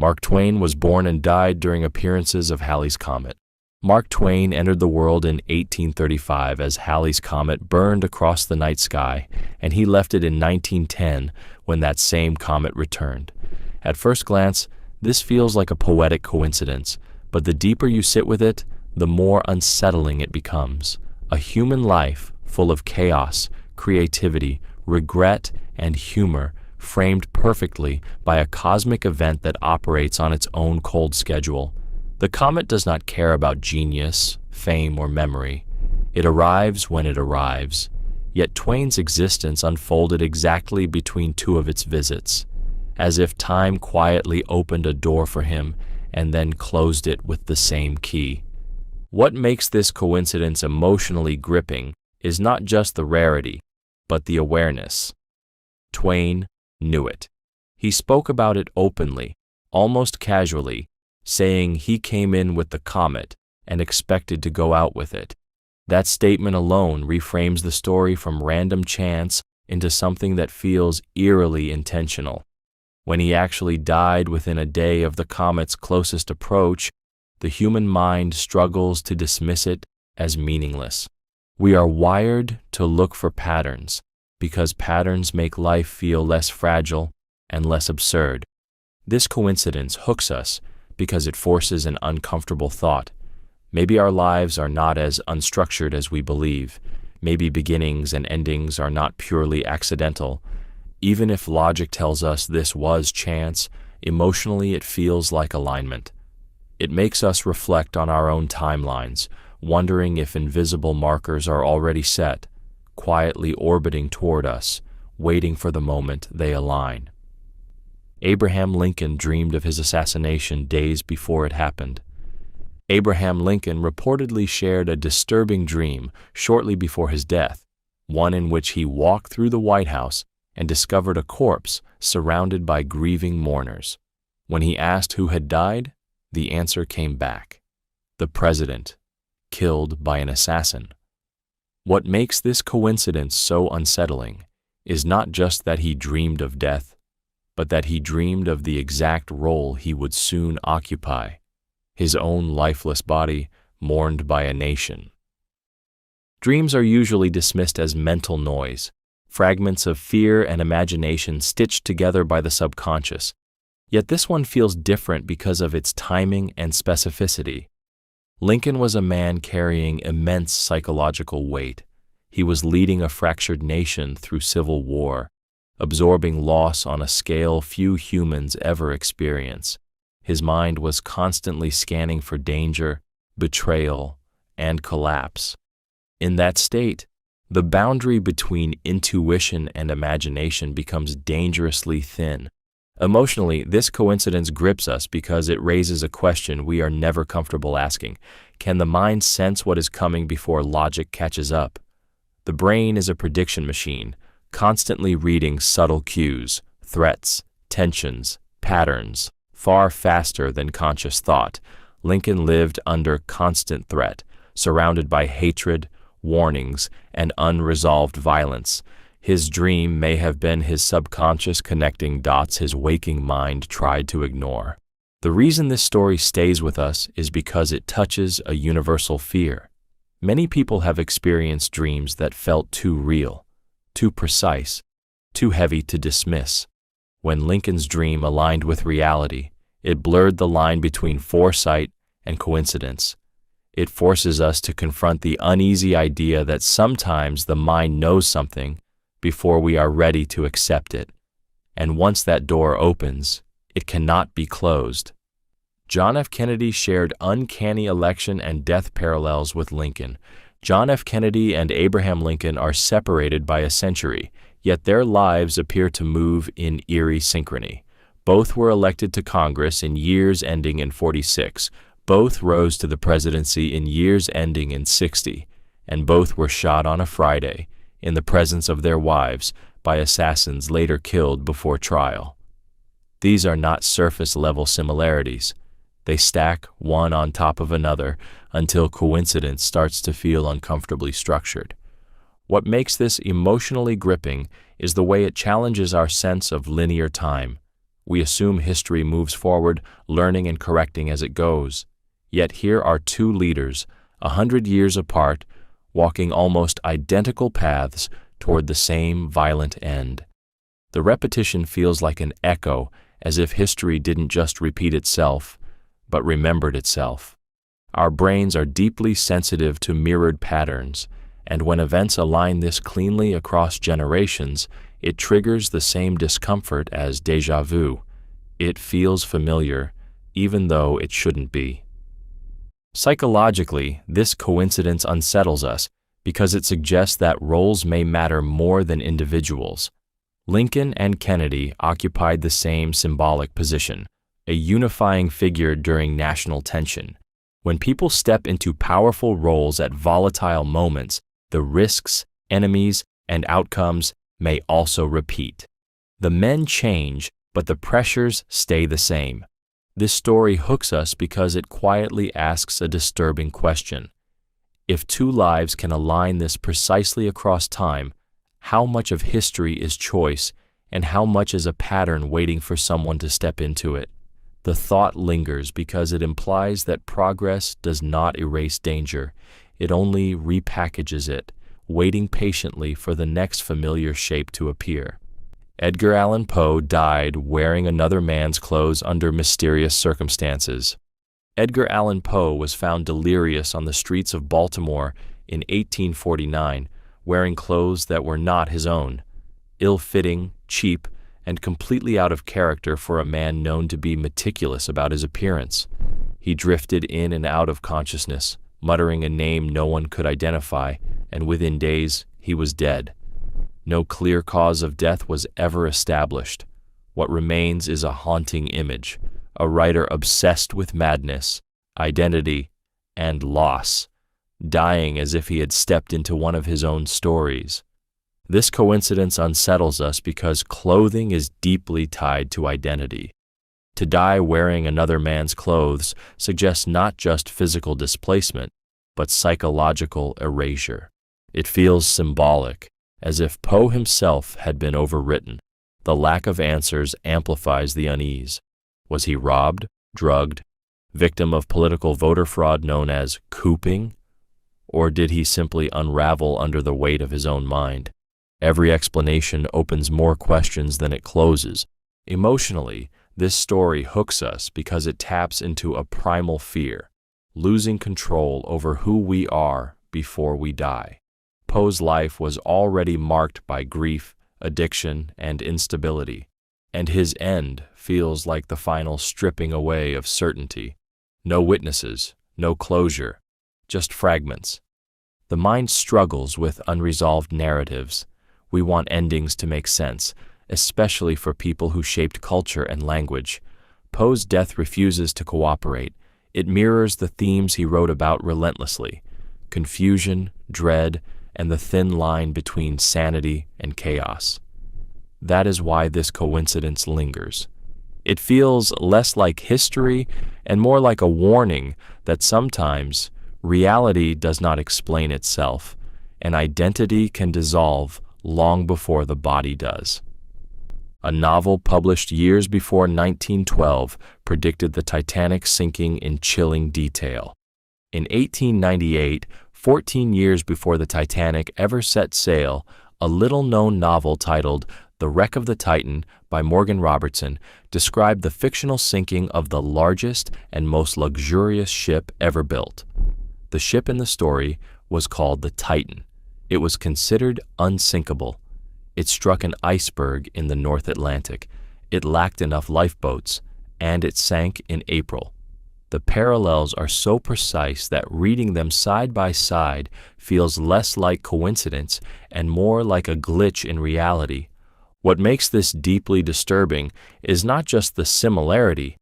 Mark Twain was born and died during appearances of Halley's Comet. Mark Twain entered the world in 1835 as Halley's Comet burned across the night sky, and he left it in 1910 when that same comet returned. At first glance, this feels like a poetic coincidence, but the deeper you sit with it, the more unsettling it becomes. A human life full of chaos, creativity, regret, and humor, framed perfectly by a cosmic event that operates on its own cold schedule. The comet does not care about genius, fame, or memory. It arrives when it arrives. Yet Twain's existence unfolded exactly between two of its visits, as if time quietly opened a door for him and then closed it with the same key. What makes this coincidence emotionally gripping is not just the rarity, but the awareness. Twain knew it. He spoke about it openly, almost casually, saying he came in with the comet and expected to go out with it. That statement alone reframes the story from random chance into something that feels eerily intentional. When he actually died within a day of the comet's closest approach, the human mind struggles to dismiss it as meaningless. We are wired to look for patterns, because patterns make life feel less fragile and less absurd. This coincidence hooks us because it forces an uncomfortable thought. Maybe our lives are not as unstructured as we believe. Maybe beginnings and endings are not purely accidental. Even if logic tells us this was chance, emotionally it feels like alignment. It makes us reflect on our own timelines, wondering if invisible markers are already set, quietly orbiting toward us, waiting for the moment they align. Abraham Lincoln dreamed of his assassination days before it happened. Abraham Lincoln reportedly shared a disturbing dream shortly before his death, one in which he walked through the White House and discovered a corpse surrounded by grieving mourners. When he asked who had died, the answer came back: the president, killed by an assassin. What makes this coincidence so unsettling is not just that he dreamed of death, but that he dreamed of the exact role he would soon occupy, his own lifeless body mourned by a nation. Dreams are usually dismissed as mental noise, fragments of fear and imagination stitched together by the subconscious. Yet this one feels different because of its timing and specificity. Lincoln was a man carrying immense psychological weight. He was leading a fractured nation through civil war, absorbing loss on a scale few humans ever experience. His mind was constantly scanning for danger, betrayal, and collapse. In that state, the boundary between intuition and imagination becomes dangerously thin. Emotionally, this coincidence grips us because it raises a question we are never comfortable asking. Can the mind sense what is coming before logic catches up? The brain is a prediction machine, constantly reading subtle cues, threats, tensions, patterns, far faster than conscious thought. Lincoln lived under constant threat, surrounded by hatred, warnings, and unresolved violence. His dream may have been his subconscious connecting dots his waking mind tried to ignore. The reason this story stays with us is because it touches a universal fear. Many people have experienced dreams that felt too real, too precise, too heavy to dismiss. When Lincoln's dream aligned with reality, it blurred the line between foresight and coincidence. It forces us to confront the uneasy idea that sometimes the mind knows something before we are ready to accept it. And once that door opens, it cannot be closed. John F. Kennedy shared uncanny election and death parallels with Lincoln. John F. Kennedy and Abraham Lincoln are separated by a century, yet their lives appear to move in eerie synchrony. Both were elected to Congress in years ending in 46. Both rose to the presidency in years ending in 60. And both were shot on a Friday, in the presence of their wives, by assassins later killed before trial. These are not surface-level similarities. They stack one on top of another until coincidence starts to feel uncomfortably structured. What makes this emotionally gripping is the way it challenges our sense of linear time. We assume history moves forward, learning and correcting as it goes. Yet here are two leaders, 100 years apart, walking almost identical paths toward the same violent end. The repetition feels like an echo, as if history didn't just repeat itself, but remembered itself. Our brains are deeply sensitive to mirrored patterns, and when events align this cleanly across generations, it triggers the same discomfort as déjà vu. It feels familiar, even though it shouldn't be. Psychologically, this coincidence unsettles us because it suggests that roles may matter more than individuals. Lincoln and Kennedy occupied the same symbolic position, a unifying figure during national tension. When people step into powerful roles at volatile moments, the risks, enemies, and outcomes may also repeat. The men change, but the pressures stay the same. This story hooks us because it quietly asks a disturbing question. If two lives can align this precisely across time, how much of history is choice, and how much is a pattern waiting for someone to step into it? The thought lingers because it implies that progress does not erase danger. It only repackages it, waiting patiently for the next familiar shape to appear. Edgar Allan Poe died wearing another man's clothes under mysterious circumstances. Edgar Allan Poe was found delirious on the streets of Baltimore in 1849, wearing clothes that were not his own. Ill-fitting, cheap, and completely out of character for a man known to be meticulous about his appearance. He drifted in and out of consciousness, muttering a name no one could identify, and within days he was dead. No clear cause of death was ever established. What remains is a haunting image, a writer obsessed with madness, identity, and loss, dying as if he had stepped into one of his own stories. This coincidence unsettles us because clothing is deeply tied to identity. To die wearing another man's clothes suggests not just physical displacement, but psychological erasure. It feels symbolic, as if Poe himself had been overwritten. The lack of answers amplifies the unease. Was he robbed, drugged, victim of political voter fraud known as couping? Or did he simply unravel under the weight of his own mind? Every explanation opens more questions than it closes. Emotionally, this story hooks us because it taps into a primal fear, losing control over who we are before we die. Poe's life was already marked by grief, addiction, and instability, and his end feels like the final stripping away of certainty. No witnesses, no closure, just fragments. The mind struggles with unresolved narratives. We want endings to make sense, especially for people who shaped culture and language. Poe's death refuses to cooperate. It mirrors the themes he wrote about relentlessly: confusion, dread, and the thin line between sanity and chaos. That is why this coincidence lingers. It feels less like history and more like a warning that sometimes reality does not explain itself, and identity can dissolve long before the body does. A novel published years before 1912 predicted the Titanic sinking in chilling detail. In 1898, 14 years before the Titanic ever set sail, a little-known novel titled The Wreck of the Titan by Morgan Robertson described the fictional sinking of the largest and most luxurious ship ever built. The ship in the story was called the Titan. It was considered unsinkable. It struck an iceberg in the North Atlantic. It lacked enough lifeboats, and it sank in April. The parallels are so precise that reading them side by side feels less like coincidence and more like a glitch in reality. What makes this deeply disturbing is not just the similarity,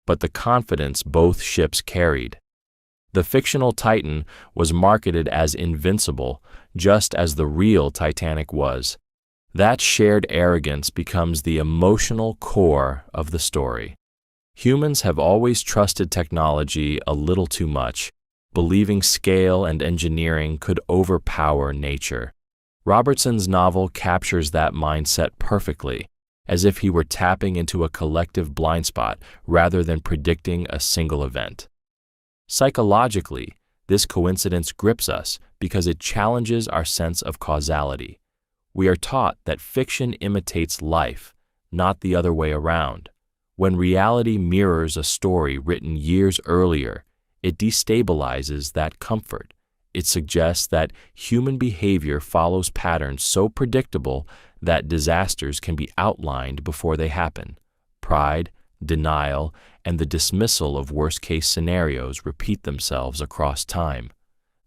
but the confidence both ships carried. The fictional Titan was marketed as invincible, just as the real Titanic was. That shared arrogance becomes the emotional core of the story. Humans have always trusted technology a little too much, believing scale and engineering could overpower nature. Robertson's novel captures that mindset perfectly. as if he were tapping into a collective blind spot rather than predicting a single event. Psychologically, this coincidence grips us because it challenges our sense of causality. We are taught that fiction imitates life, not the other way around. When reality mirrors a story written years earlier, it destabilizes that comfort. It suggests that human behavior follows patterns so predictable that disasters can be outlined before they happen. Pride, denial, and the dismissal of worst-case scenarios repeat themselves across time.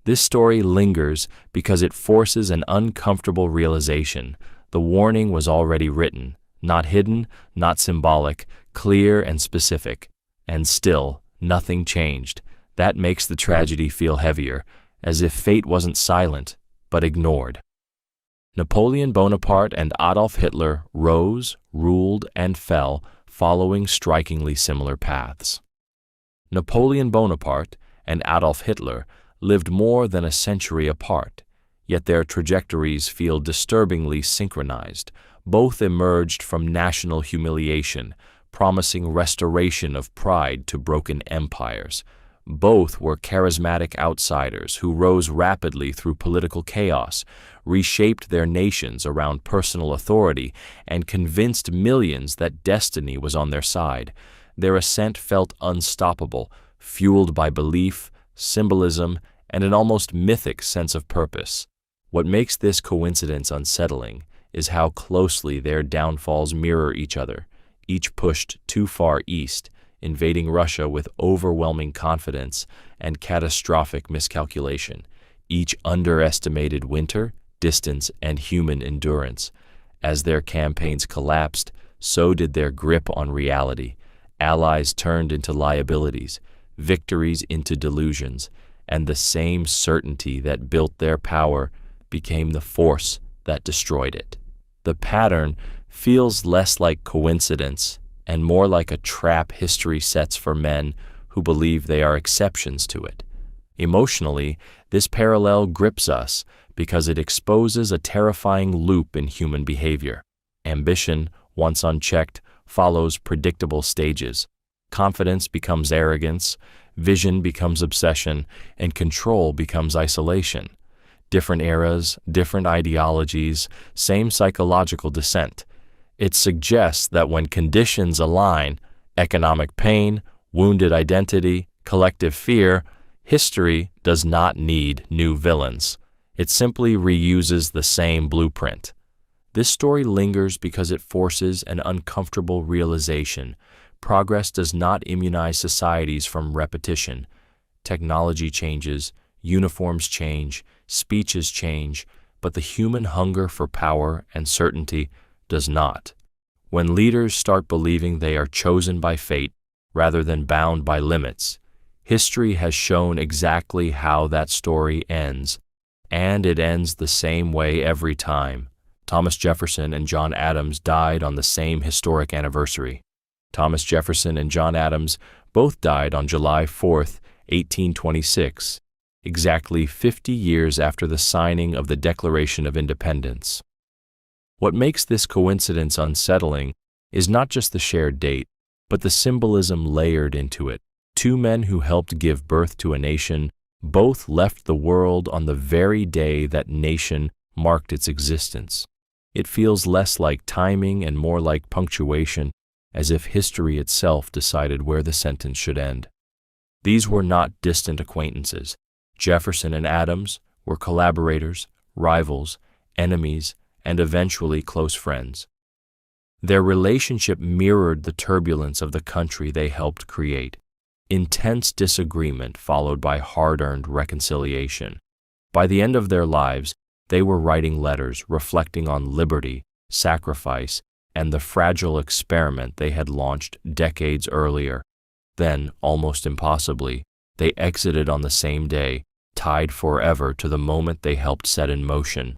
This story lingers because it forces an uncomfortable realization. The warning was already written, not hidden, not symbolic, clear and specific. And still, nothing changed. That makes the tragedy feel heavier, as if fate wasn't silent, but ignored. Napoleon Bonaparte and Adolf Hitler rose, ruled, and fell following strikingly similar paths. Napoleon Bonaparte and Adolf Hitler lived more than a century apart, yet their trajectories feel disturbingly synchronized. Both emerged from national humiliation, promising restoration of pride to broken empires. Both were charismatic outsiders who rose rapidly through political chaos, reshaped their nations around personal authority, and convinced millions that destiny was on their side. Their ascent felt unstoppable, fueled by belief, symbolism, and an almost mythic sense of purpose. What makes this coincidence unsettling is how closely their downfalls mirror each other, each pushed too far east, invading Russia with overwhelming confidence and catastrophic miscalculation. Each underestimated winter, distance, and human endurance. As their campaigns collapsed, so did their grip on reality. Allies turned into liabilities, victories into delusions, and the same certainty that built their power became the force that destroyed it. The pattern feels less like coincidence and more like a trap history sets for men who believe they are exceptions to it. Emotionally, this parallel grips us because it exposes a terrifying loop in human behavior. Ambition, once unchecked, follows predictable stages. Confidence becomes arrogance, vision becomes obsession, and control becomes isolation. Different eras, different ideologies, same psychological descent. It suggests that when conditions align, economic pain, wounded identity, collective fear, history does not need new villains. It simply reuses the same blueprint. This story lingers because it forces an uncomfortable realization. Progress does not immunize societies from repetition. Technology changes, uniforms change, speeches change, but the human hunger for power and certainty does not. When leaders start believing they are chosen by fate rather than bound by limits, history has shown exactly how that story ends, and it ends the same way every time. Thomas Jefferson and John Adams died on the same historic anniversary. Thomas Jefferson and John Adams both died on July 4, 1826, exactly 50 years after the signing of the Declaration of Independence. What makes this coincidence unsettling is not just the shared date, but the symbolism layered into it. Two men who helped give birth to a nation both left the world on the very day that nation marked its existence. It feels less like timing and more like punctuation, as if history itself decided where the sentence should end. These were not distant acquaintances. Jefferson and Adams were collaborators, rivals, enemies, and eventually close friends. Their relationship mirrored the turbulence of the country they helped create. Intense disagreement followed by hard-earned reconciliation. By the end of their lives, they were writing letters reflecting on liberty, sacrifice, and the fragile experiment they had launched decades earlier. Then, almost impossibly, they exited on the same day, tied forever to the moment they helped set in motion.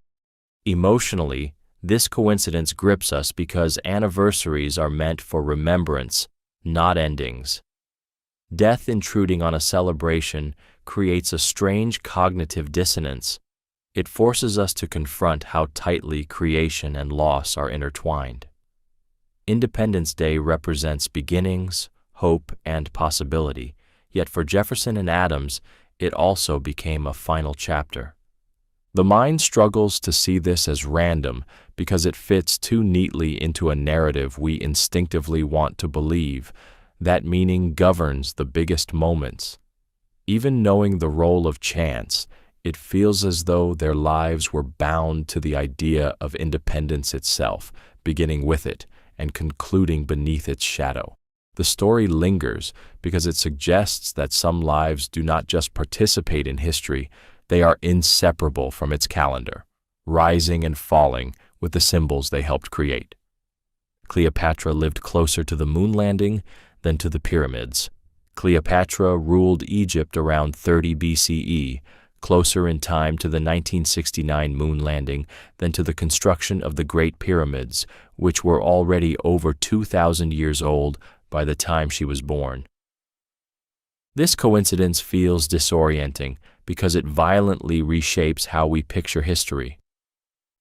Emotionally, this coincidence grips us because anniversaries are meant for remembrance, not endings. Death intruding on a celebration creates a strange cognitive dissonance. It forces us to confront how tightly creation and loss are intertwined. Independence Day represents beginnings, hope, and possibility, yet for Jefferson and Adams, it also became a final chapter. The mind struggles to see this as random because it fits too neatly into a narrative we instinctively want to believe. That meaning governs the biggest moments. Even knowing the role of chance, it feels as though their lives were bound to the idea of independence itself, beginning with it and concluding beneath its shadow. The story lingers because it suggests that some lives do not just participate in history, they are inseparable from its calendar, rising and falling with the symbols they helped create. Cleopatra lived closer to the moon landing than to the pyramids. Cleopatra ruled Egypt around 30 BCE, closer in time to the 1969 moon landing than to the construction of the Great Pyramids, which were already over 2,000 years old by the time she was born. This coincidence feels disorienting because it violently reshapes how we picture history.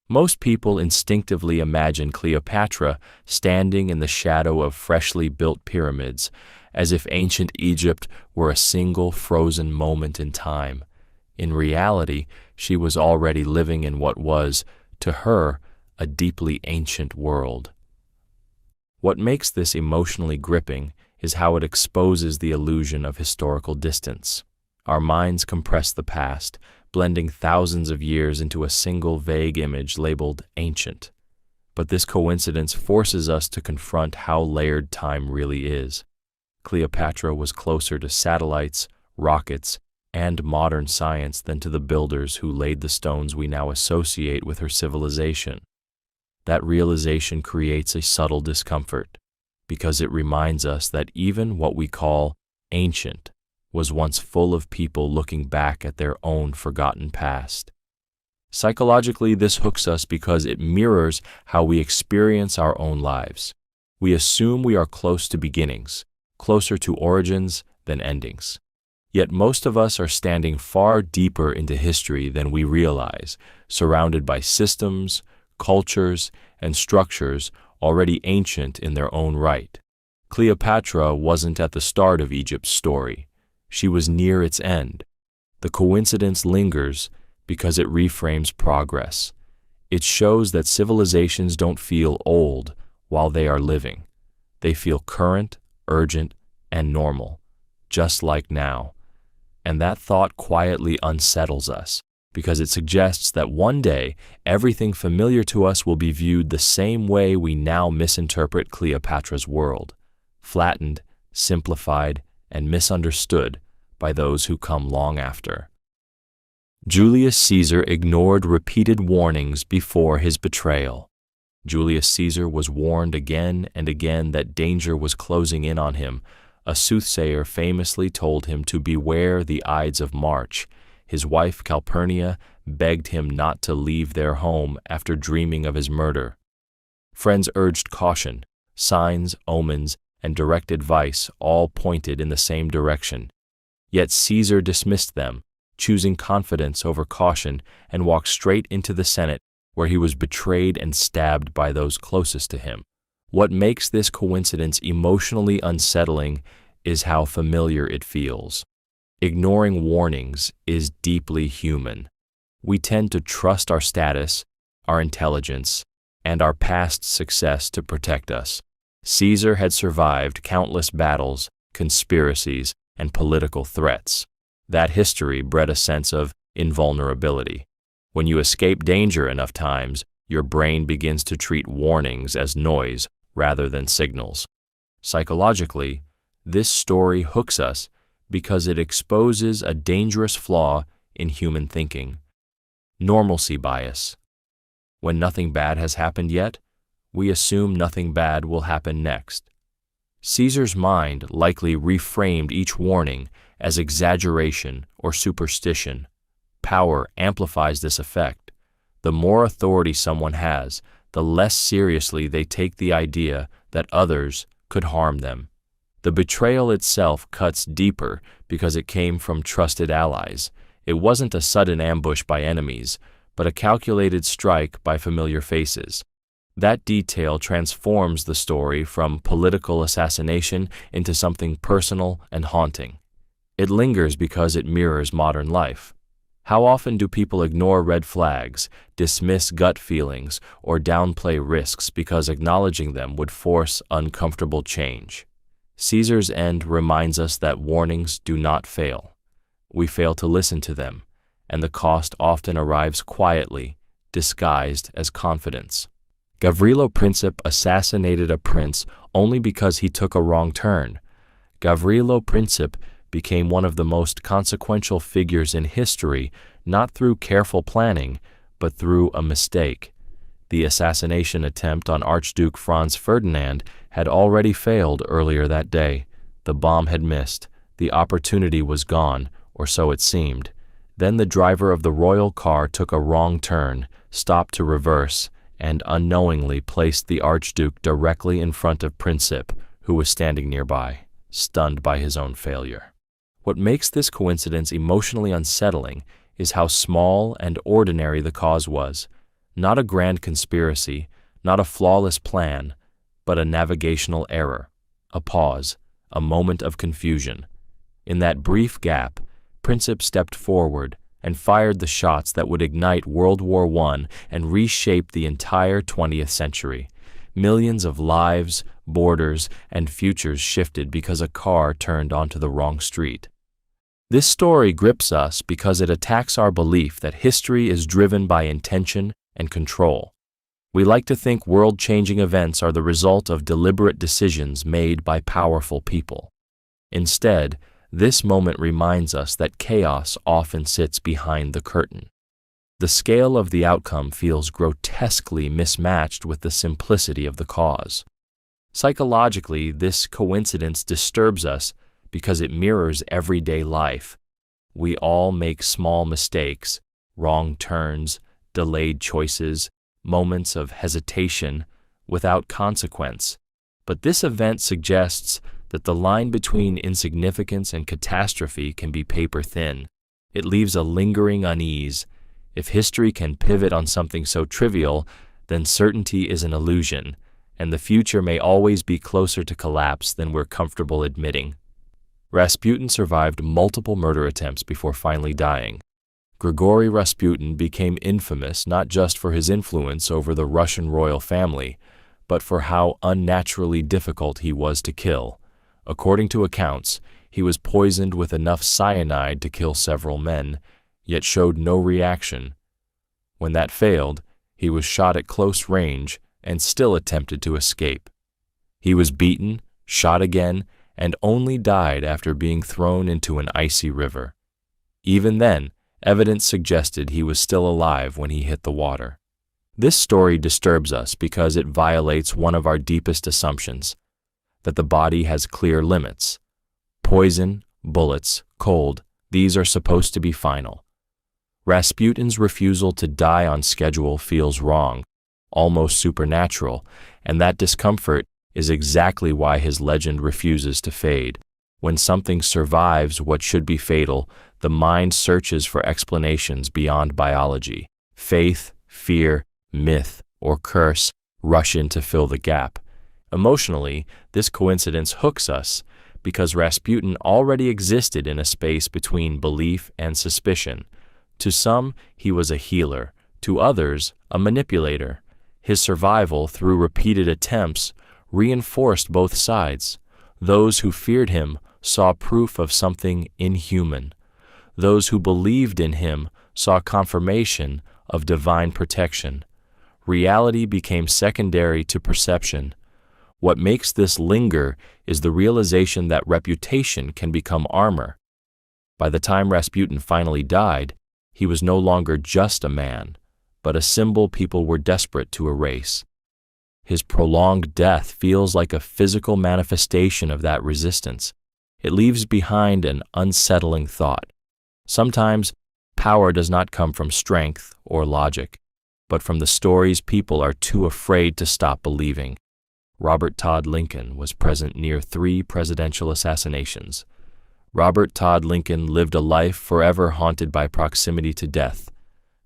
Most people instinctively imagine Cleopatra standing in the shadow of freshly built pyramids, as if ancient Egypt were a single frozen moment in time. In reality, she was already living in what was, to her, a deeply ancient world. What makes this emotionally gripping is how it exposes the illusion of historical distance. Our minds compress the past, blending thousands of years into a single vague image labeled ancient. But this coincidence forces us to confront how layered time really is. Cleopatra was closer to satellites, rockets, and modern science than to the builders who laid the stones we now associate with her civilization. That realization creates a subtle discomfort, because it reminds us that even what we call ancient was once full of people looking back at their own forgotten past. Psychologically, this hooks us because it mirrors how we experience our own lives. We assume we are close to beginnings, closer to origins than endings. Yet most of us are standing far deeper into history than we realize, surrounded by systems, cultures, and structures already ancient in their own right. Cleopatra wasn't at the start of Egypt's story. She was near its end. The coincidence lingers because it reframes progress. It shows that civilizations don't feel old while they are living. They feel current, urgent, and normal, just like now. And that thought quietly unsettles us, because it suggests that one day everything familiar to us will be viewed the same way we now misinterpret Cleopatra's world, flattened, simplified, and misunderstood by those who come long after. Julius Caesar ignored repeated warnings before his betrayal. Julius Caesar was warned again and again that danger was closing in on him. A soothsayer famously told him to beware the Ides of March. His wife Calpurnia begged him not to leave their home after dreaming of his murder. Friends urged caution. Signs, omens, and direct advice all pointed in the same direction. Yet Caesar dismissed them, choosing confidence over caution, and walked straight into the Senate, where he was betrayed and stabbed by those closest to him. What makes this coincidence emotionally unsettling is how familiar it feels. Ignoring warnings is deeply human. We tend to trust our status, our intelligence, and our past success to protect us. Caesar had survived countless battles, conspiracies, and political threats. That history bred a sense of invulnerability. When you escape danger enough times, your brain begins to treat warnings as noise rather than signals. Psychologically, this story hooks us because it exposes a dangerous flaw in human thinking: normalcy bias. When nothing bad has happened yet, we assume nothing bad will happen next. Caesar's mind likely reframed each warning as exaggeration or superstition. Power amplifies this effect. The more authority someone has, the less seriously they take the idea that others could harm them. The betrayal itself cuts deeper because it came from trusted allies. It wasn't a sudden ambush by enemies, but a calculated strike by familiar faces. That detail transforms the story from political assassination into something personal and haunting. It lingers because it mirrors modern life. How often do people ignore red flags, dismiss gut feelings, or downplay risks because acknowledging them would force uncomfortable change? Caesar's end reminds us that warnings do not fail. We fail to listen to them, and the cost often arrives quietly, disguised as confidence. Gavrilo Princip assassinated a prince only because he took a wrong turn. Gavrilo Princip became one of the most consequential figures in history, not through careful planning, but through a mistake. The assassination attempt on Archduke Franz Ferdinand had already failed earlier that day. The bomb had missed. The opportunity was gone, or so it seemed. Then the driver of the royal car took a wrong turn, stopped to reverse, and unknowingly placed the Archduke directly in front of Princip, who was standing nearby, stunned by his own failure. What makes this coincidence emotionally unsettling is how small and ordinary the cause was. Not a grand conspiracy, not a flawless plan, but a navigational error, a pause, a moment of confusion. In that brief gap, Princip stepped forward and fired the shots that would ignite World War I and reshape the entire 20th century. Millions of lives, borders, and futures shifted because a car turned onto the wrong street. This story grips us because it attacks our belief that history is driven by intention and control. We like to think world-changing events are the result of deliberate decisions made by powerful people. Instead, this moment reminds us that chaos often sits behind the curtain. The scale of the outcome feels grotesquely mismatched with the simplicity of the cause. Psychologically, this coincidence disturbs us because it mirrors everyday life. We all make small mistakes, wrong turns, delayed choices, moments of hesitation without consequence. But this event suggests that the line between insignificance and catastrophe can be paper thin. It leaves a lingering unease. If history can pivot on something so trivial, then certainty is an illusion, and the future may always be closer to collapse than we're comfortable admitting. Rasputin survived multiple murder attempts before finally dying. Grigory Rasputin became infamous not just for his influence over the Russian royal family, but for how unnaturally difficult he was to kill. According to accounts, he was poisoned with enough cyanide to kill several men, yet showed no reaction. When that failed, he was shot at close range and still attempted to escape. He was beaten, shot again, and only died after being thrown into an icy river. Even then, evidence suggested he was still alive when he hit the water. This story disturbs us because it violates one of our deepest assumptions, that the body has clear limits. Poison, bullets, cold, these are supposed to be final. Rasputin's refusal to die on schedule feels wrong, almost supernatural, and that discomfort is exactly why his legend refuses to fade. When something survives what should be fatal, the mind searches for explanations beyond biology. Faith, fear, myth, or curse rush in to fill the gap. Emotionally, this coincidence hooks us because Rasputin already existed in a space between belief and suspicion. To some, he was a healer. To others, a manipulator. His survival through repeated attempts reinforced both sides. Those who feared him saw proof of something inhuman. Those who believed in him saw confirmation of divine protection. Reality became secondary to perception. What makes this linger is the realization that reputation can become armor. By the time Rasputin finally died, he was no longer just a man, but a symbol people were desperate to erase. His prolonged death feels like a physical manifestation of that resistance. It leaves behind an unsettling thought. Sometimes, power does not come from strength or logic, but from the stories people are too afraid to stop believing. Robert Todd Lincoln was present near 3 presidential assassinations. Robert Todd Lincoln lived a life forever haunted by proximity to death.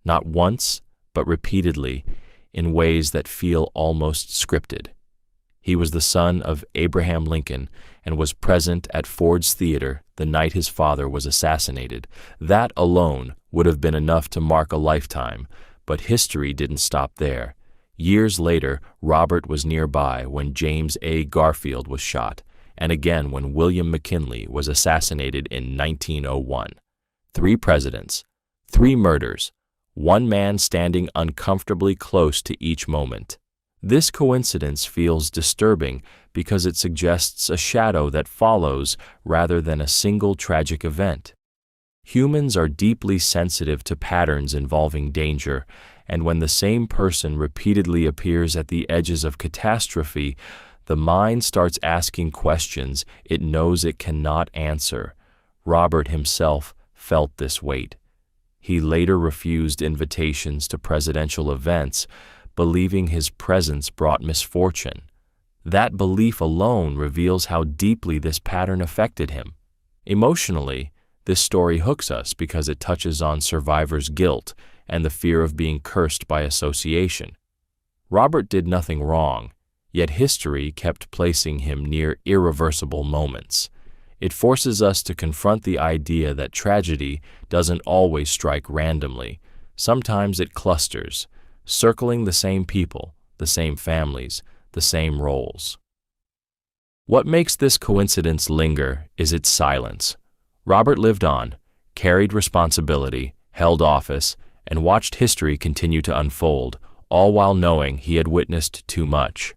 Not once, but repeatedly, in ways that feel almost scripted. He was the son of Abraham Lincoln and was present at Ford's Theater the night his father was assassinated. That alone would have been enough to mark a lifetime, but history didn't stop there. Years later, Robert was nearby when James A. Garfield was shot, and again when William McKinley was assassinated in 1901. 3 presidents, 3 murders, one man standing uncomfortably close to each moment. This coincidence feels disturbing because it suggests a shadow that follows rather than a single tragic event. Humans are deeply sensitive to patterns involving danger, and when the same person repeatedly appears at the edges of catastrophe, the mind starts asking questions it knows it cannot answer. Robert himself felt this weight. He later refused invitations to presidential events, believing his presence brought misfortune. That belief alone reveals how deeply this pattern affected him. Emotionally, this story hooks us because it touches on survivors' guilt and the fear of being cursed by association. Robert did nothing wrong, yet history kept placing him near irreversible moments. It forces us to confront the idea that tragedy doesn't always strike randomly. Sometimes it clusters, circling the same people, the same families, the same roles. What makes this coincidence linger is its silence. Robert lived on, carried responsibility, held office, and watched history continue to unfold, all while knowing he had witnessed too much.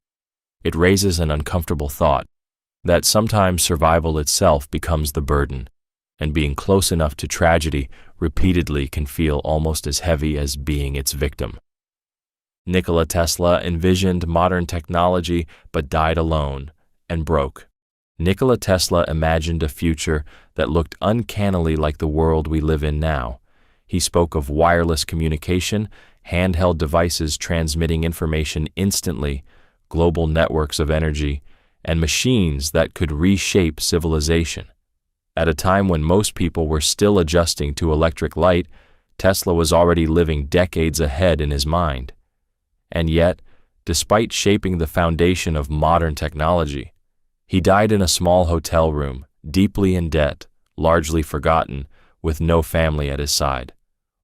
It raises an uncomfortable thought that sometimes survival itself becomes the burden, and being close enough to tragedy repeatedly can feel almost as heavy as being its victim. Nikola Tesla envisioned modern technology but died alone and broke. Nikola Tesla imagined a future that looked uncannily like the world we live in now. He spoke of wireless communication, handheld devices transmitting information instantly, global networks of energy, and machines that could reshape civilization. At a time when most people were still adjusting to electric light, Tesla was already living decades ahead in his mind. And yet, despite shaping the foundation of modern technology, he died in a small hotel room, deeply in debt, largely forgotten, with no family at his side.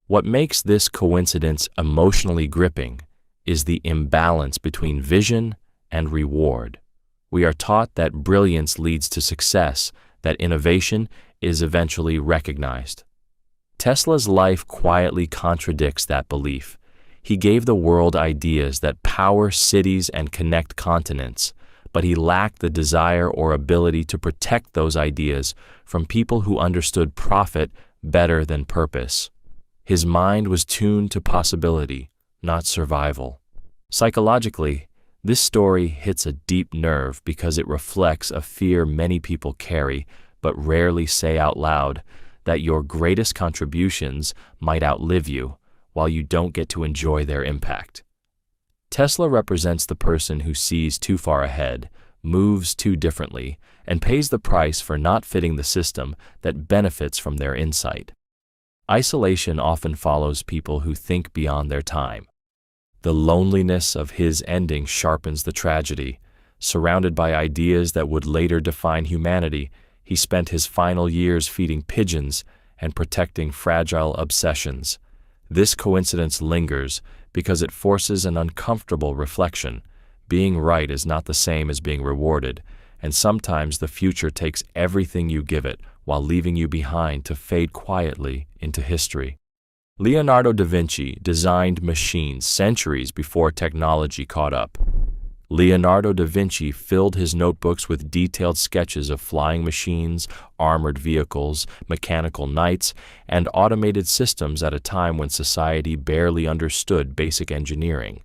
What makes this coincidence emotionally gripping is the imbalance between vision and reward. We are taught that brilliance leads to success, that innovation is eventually recognized. Tesla's life quietly contradicts that belief. He gave the world ideas that power cities and connect continents, but he lacked the desire or ability to protect those ideas from people who understood profit better than purpose. His mind was tuned to possibility, not survival. Psychologically, this story hits a deep nerve because it reflects a fear many people carry but rarely say out loud, that your greatest contributions might outlive you, while you don't get to enjoy their impact. Tesla represents the person who sees too far ahead, moves too differently, and pays the price for not fitting the system that benefits from their insight. Isolation often follows people who think beyond their time. The loneliness of his ending sharpens the tragedy. Surrounded by ideas that would later define humanity, he spent his final years feeding pigeons and protecting fragile obsessions. This coincidence lingers because it forces an uncomfortable reflection. Being right is not the same as being rewarded, and sometimes the future takes everything you give it while leaving you behind to fade quietly into history. Leonardo da Vinci designed machines centuries before technology caught up. Leonardo da Vinci filled his notebooks with detailed sketches of flying machines, armored vehicles, mechanical knights, and automated systems at a time when society barely understood basic engineering.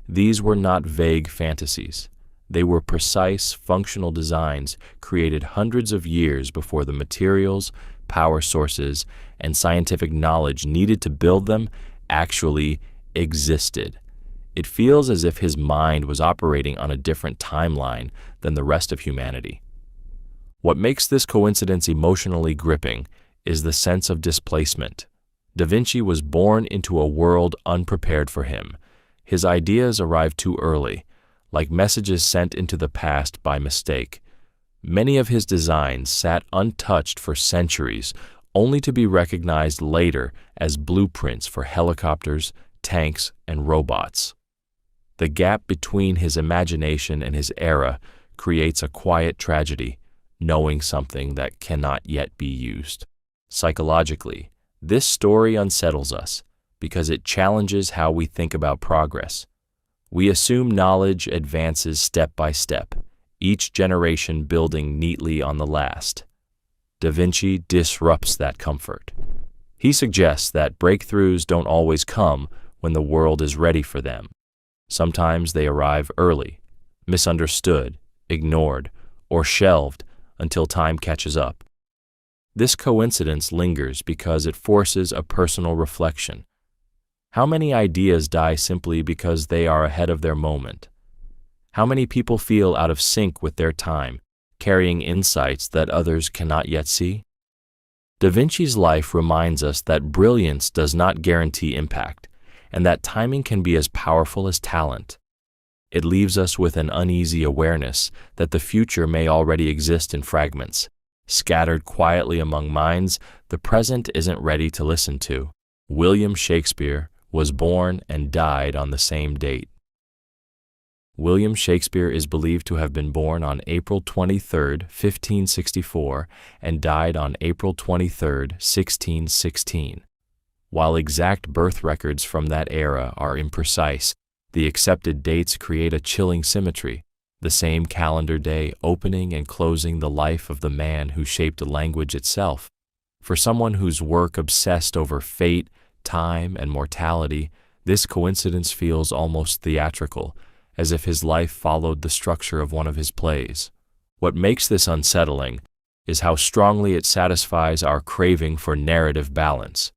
These were not vague fantasies. They were precise, functional designs created hundreds of years before the materials, power sources, and scientific knowledge needed to build them actually existed. It feels as if his mind was operating on a different timeline than the rest of humanity. What makes this coincidence emotionally gripping is the sense of displacement. Da Vinci was born into a world unprepared for him. His ideas arrived too early, like messages sent into the past by mistake. Many of his designs sat untouched for centuries, only to be recognized later as blueprints for helicopters, tanks, and robots. The gap between his imagination and his era creates a quiet tragedy, knowing something that cannot yet be used. Psychologically, this story unsettles us because it challenges how we think about progress. We assume knowledge advances step by step, each generation building neatly on the last. Da Vinci disrupts that comfort. He suggests that breakthroughs don't always come when the world is ready for them. Sometimes they arrive early, misunderstood, ignored, or shelved until time catches up. This coincidence lingers because it forces a personal reflection. How many ideas die simply because they are ahead of their moment? How many people feel out of sync with their time, carrying insights that others cannot yet see? Da Vinci's life reminds us that brilliance does not guarantee impact, and that timing can be as powerful as talent. It leaves us with an uneasy awareness that the future may already exist in fragments, scattered quietly among minds the present isn't ready to listen to. William Shakespeare was born and died on the same date. William Shakespeare is believed to have been born on April 23, 1564, and died on April 23, 1616. While exact birth records from that era are imprecise, the accepted dates create a chilling symmetry, the same calendar day opening and closing the life of the man who shaped the language itself. For someone whose work obsessed over fate, time, and mortality, this coincidence feels almost theatrical, as if his life followed the structure of one of his plays. What makes this unsettling is how strongly it satisfies our craving for narrative balance.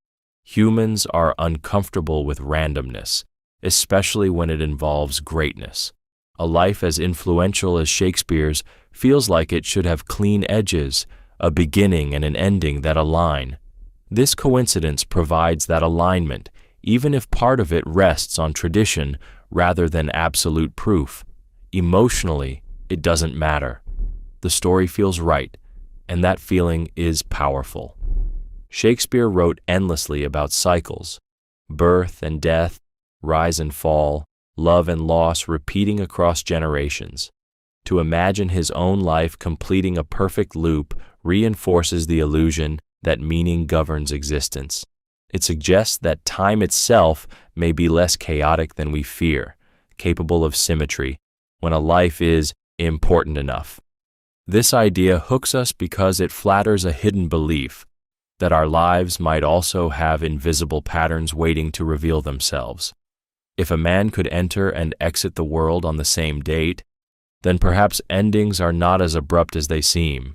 Humans are uncomfortable with randomness, especially when it involves greatness. A life as influential as Shakespeare's feels like it should have clean edges, a beginning and an ending that align. This coincidence provides that alignment, even if part of it rests on tradition rather than absolute proof. Emotionally, it doesn't matter. The story feels right, and that feeling is powerful. Shakespeare wrote endlessly about cycles, birth and death, rise and fall, love and loss repeating across generations. To imagine his own life completing a perfect loop reinforces the illusion that meaning governs existence. It suggests that time itself may be less chaotic than we fear, capable of symmetry, when a life is important enough. This idea hooks us because it flatters a hidden belief that our lives might also have invisible patterns waiting to reveal themselves. If a man could enter and exit the world on the same date, then perhaps endings are not as abrupt as they seem.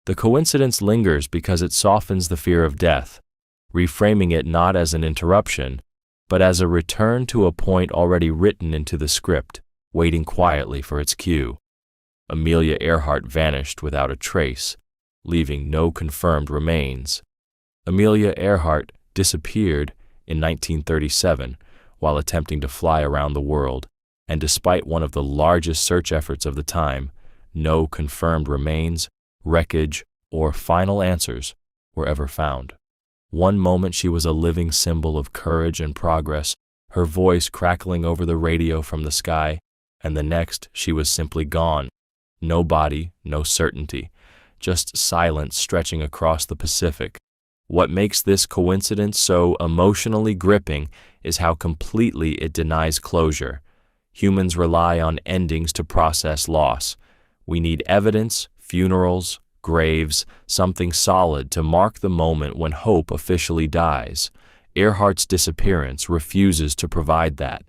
The coincidence lingers because it softens the fear of death, reframing it not as an interruption, but as a return to a point already written into the script, waiting quietly for its cue. Amelia Earhart vanished without a trace, leaving no confirmed remains. Amelia Earhart disappeared in 1937 while attempting to fly around the world, and despite one of the largest search efforts of the time, no confirmed remains, wreckage, or final answers were ever found. One moment she was a living symbol of courage and progress, her voice crackling over the radio from the sky, and the next she was simply gone. No body, no certainty, just silence stretching across the Pacific. What makes this coincidence so emotionally gripping is how completely it denies closure. Humans rely on endings to process loss. We need evidence, funerals, graves, something solid to mark the moment when hope officially dies. Earhart's disappearance refuses to provide that.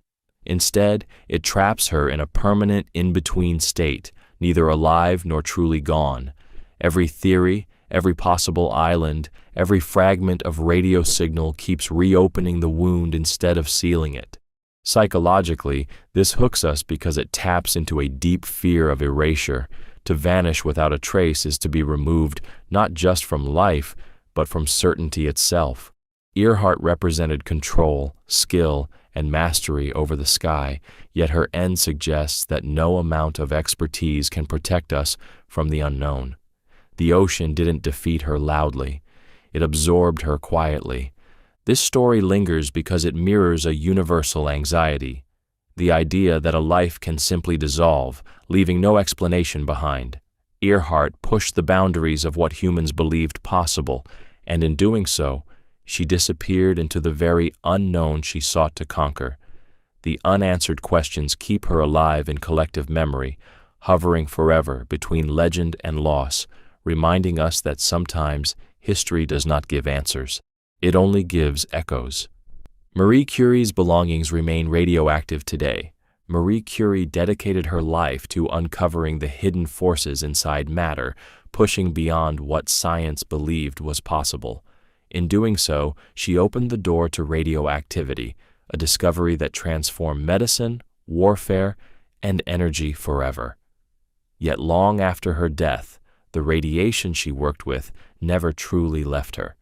Instead, it traps her in a permanent in-between state, neither alive nor truly gone. Every theory, every possible island, every fragment of radio signal keeps reopening the wound instead of sealing it. Psychologically, this hooks us because it taps into a deep fear of erasure. To vanish without a trace is to be removed not just from life, but from certainty itself. Earhart represented control, skill, and mastery over the sky, yet her end suggests that no amount of expertise can protect us from the unknown. The ocean didn't defeat her loudly. It absorbed her quietly. This story lingers because it mirrors a universal anxiety, the idea that a life can simply dissolve, leaving no explanation behind. Earhart pushed the boundaries of what humans believed possible, and in doing so, she disappeared into the very unknown she sought to conquer. The unanswered questions keep her alive in collective memory, hovering forever between legend and loss, reminding us that sometimes history does not give answers. It only gives echoes. Marie Curie's belongings remain radioactive today. Marie Curie dedicated her life to uncovering the hidden forces inside matter, pushing beyond what science believed was possible. In doing so, she opened the door to radioactivity, a discovery that transformed medicine, warfare, and energy forever. Yet long after her death, the radiation she worked with never truly left her.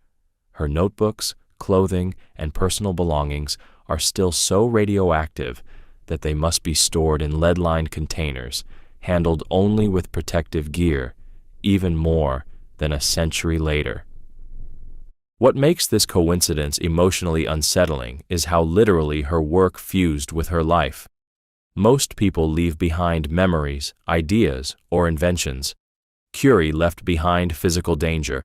Her notebooks, clothing, and personal belongings are still so radioactive that they must be stored in lead-lined containers, handled only with protective gear, even more than a century later. What makes this coincidence emotionally unsettling is how literally her work fused with her life. Most people leave behind memories, ideas, or inventions. Curie left behind physical danger.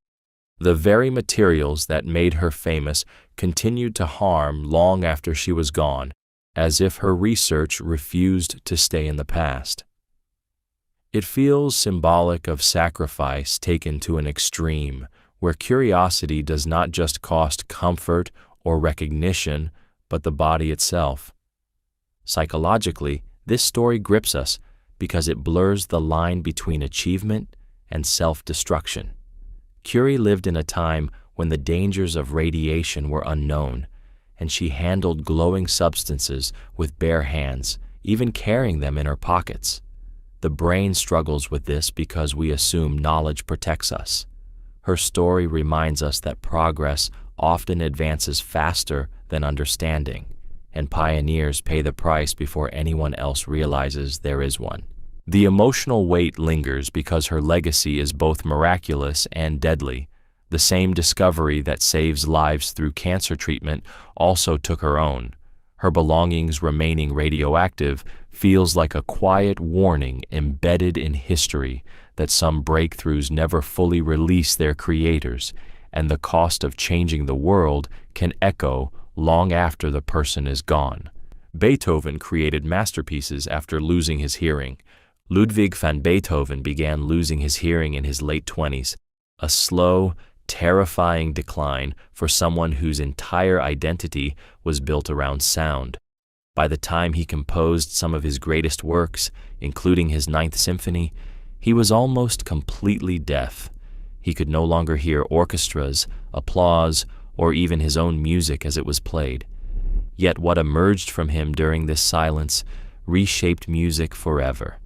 The very materials that made her famous continued to harm long after she was gone, as if her research refused to stay in the past. It feels symbolic of sacrifice taken to an extreme, where curiosity does not just cost comfort or recognition, but the body itself. Psychologically, this story grips us because it blurs the line between achievement and self-destruction. Curie lived in a time when the dangers of radiation were unknown, and she handled glowing substances with bare hands, even carrying them in her pockets. The brain struggles with this because we assume knowledge protects us. Her story reminds us that progress often advances faster than understanding, and pioneers pay the price before anyone else realizes there is one. The emotional weight lingers because her legacy is both miraculous and deadly. The same discovery that saves lives through cancer treatment also took her own. Her belongings remaining radioactive feels like a quiet warning embedded in history that some breakthroughs never fully release their creators, and the cost of changing the world can echo long after the person is gone. Beethoven created masterpieces after losing his hearing. Ludwig van Beethoven began losing his hearing in his late 20s, a slow, terrifying decline for someone whose entire identity was built around sound. By the time he composed some of his greatest works, including his Ninth Symphony, he was almost completely deaf. He could no longer hear orchestras, applause, or even his own music as it was played. Yet what emerged from him during this silence reshaped music forever.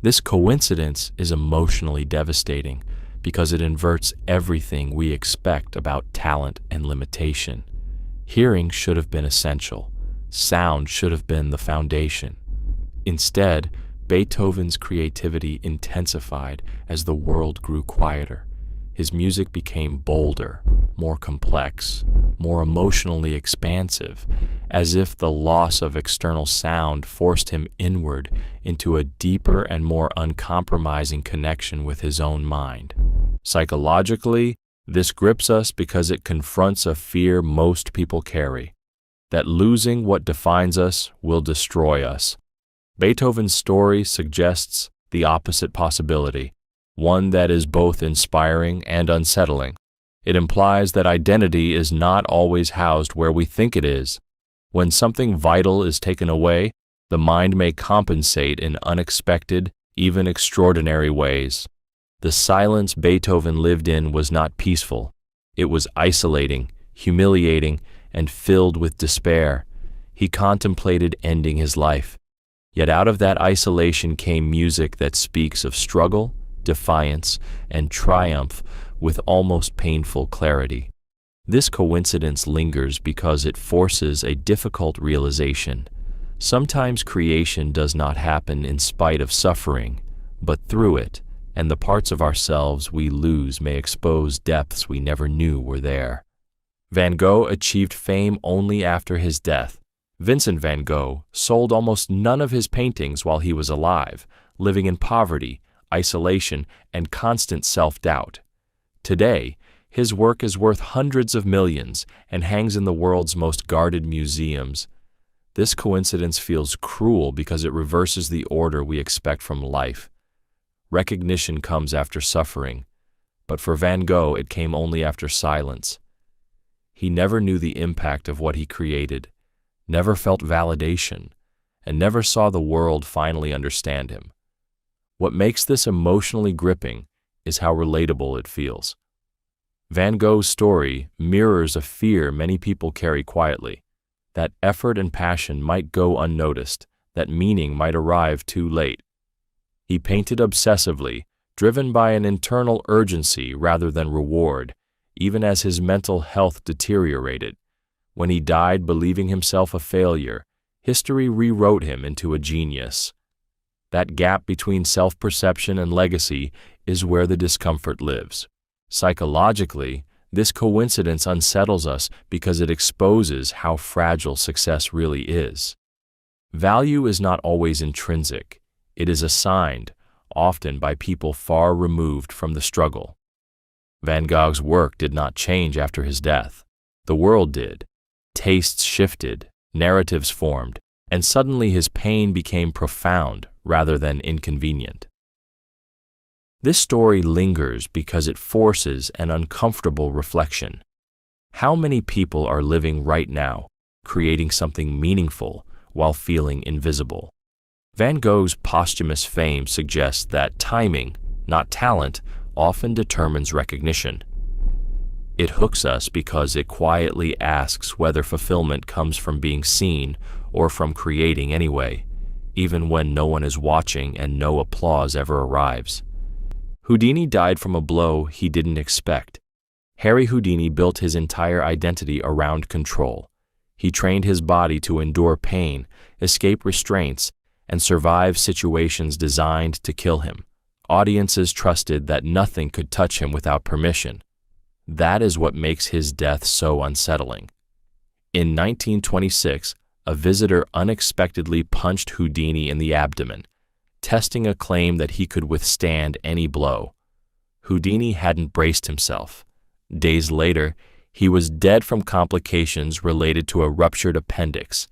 This coincidence is emotionally devastating because it inverts everything we expect about talent and limitation. Hearing should have been essential. Sound should have been the foundation. Instead, Beethoven's creativity intensified as the world grew quieter. His music became bolder, more complex, more emotionally expansive, as if the loss of external sound forced him inward into a deeper and more uncompromising connection with his own mind. Psychologically, this grips us because it confronts a fear most people carry, that losing what defines us will destroy us. Beethoven's story suggests the opposite possibility, one that is both inspiring and unsettling. It implies that identity is not always housed where we think it is. When something vital is taken away, the mind may compensate in unexpected, even extraordinary ways. The silence Beethoven lived in was not peaceful. It was isolating, humiliating, and filled with despair. He contemplated ending his life. Yet out of that isolation came music that speaks of struggle, defiance, and triumph with almost painful clarity. This coincidence lingers because it forces a difficult realization. Sometimes creation does not happen in spite of suffering, but through it, and the parts of ourselves we lose may expose depths we never knew were there. Van Gogh achieved fame only after his death. Vincent van Gogh sold almost none of his paintings while he was alive, living in poverty, isolation, and constant self-doubt. Today, his work is worth hundreds of millions and hangs in the world's most guarded museums. This coincidence feels cruel because it reverses the order we expect from life. Recognition comes after suffering, but for Van Gogh it came only after silence. He never knew the impact of what he created, never felt validation, and never saw the world finally understand him. What makes this emotionally gripping is how relatable it feels. Van Gogh's story mirrors a fear many people carry quietly, that effort and passion might go unnoticed, that meaning might arrive too late. He painted obsessively, driven by an internal urgency rather than reward, even as his mental health deteriorated. When he died believing himself a failure, history rewrote him into a genius. That gap between self-perception and legacy is where the discomfort lives. Psychologically, this coincidence unsettles us because it exposes how fragile success really is. Value is not always intrinsic. It is assigned, often by people far removed from the struggle. Van Gogh's work did not change after his death. The world did. Tastes shifted, narratives formed, and suddenly his pain became profound rather than inconvenient. This story lingers because it forces an uncomfortable reflection. How many people are living right now, creating something meaningful while feeling invisible? Van Gogh's posthumous fame suggests that timing, not talent, often determines recognition. It hooks us because it quietly asks whether fulfillment comes from being seen or from creating anyway, even when no one is watching and no applause ever arrives. Houdini died from a blow he didn't expect. Harry Houdini built his entire identity around control. He trained his body to endure pain, escape restraints, and survive situations designed to kill him. Audiences trusted that nothing could touch him without permission. That is what makes his death so unsettling. In 1926, a visitor unexpectedly punched Houdini in the abdomen, testing a claim that he could withstand any blow. Houdini hadn't braced himself. Days later, he was dead from complications related to a ruptured appendix.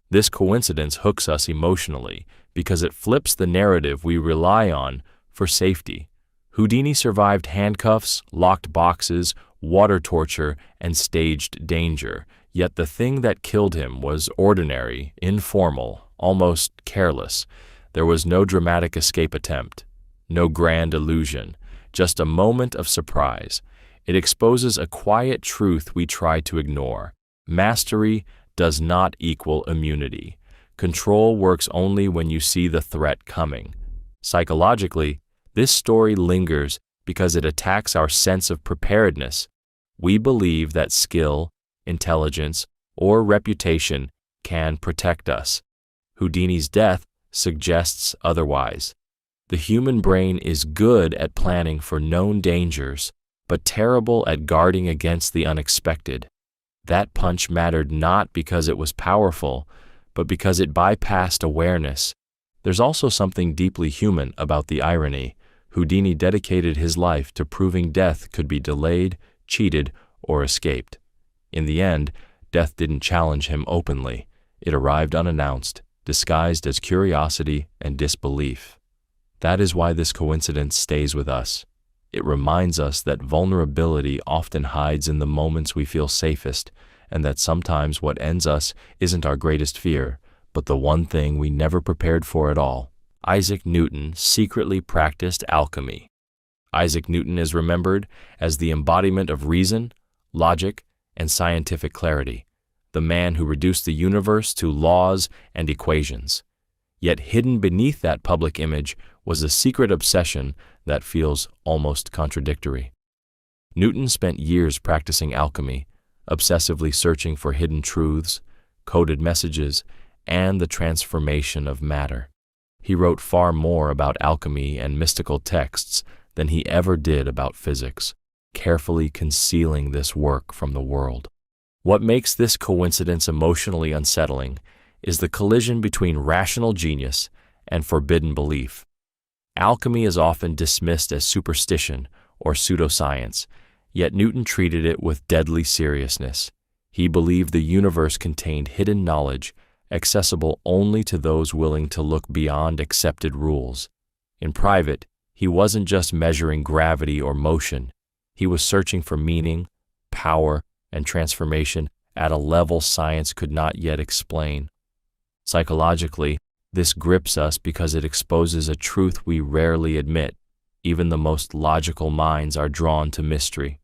This coincidence hooks us emotionally because it flips the narrative we rely on for safety. Houdini survived handcuffs, locked boxes, water torture, and staged danger, yet the thing that killed him was ordinary, informal, almost careless. There was no dramatic escape attempt, no grand illusion, just a moment of surprise. It exposes a quiet truth we try to ignore. Mastery does not equal immunity. Control works only when you see the threat coming. Psychologically, this story lingers because it attacks our sense of preparedness. We believe that skill, intelligence, or reputation can protect us. Houdini's death suggests otherwise. The human brain is good at planning for known dangers, but terrible at guarding against the unexpected. That punch mattered not because it was powerful, but because it bypassed awareness. There's also something deeply human about the irony. Houdini dedicated his life to proving death could be delayed, cheated, or escaped. In the end, death didn't challenge him openly. It arrived unannounced, disguised as curiosity and disbelief. That is why this coincidence stays with us. It reminds us that vulnerability often hides in the moments we feel safest, and that sometimes what ends us isn't our greatest fear, but the one thing we never prepared for at all. Isaac Newton secretly practiced alchemy. Isaac Newton is remembered as the embodiment of reason, logic, and scientific clarity, the man who reduced the universe to laws and equations. Yet hidden beneath that public image was a secret obsession that feels almost contradictory. Newton spent years practicing alchemy, obsessively searching for hidden truths, coded messages, and the transformation of matter. He wrote far more about alchemy and mystical texts than he ever did about physics, carefully concealing this work from the world. What makes this coincidence emotionally unsettling is the collision between rational genius and forbidden belief. Alchemy is often dismissed as superstition or pseudoscience, yet Newton treated it with deadly seriousness. He believed the universe contained hidden knowledge, accessible only to those willing to look beyond accepted rules. In private, he wasn't just measuring gravity or motion. He was searching for meaning, power, and transformation at a level science could not yet explain. Psychologically, this grips us because it exposes a truth we rarely admit. Even the most logical minds are drawn to mystery.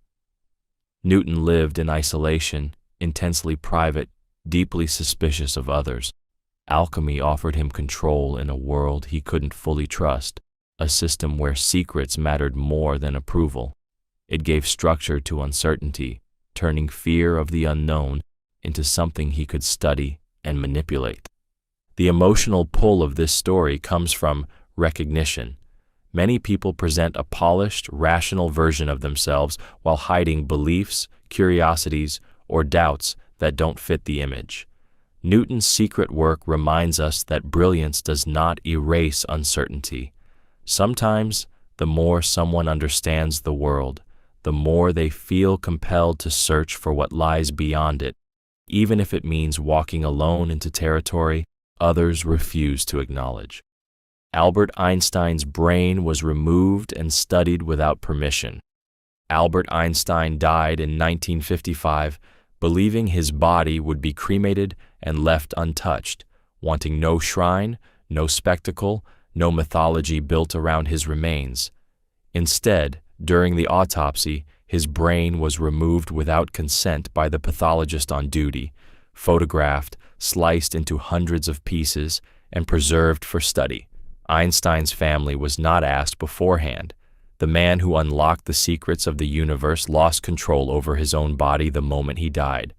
Newton lived in isolation, intensely private, deeply suspicious of others. Alchemy offered him control in a world he couldn't fully trust, a system where secrets mattered more than approval. It gave structure to uncertainty, turning fear of the unknown into something he could study and manipulate. The emotional pull of this story comes from recognition. Many people present a polished, rational version of themselves while hiding beliefs, curiosities, or doubts that don't fit the image. Newton's secret work reminds us that brilliance does not erase uncertainty. Sometimes, the more someone understands the world, the more they feel compelled to search for what lies beyond it, even if it means walking alone into territory others refuse to acknowledge. Albert Einstein's brain was removed and studied without permission. Albert Einstein died in 1955, believing his body would be cremated and left untouched, wanting no shrine, no spectacle, no mythology built around his remains. Instead, during the autopsy, his brain was removed without consent by the pathologist on duty, photographed, sliced into hundreds of pieces, and preserved for study. Einstein's family was not asked beforehand. The man who unlocked the secrets of the universe lost control over his own body the moment he died.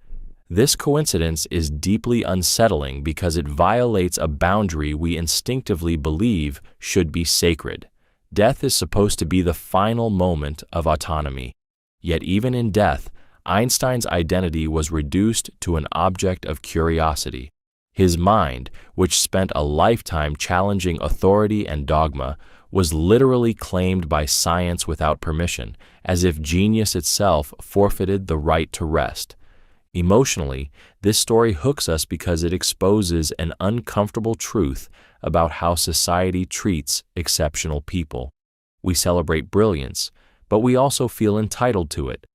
This coincidence is deeply unsettling because it violates a boundary we instinctively believe should be sacred. Death is supposed to be the final moment of autonomy. Yet even in death, Einstein's identity was reduced to an object of curiosity. His mind, which spent a lifetime challenging authority and dogma, was literally claimed by science without permission, as if genius itself forfeited the right to rest. Emotionally, this story hooks us because it exposes an uncomfortable truth about how society treats exceptional people. We celebrate brilliance, but we also feel entitled to it.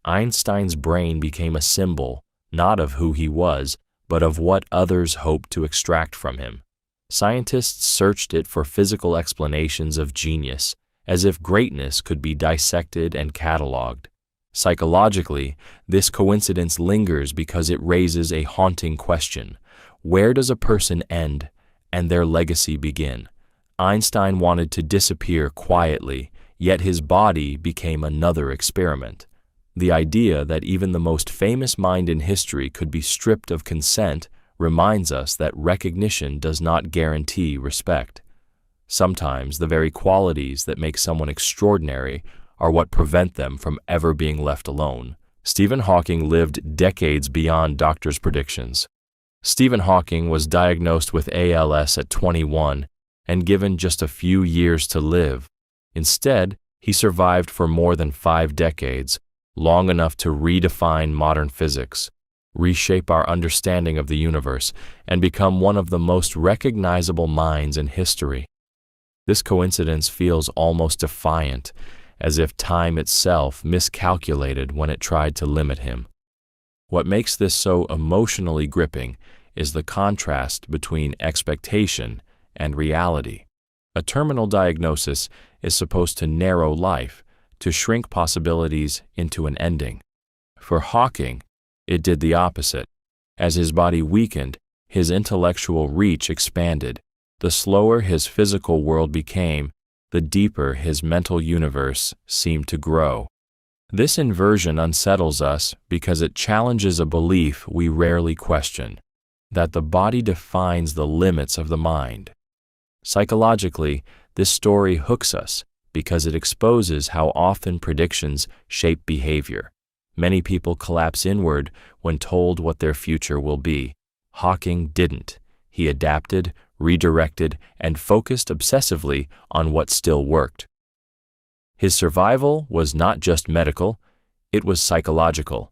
Einstein's brain became a symbol, not of who he was, but of what others hoped to extract from him. Scientists searched it for physical explanations of genius, as if greatness could be dissected and catalogued. Psychologically, this coincidence lingers because it raises a haunting question. Where does a person end and their legacy begin? Einstein wanted to disappear quietly, yet his body became another experiment. The idea that even the most famous mind in history could be stripped of consent reminds us that recognition does not guarantee respect. Sometimes the very qualities that make someone extraordinary are what prevent them from ever being left alone. Stephen Hawking lived decades beyond doctors' predictions. Stephen Hawking was diagnosed with ALS at 21 and given just a few years to live. Instead, he survived for more than 5 decades, long enough to redefine modern physics, reshape our understanding of the universe, and become one of the most recognizable minds in history. This coincidence feels almost defiant, as if time itself miscalculated when it tried to limit him. What makes this so emotionally gripping is the contrast between expectation and reality. A terminal diagnosis is supposed to narrow life, to shrink possibilities into an ending. For Hawking, it did the opposite. As his body weakened, his intellectual reach expanded. The slower his physical world became, the deeper his mental universe seemed to grow. This inversion unsettles us because it challenges a belief we rarely question, that the body defines the limits of the mind. Psychologically, this story hooks us because it exposes how often predictions shape behavior. Many people collapse inward when told what their future will be. Hawking didn't. He adapted, redirected, and focused obsessively on what still worked. His survival was not just medical, it was psychological.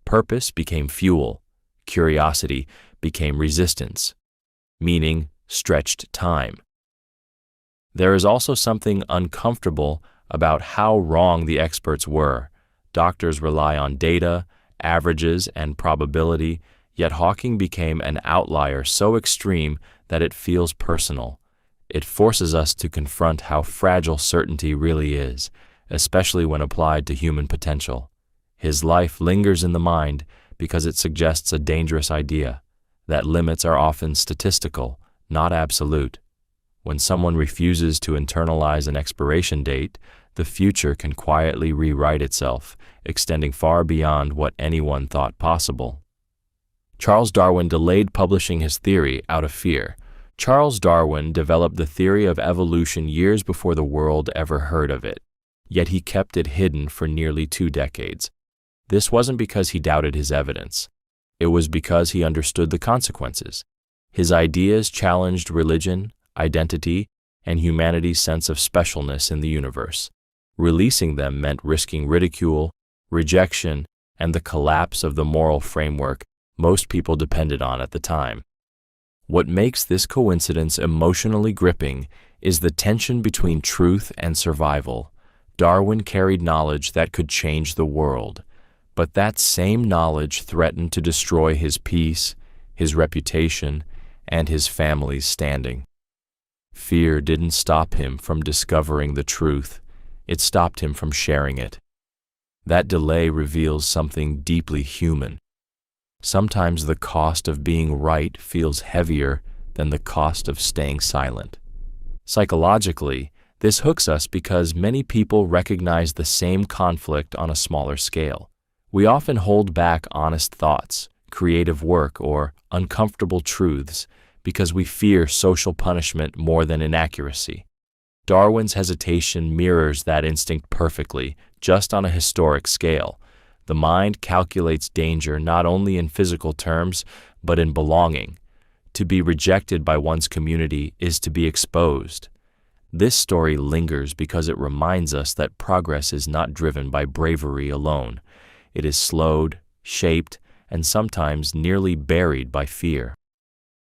Purpose became fuel. Curiosity became resistance. Meaning stretched time. There is also something uncomfortable about how wrong the experts were. Doctors rely on data, averages, and probability, yet Hawking became an outlier so extreme that it feels personal. It forces us to confront how fragile certainty really is, especially when applied to human potential. His life lingers in the mind because it suggests a dangerous idea, that limits are often statistical, not absolute. When someone refuses to internalize an expiration date, the future can quietly rewrite itself, extending far beyond what anyone thought possible. Charles Darwin delayed publishing his theory out of fear. Charles Darwin developed the theory of evolution years before the world ever heard of it, yet he kept it hidden for nearly 2 decades. This wasn't because he doubted his evidence. It was because he understood the consequences. His ideas challenged religion, identity, and humanity's sense of specialness in the universe. Releasing them meant risking ridicule, rejection, and the collapse of the moral framework most people depended on at the time. What makes this coincidence emotionally gripping is the tension between truth and survival. Darwin carried knowledge that could change the world, but that same knowledge threatened to destroy his peace, his reputation, and his family's standing. Fear didn't stop him from discovering the truth, it stopped him from sharing it. That delay reveals something deeply human. Sometimes the cost of being right feels heavier than the cost of staying silent. Psychologically, this hooks us because many people recognize the same conflict on a smaller scale. We often hold back honest thoughts, creative work, or uncomfortable truths because we fear social punishment more than inaccuracy. Darwin's hesitation mirrors that instinct perfectly, just on a historic scale. The mind calculates danger not only in physical terms, but in belonging. To be rejected by one's community is to be exposed. This story lingers because it reminds us that progress is not driven by bravery alone. It is slowed, shaped, and sometimes nearly buried by fear.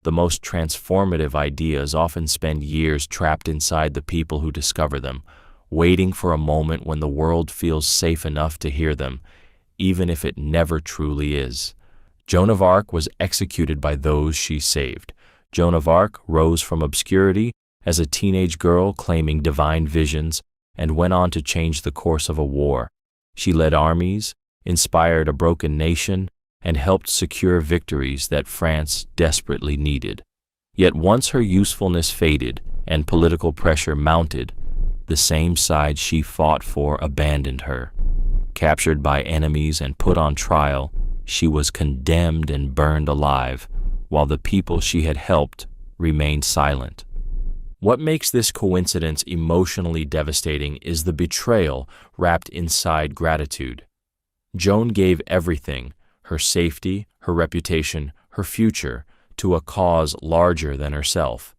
The most transformative ideas often spend years trapped inside the people who discover them, waiting for a moment when the world feels safe enough to hear them, even if it never truly is. Joan of Arc was executed by those she saved. Joan of Arc rose from obscurity as a teenage girl claiming divine visions and went on to change the course of a war. She led armies, inspired a broken nation, and helped secure victories that France desperately needed. Yet once her usefulness faded and political pressure mounted, the same side she fought for abandoned her. Captured by enemies and put on trial, she was condemned and burned alive, while the people she had helped remained silent. What makes this coincidence emotionally devastating is the betrayal wrapped inside gratitude. Joan gave everything, her safety, her reputation, her future, to a cause larger than herself.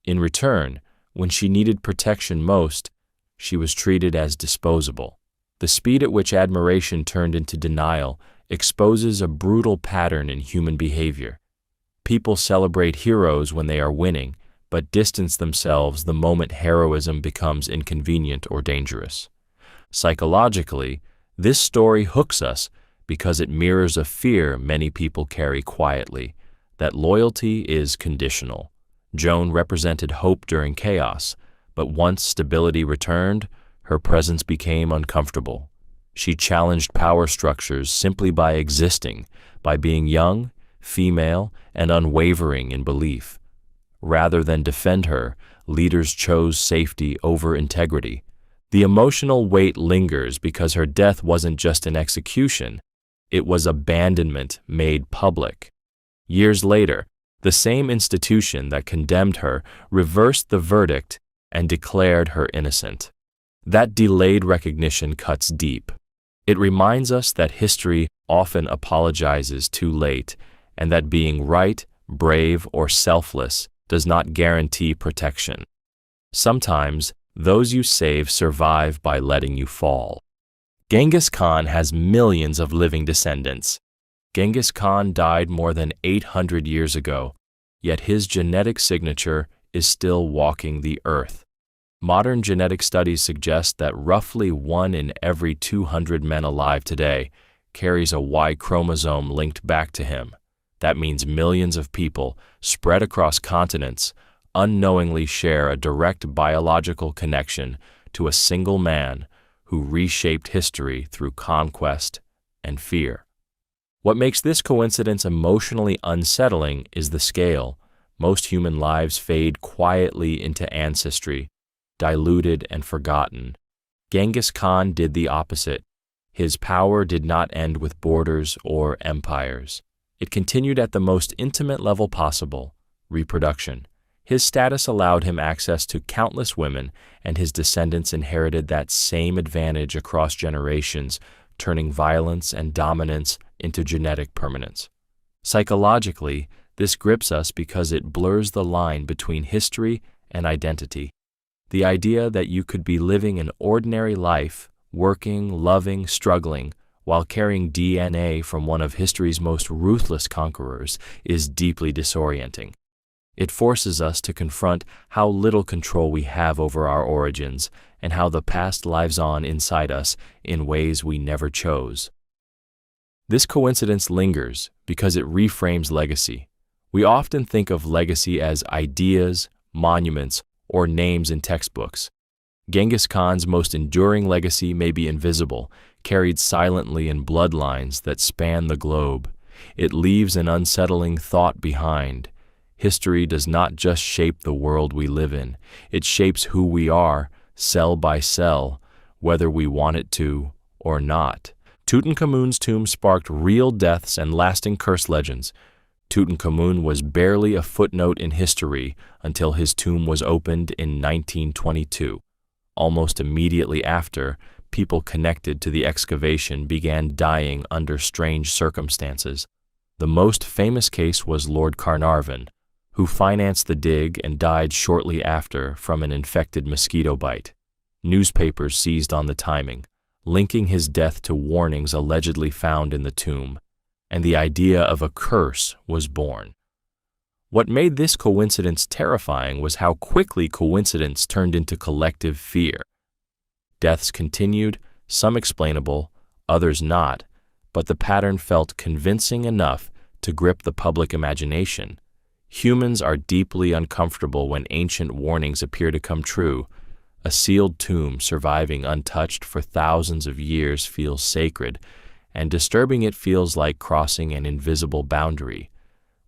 In return, when she needed protection most, she was treated as disposable. The speed at which admiration turned into denial exposes a brutal pattern in human behavior. People celebrate heroes when they are winning, but distance themselves the moment heroism becomes inconvenient or dangerous. Psychologically, this story hooks us because it mirrors a fear many people carry quietly, that loyalty is conditional. Joan represented hope during chaos, but once stability returned, her presence became uncomfortable. She challenged power structures simply by existing, by being young, female, and unwavering in belief. Rather than defend her, leaders chose safety over integrity. The emotional weight lingers because her death wasn't just an execution, it was abandonment made public. Years later, the same institution that condemned her reversed the verdict and declared her innocent. That delayed recognition cuts deep. It reminds us that history often apologizes too late, and that being right, brave, or selfless does not guarantee protection. Sometimes, those you save survive by letting you fall. Genghis Khan has millions of living descendants. Genghis Khan died more than 800 years ago, yet his genetic signature is still walking the earth. Modern genetic studies suggest that roughly 1 in every 200 men alive today carries a Y chromosome linked back to him. That means millions of people, spread across continents, unknowingly share a direct biological connection to a single man who reshaped history through conquest and fear. What makes this coincidence emotionally unsettling is the scale. Most human lives fade quietly into ancestry, diluted and forgotten. Genghis Khan did the opposite. His power did not end with borders or empires. It continued at the most intimate level possible, reproduction. His status allowed him access to countless women, and his descendants inherited that same advantage across generations, turning violence and dominance into genetic permanence. Psychologically, this grips us because it blurs the line between history and identity. The idea that you could be living an ordinary life, working, loving, struggling, while carrying DNA from one of history's most ruthless conquerors is deeply disorienting. It forces us to confront how little control we have over our origins and how the past lives on inside us in ways we never chose. This coincidence lingers because it reframes legacy. We often think of legacy as ideas, monuments, or names in textbooks. Genghis Khan's most enduring legacy may be invisible, carried silently in bloodlines that span the globe. It leaves an unsettling thought behind. History does not just shape the world we live in, it shapes who we are, cell by cell, whether we want it to or not. Tutankhamun's tomb sparked real deaths and lasting curse legends. Tutankhamun was barely a footnote in history until his tomb was opened in 1922. Almost immediately after, people connected to the excavation began dying under strange circumstances. The most famous case was Lord Carnarvon, who financed the dig and died shortly after from an infected mosquito bite. Newspapers seized on the timing, linking his death to warnings allegedly found in the tomb, and the idea of a curse was born. What made this coincidence terrifying was how quickly coincidence turned into collective fear. Deaths continued, some explainable, others not, but the pattern felt convincing enough to grip the public imagination. Humans are deeply uncomfortable when ancient warnings appear to come true. A sealed tomb surviving untouched for thousands of years feels sacred, and disturbing it feels like crossing an invisible boundary.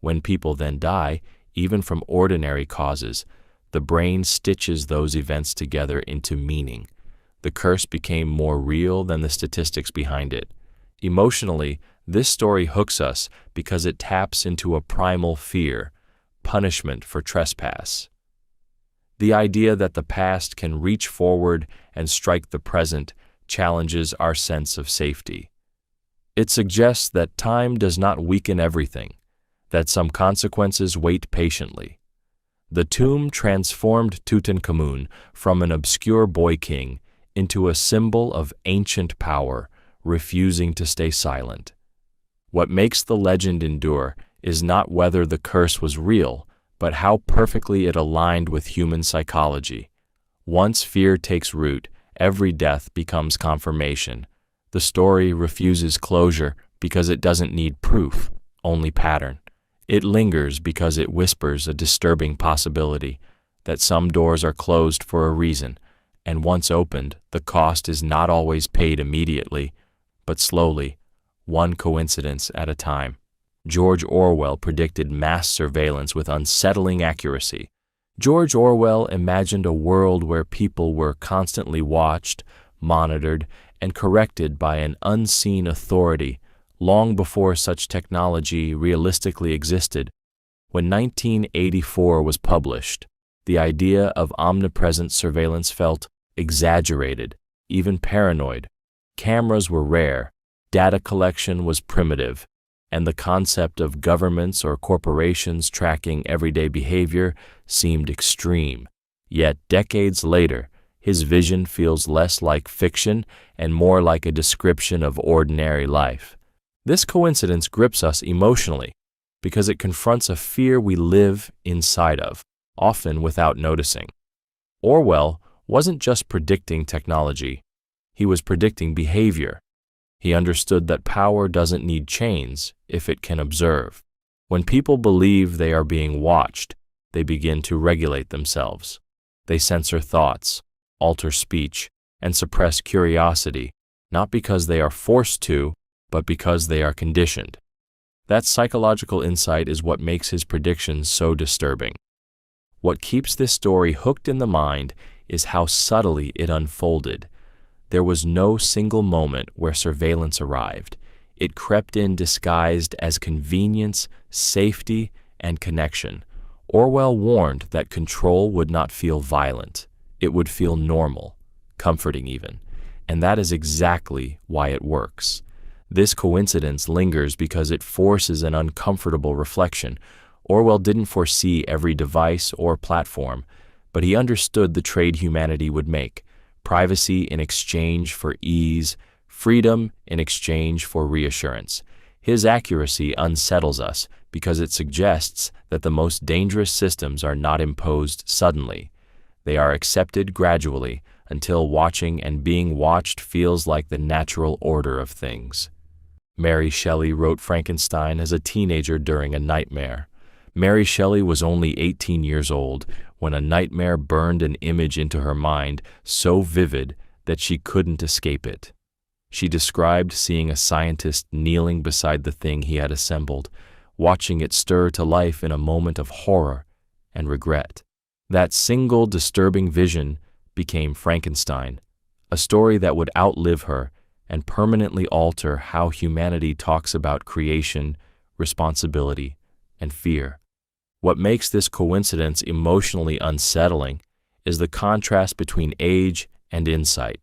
When people then die, even from ordinary causes, the brain stitches those events together into meaning. The curse became more real than the statistics behind it. Emotionally, this story hooks us because it taps into a primal fear, punishment for trespass. The idea that the past can reach forward and strike the present challenges our sense of safety. It suggests that time does not weaken everything, that some consequences wait patiently. The tomb transformed Tutankhamun from an obscure boy king into a symbol of ancient power, refusing to stay silent. What makes the legend endure is not whether the curse was real, but how perfectly it aligned with human psychology. Once fear takes root, every death becomes confirmation. The story refuses closure because it doesn't need proof, only pattern. It lingers because it whispers a disturbing possibility, that some doors are closed for a reason, and once opened, the cost is not always paid immediately, but slowly, one coincidence at a time. George Orwell predicted mass surveillance with unsettling accuracy. George Orwell imagined a world where people were constantly watched, monitored, and corrected by an unseen authority long before such technology realistically existed. When 1984 was published, the idea of omnipresent surveillance felt exaggerated, even paranoid. Cameras were rare, data collection was primitive, and the concept of governments or corporations tracking everyday behavior seemed extreme. Yet decades later, his vision feels less like fiction and more like a description of ordinary life. This coincidence grips us emotionally because it confronts a fear we live inside of, often without noticing. Orwell wasn't just predicting technology, he was predicting behavior. He understood that power doesn't need chains if it can observe. When people believe they are being watched, they begin to regulate themselves. They censor thoughts, alter speech, and suppress curiosity, not because they are forced to, but because they are conditioned. That psychological insight is what makes his predictions so disturbing. What keeps this story hooked in the mind is how subtly it unfolded. There was no single moment where surveillance arrived. It crept in disguised as convenience, safety, and connection. Orwell warned that control would not feel violent. It would feel normal, comforting even. And that is exactly why it works. This coincidence lingers because it forces an uncomfortable reflection. Orwell didn't foresee every device or platform, but he understood the trade humanity would make: privacy in exchange for ease, freedom in exchange for reassurance. His accuracy unsettles us because it suggests that the most dangerous systems are not imposed suddenly. They are accepted gradually until watching and being watched feels like the natural order of things. Mary Shelley wrote Frankenstein as a teenager during a nightmare. Mary Shelley was only 18 years old when a nightmare burned an image into her mind so vivid that she couldn't escape it. She described seeing a scientist kneeling beside the thing he had assembled, watching it stir to life in a moment of horror and regret. That single disturbing vision became Frankenstein, a story that would outlive her and permanently alter how humanity talks about creation, responsibility, and fear. What makes this coincidence emotionally unsettling is the contrast between age and insight.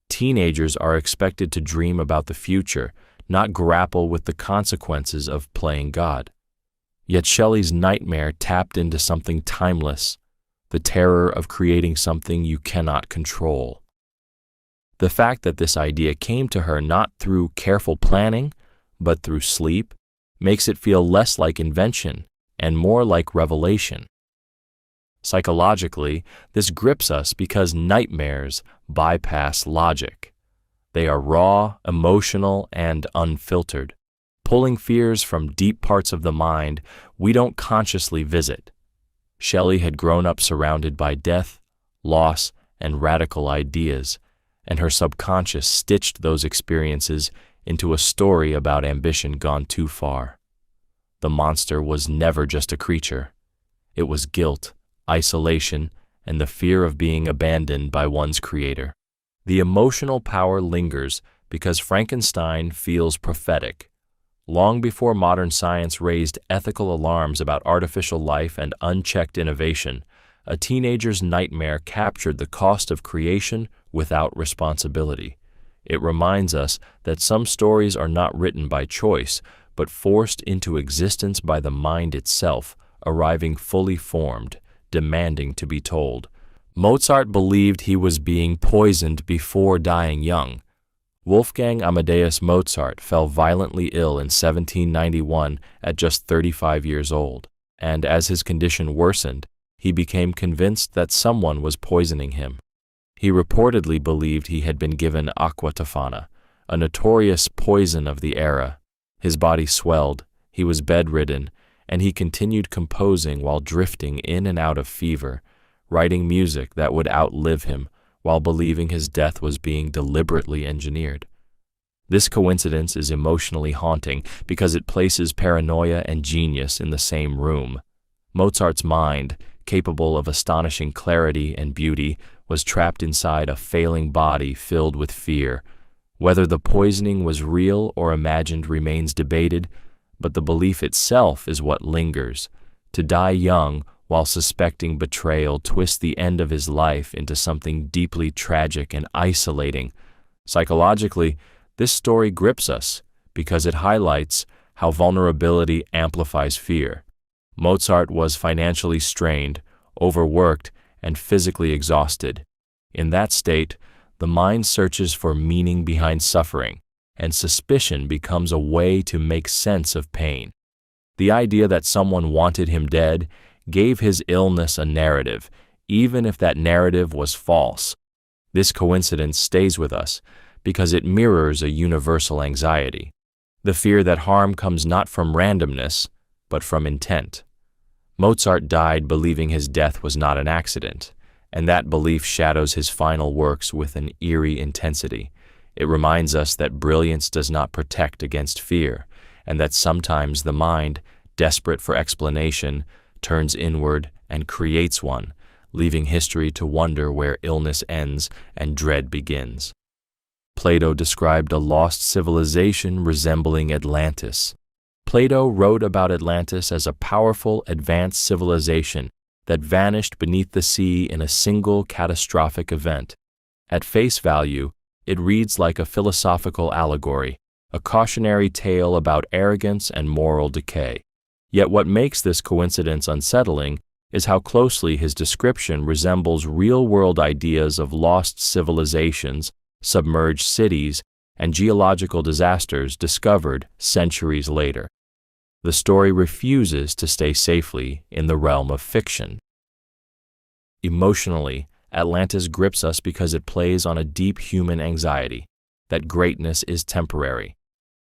Teenagers are expected to dream about the future, not grapple with the consequences of playing God. Yet Shelley's nightmare tapped into something timeless, the terror of creating something you cannot control. The fact that this idea came to her not through careful planning, but through sleep, makes it feel less like invention and more like revelation. Psychologically, this grips us because nightmares bypass logic. They are raw, emotional, and unfiltered, pulling fears from deep parts of the mind we don't consciously visit. Shelley had grown up surrounded by death, loss, and radical ideas, and her subconscious stitched those experiences into a story about ambition gone too far. The monster was never just a creature. It was guilt, isolation, and the fear of being abandoned by one's creator. The emotional power lingers because Frankenstein feels prophetic. Long before modern science raised ethical alarms about artificial life and unchecked innovation, a teenager's nightmare captured the cost of creation without responsibility. It reminds us that some stories are not written by choice, but forced into existence by the mind itself, arriving fully formed, demanding to be told. Mozart believed he was being poisoned before dying young. Wolfgang Amadeus Mozart fell violently ill in 1791 at just 35 years old, and as his condition worsened, he became convinced that someone was poisoning him. He reportedly believed he had been given aqua tofana, a notorious poison of the era. His body swelled, he was bedridden, and he continued composing while drifting in and out of fever, writing music that would outlive him while believing his death was being deliberately engineered. This coincidence is emotionally haunting because it places paranoia and genius in the same room. Mozart's mind, capable of astonishing clarity and beauty, was trapped inside a failing body filled with fear. Whether the poisoning was real or imagined remains debated, but the belief itself is what lingers. To die young while suspecting betrayal twists the end of his life into something deeply tragic and isolating. Psychologically, this story grips us because it highlights how vulnerability amplifies fear. Mozart was financially strained, overworked, and physically exhausted. In that state, the mind searches for meaning behind suffering, and suspicion becomes a way to make sense of pain. The idea that someone wanted him dead gave his illness a narrative, even if that narrative was false. This coincidence stays with us because it mirrors a universal anxiety, the fear that harm comes not from randomness, but from intent. Mozart died believing his death was not an accident, and that belief shadows his final works with an eerie intensity. It reminds us that brilliance does not protect against fear, and that sometimes the mind, desperate for explanation, turns inward and creates one, leaving history to wonder where illness ends and dread begins. Plato described a lost civilization resembling Atlantis. Plato wrote about Atlantis as a powerful, advanced civilization that vanished beneath the sea in a single catastrophic event. At face value, it reads like a philosophical allegory, a cautionary tale about arrogance and moral decay. Yet what makes this coincidence unsettling is how closely his description resembles real-world ideas of lost civilizations, submerged cities, and geological disasters discovered centuries later. The story refuses to stay safely in the realm of fiction. Emotionally, Atlantis grips us because it plays on a deep human anxiety, that greatness is temporary.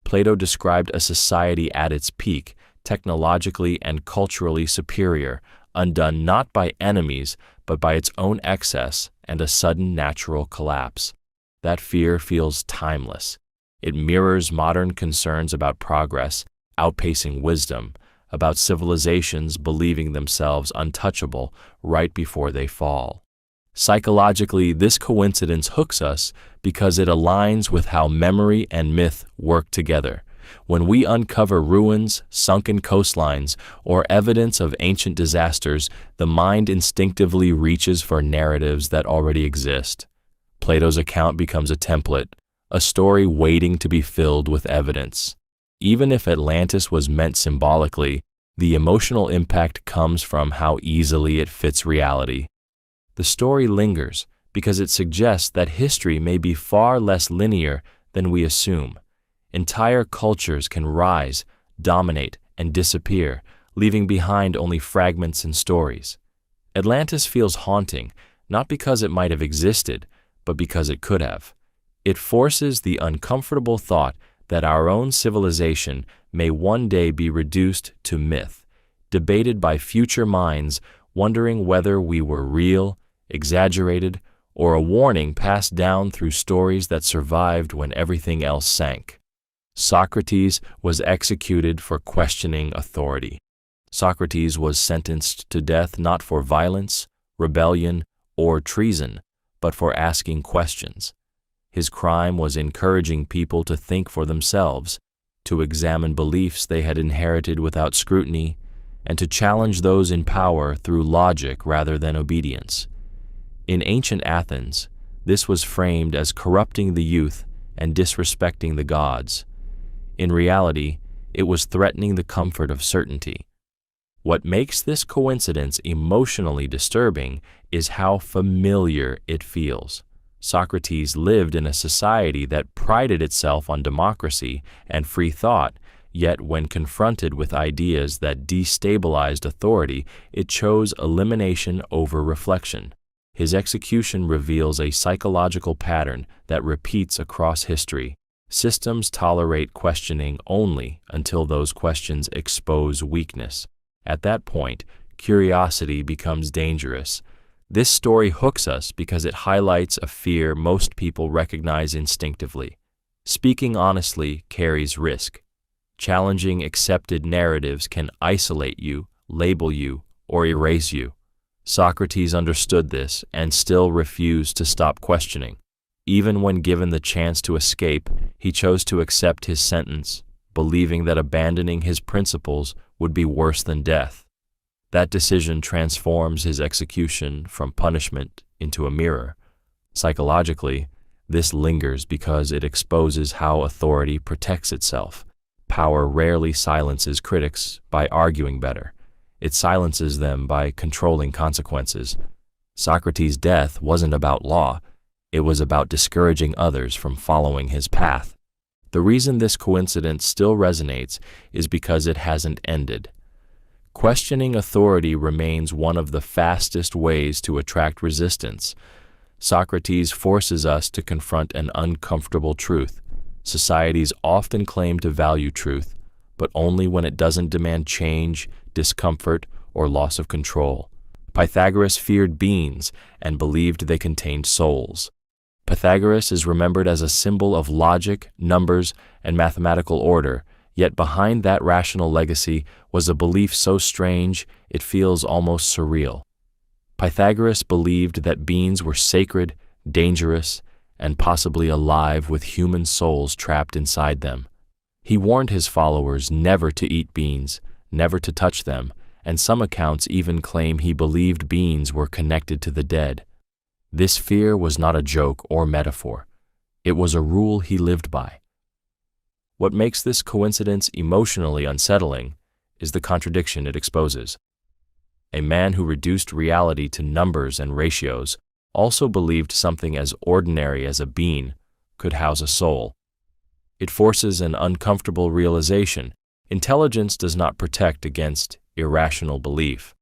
Plato described a society at its peak, technologically and culturally superior, undone not by enemies, but by its own excess and a sudden natural collapse. That fear feels timeless. It mirrors modern concerns about progress, outpacing wisdom, about civilizations believing themselves untouchable right before they fall. Psychologically, this coincidence hooks us because it aligns with how memory and myth work together. When we uncover ruins, sunken coastlines, or evidence of ancient disasters, the mind instinctively reaches for narratives that already exist. Plato's account becomes a template, a story waiting to be filled with evidence. Even if Atlantis was meant symbolically, the emotional impact comes from how easily it fits reality. The story lingers because it suggests that history may be far less linear than we assume. Entire cultures can rise, dominate, and disappear, leaving behind only fragments and stories. Atlantis feels haunting, not because it might have existed, but because it could have. It forces the uncomfortable thought that our own civilization may one day be reduced to myth, debated by future minds wondering whether we were real, exaggerated, or a warning passed down through stories that survived when everything else sank. Socrates was executed for questioning authority. Socrates was sentenced to death not for violence, rebellion, or treason, but for asking questions. His crime was encouraging people to think for themselves, to examine beliefs they had inherited without scrutiny, and to challenge those in power through logic rather than obedience. In ancient Athens, this was framed as corrupting the youth and disrespecting the gods. In reality, it was threatening the comfort of certainty. What makes this coincidence emotionally disturbing is how familiar it feels. Socrates lived in a society that prided itself on democracy and free thought, yet when confronted with ideas that destabilized authority, it chose elimination over reflection. His execution reveals a psychological pattern that repeats across history. Systems tolerate questioning only until those questions expose weakness. At that point, curiosity becomes dangerous. This story hooks us because it highlights a fear most people recognize instinctively. Speaking honestly carries risk. Challenging accepted narratives can isolate you, label you, or erase you. Socrates understood this and still refused to stop questioning. Even when given the chance to escape, he chose to accept his sentence, believing that abandoning his principles would be worse than death. That decision transforms his execution from punishment into a mirror. Psychologically, this lingers because it exposes how authority protects itself. Power rarely silences critics by arguing better. It silences them by controlling consequences. Socrates' death wasn't about law. It was about discouraging others from following his path. The reason this coincidence still resonates is because it hasn't ended. Questioning authority remains one of the fastest ways to attract resistance. Socrates forces us to confront an uncomfortable truth. Societies often claim to value truth, but only when it doesn't demand change, discomfort, or loss of control. Pythagoras feared beans and believed they contained souls. Pythagoras is remembered as a symbol of logic, numbers, and mathematical order, yet behind that rational legacy was a belief so strange it feels almost surreal. Pythagoras believed that beans were sacred, dangerous, and possibly alive with human souls trapped inside them. He warned his followers never to eat beans, never to touch them, and some accounts even claim he believed beans were connected to the dead. This fear was not a joke or metaphor. It was a rule he lived by. What makes this coincidence emotionally unsettling is the contradiction it exposes. A man who reduced reality to numbers and ratios also believed something as ordinary as a bean could house a soul. It forces an uncomfortable realization. Intelligence does not protect against irrational belief.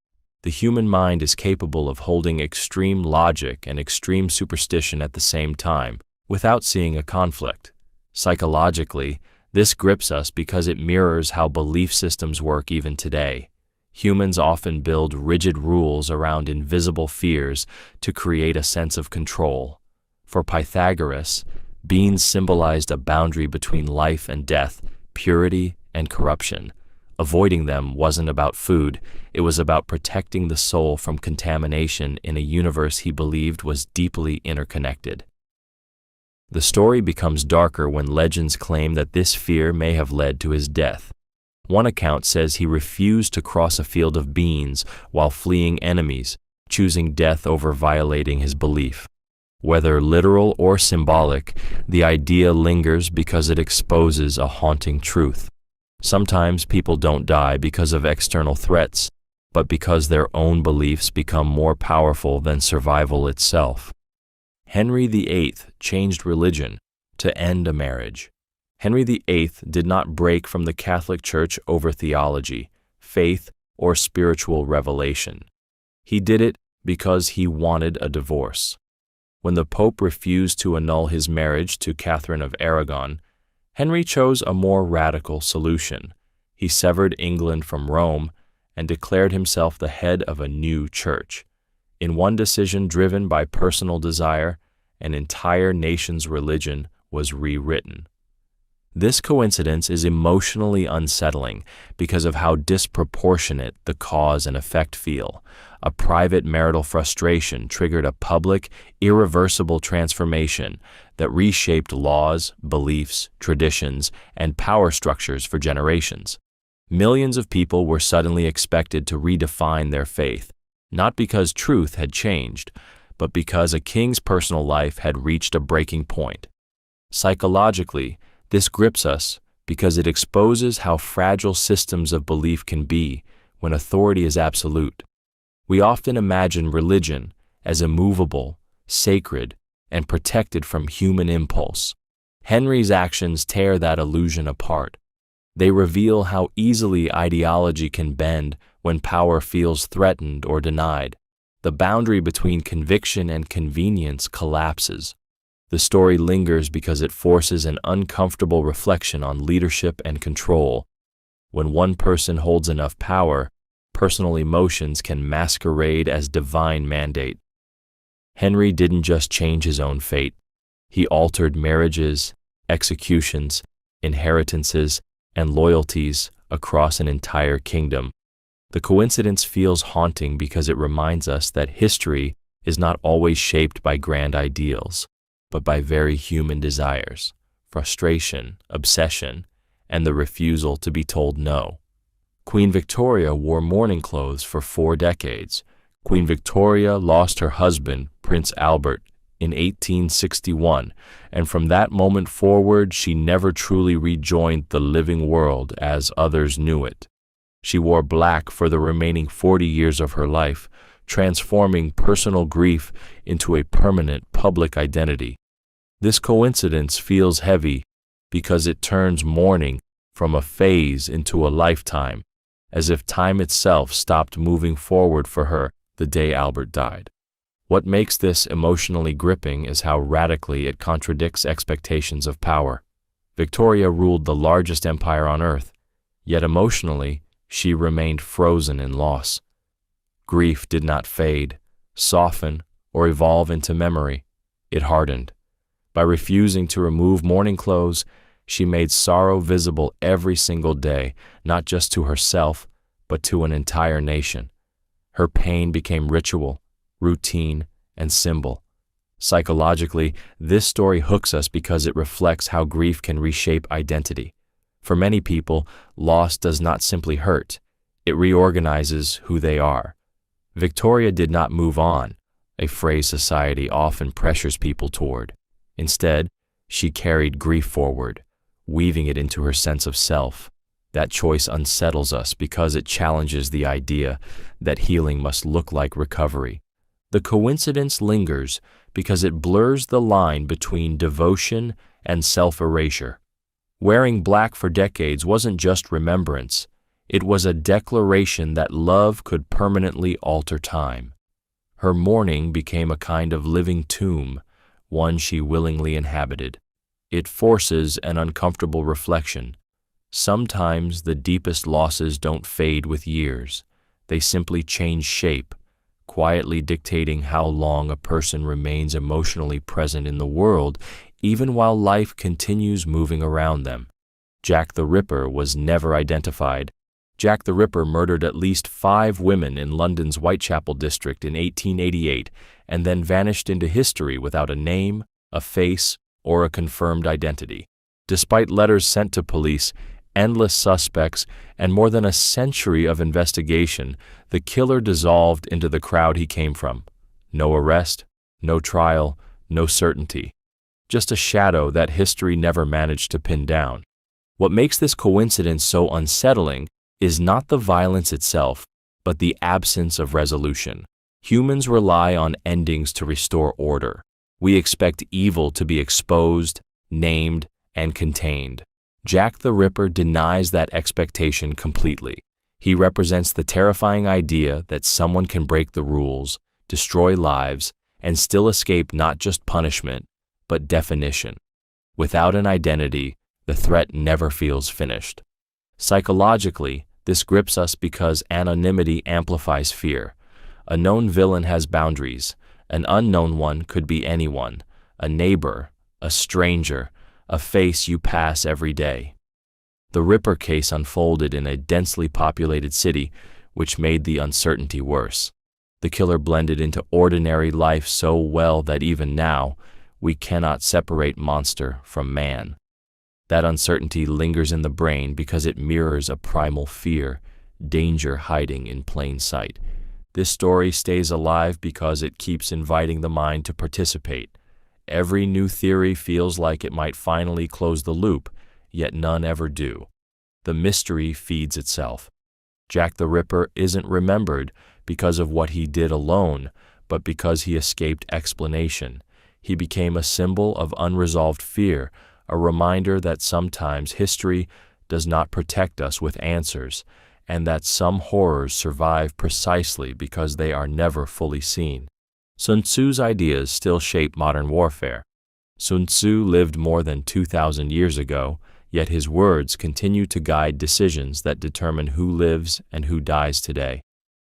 The human mind is capable of holding extreme logic and extreme superstition at the same time, without seeing a conflict. Psychologically, this grips us because it mirrors how belief systems work even today. Humans often build rigid rules around invisible fears to create a sense of control. For Pythagoras, beans symbolized a boundary between life and death, purity and corruption. Avoiding them wasn't about food, it was about protecting the soul from contamination in a universe he believed was deeply interconnected. The story becomes darker when legends claim that this fear may have led to his death. One account says he refused to cross a field of beans while fleeing enemies, choosing death over violating his belief. Whether literal or symbolic, the idea lingers because it exposes a haunting truth. Sometimes people don't die because of external threats, but because their own beliefs become more powerful than survival itself. Henry VIII changed religion to end a marriage. Henry VIII did not break from the Catholic Church over theology, faith, or spiritual revelation. He did it because he wanted a divorce. When the Pope refused to annul his marriage to Catherine of Aragon, Henry chose a more radical solution. He severed England from Rome and declared himself the head of a new church. In one decision driven by personal desire, an entire nation's religion was rewritten. This coincidence is emotionally unsettling because of how disproportionate the cause and effect feel. A private marital frustration triggered a public, irreversible transformation that reshaped laws, beliefs, traditions, and power structures for generations. Millions of people were suddenly expected to redefine their faith, not because truth had changed, but because a king's personal life had reached a breaking point. Psychologically, this grips us because it exposes how fragile systems of belief can be when authority is absolute. We often imagine religion as immovable, sacred, and protected from human impulse. Henry's actions tear that illusion apart. They reveal how easily ideology can bend when power feels threatened or denied. The boundary between conviction and convenience collapses. The story lingers because it forces an uncomfortable reflection on leadership and control. When one person holds enough power, personal emotions can masquerade as divine mandate. Henry didn't just change his own fate. He altered marriages, executions, inheritances, and loyalties across an entire kingdom. The coincidence feels haunting because it reminds us that history is not always shaped by grand ideals, but by very human desires, frustration, obsession, and the refusal to be told no. Queen Victoria wore mourning clothes for 4 decades. Queen Victoria lost her husband, Prince Albert, in 1861, and from that moment forward she never truly rejoined the living world as others knew it. She wore black for the remaining 40 years of her life, transforming personal grief into a permanent public identity. This coincidence feels heavy because it turns mourning from a phase into a lifetime, as if time itself stopped moving forward for her the day Albert died. What makes this emotionally gripping is how radically it contradicts expectations of power. Victoria ruled the largest empire on earth, yet emotionally, she remained frozen in loss. Grief did not fade, soften, or evolve into memory. It hardened. By refusing to remove mourning clothes, she made sorrow visible every single day, not just to herself, but to an entire nation. Her pain became ritual, routine, and symbol. Psychologically, this story hooks us because it reflects how grief can reshape identity. For many people, loss does not simply hurt, it reorganizes who they are. Victoria did not move on, a phrase society often pressures people toward. Instead, she carried grief forward, weaving it into her sense of self. That choice unsettles us because it challenges the idea that healing must look like recovery. The coincidence lingers because it blurs the line between devotion and self-erasure. Wearing black for decades wasn't just remembrance, it was a declaration that love could permanently alter time. Her mourning became a kind of living tomb, one she willingly inhabited. It forces an uncomfortable reflection. Sometimes the deepest losses don't fade with years. They simply change shape, quietly dictating how long a person remains emotionally present in the world, even while life continues moving around them. Jack the Ripper was never identified. Jack the Ripper murdered at least 5 women in London's Whitechapel district in 1888 and then vanished into history without a name, a face, or a confirmed identity. Despite letters sent to police, endless suspects, and more than a century of investigation, the killer dissolved into the crowd he came from. No arrest, no trial, no certainty. Just a shadow that history never managed to pin down. What makes this coincidence so unsettling is not the violence itself, but the absence of resolution. Humans rely on endings to restore order. We expect evil to be exposed, named, and contained. Jack the Ripper denies that expectation completely. He represents the terrifying idea that someone can break the rules, destroy lives, and still escape not just punishment, but definition. Without an identity, the threat never feels finished. Psychologically, this grips us because anonymity amplifies fear. A known villain has boundaries. An unknown one could be anyone, a neighbor, a stranger, a face you pass every day. The Ripper case unfolded in a densely populated city, which made the uncertainty worse. The killer blended into ordinary life so well that even now, we cannot separate monster from man. That uncertainty lingers in the brain because it mirrors a primal fear, danger hiding in plain sight. This story stays alive because it keeps inviting the mind to participate. Every new theory feels like it might finally close the loop, yet none ever do. The mystery feeds itself. Jack the Ripper isn't remembered because of what he did alone, but because he escaped explanation. He became a symbol of unresolved fear, a reminder that sometimes history does not protect us with answers, and that some horrors survive precisely because they are never fully seen. Sun Tzu's ideas still shape modern warfare. Sun Tzu lived more than 2,000 years ago, yet his words continue to guide decisions that determine who lives and who dies today.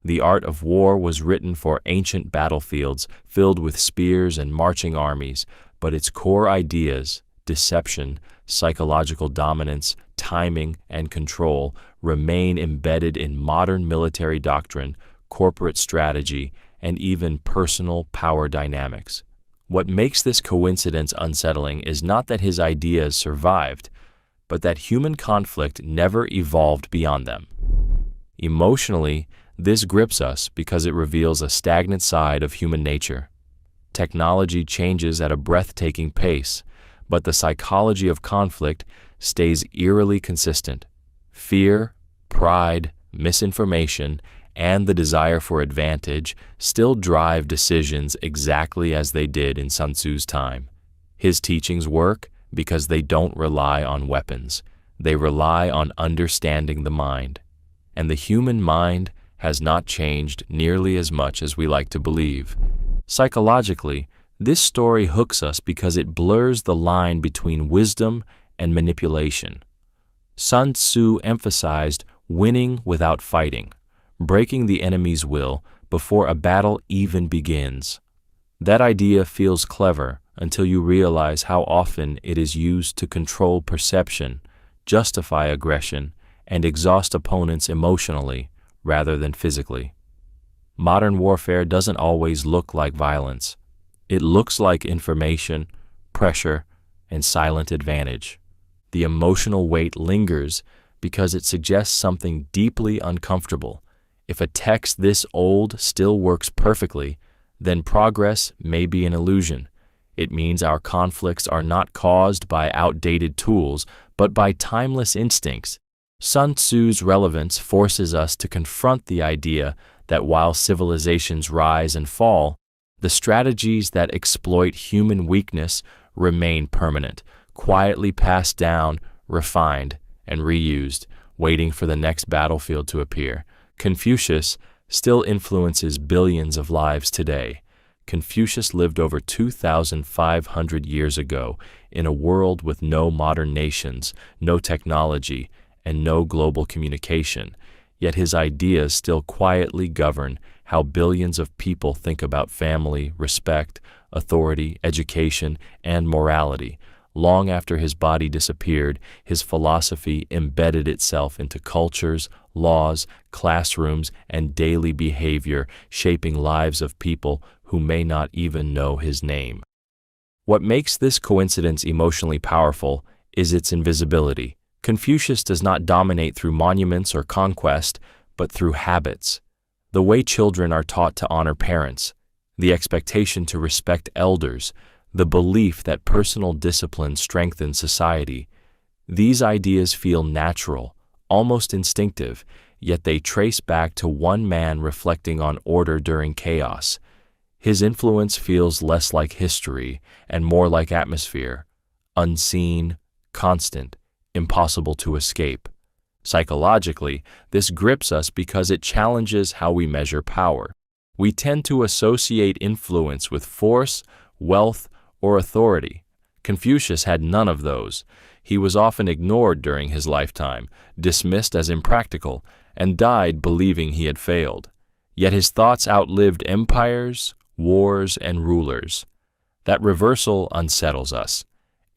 The art of war was written for ancient battlefields filled with spears and marching armies, but its core ideas, deception, psychological dominance, timing, and control, remain embedded in modern military doctrine, corporate strategy, and even personal power dynamics. What makes this coincidence unsettling is not that his ideas survived, but that human conflict never evolved beyond them. Emotionally, this grips us because it reveals a stagnant side of human nature. Technology changes at a breathtaking pace, but the psychology of conflict stays eerily consistent. Fear, pride, misinformation, and the desire for advantage still drive decisions exactly as they did in Sun Tzu's time. His teachings work because they don't rely on weapons. They rely on understanding the mind. And the human mind has not changed nearly as much as we like to believe. Psychologically, this story hooks us because it blurs the line between wisdom and manipulation. Sun Tzu emphasized winning without fighting, breaking the enemy's will before a battle even begins. That idea feels clever until you realize how often it is used to control perception, justify aggression, and exhaust opponents emotionally rather than physically. Modern warfare doesn't always look like violence. It looks like information, pressure, and silent advantage. The emotional weight lingers because it suggests something deeply uncomfortable. If a text this old still works perfectly, then progress may be an illusion. It means our conflicts are not caused by outdated tools, but by timeless instincts. Sun Tzu's relevance forces us to confront the idea that while civilizations rise and fall, the strategies that exploit human weakness remain permanent, quietly passed down, refined, and reused, waiting for the next battlefield to appear. Confucius still influences billions of lives today. Confucius lived over 2,500 years ago in a world with no modern nations, no technology, and no global communication, yet his ideas still quietly govern how billions of people think about family, respect, authority, education, and morality. Long after his body disappeared, his philosophy embedded itself into cultures, laws, classrooms, and daily behavior, shaping lives of people who may not even know his name. What makes this coincidence emotionally powerful is its invisibility. Confucius does not dominate through monuments or conquest, but through habits. The way children are taught to honor parents, the expectation to respect elders, the belief that personal discipline strengthens society. These ideas feel natural, almost instinctive, yet they trace back to one man reflecting on order during chaos. His influence feels less like history and more like atmosphere, unseen, constant, impossible to escape. Psychologically, this grips us because it challenges how we measure power. We tend to associate influence with force, wealth, or authority. Confucius had none of those. He was often ignored during his lifetime, dismissed as impractical, and died believing he had failed. Yet his thoughts outlived empires, wars, and rulers. That reversal unsettles us.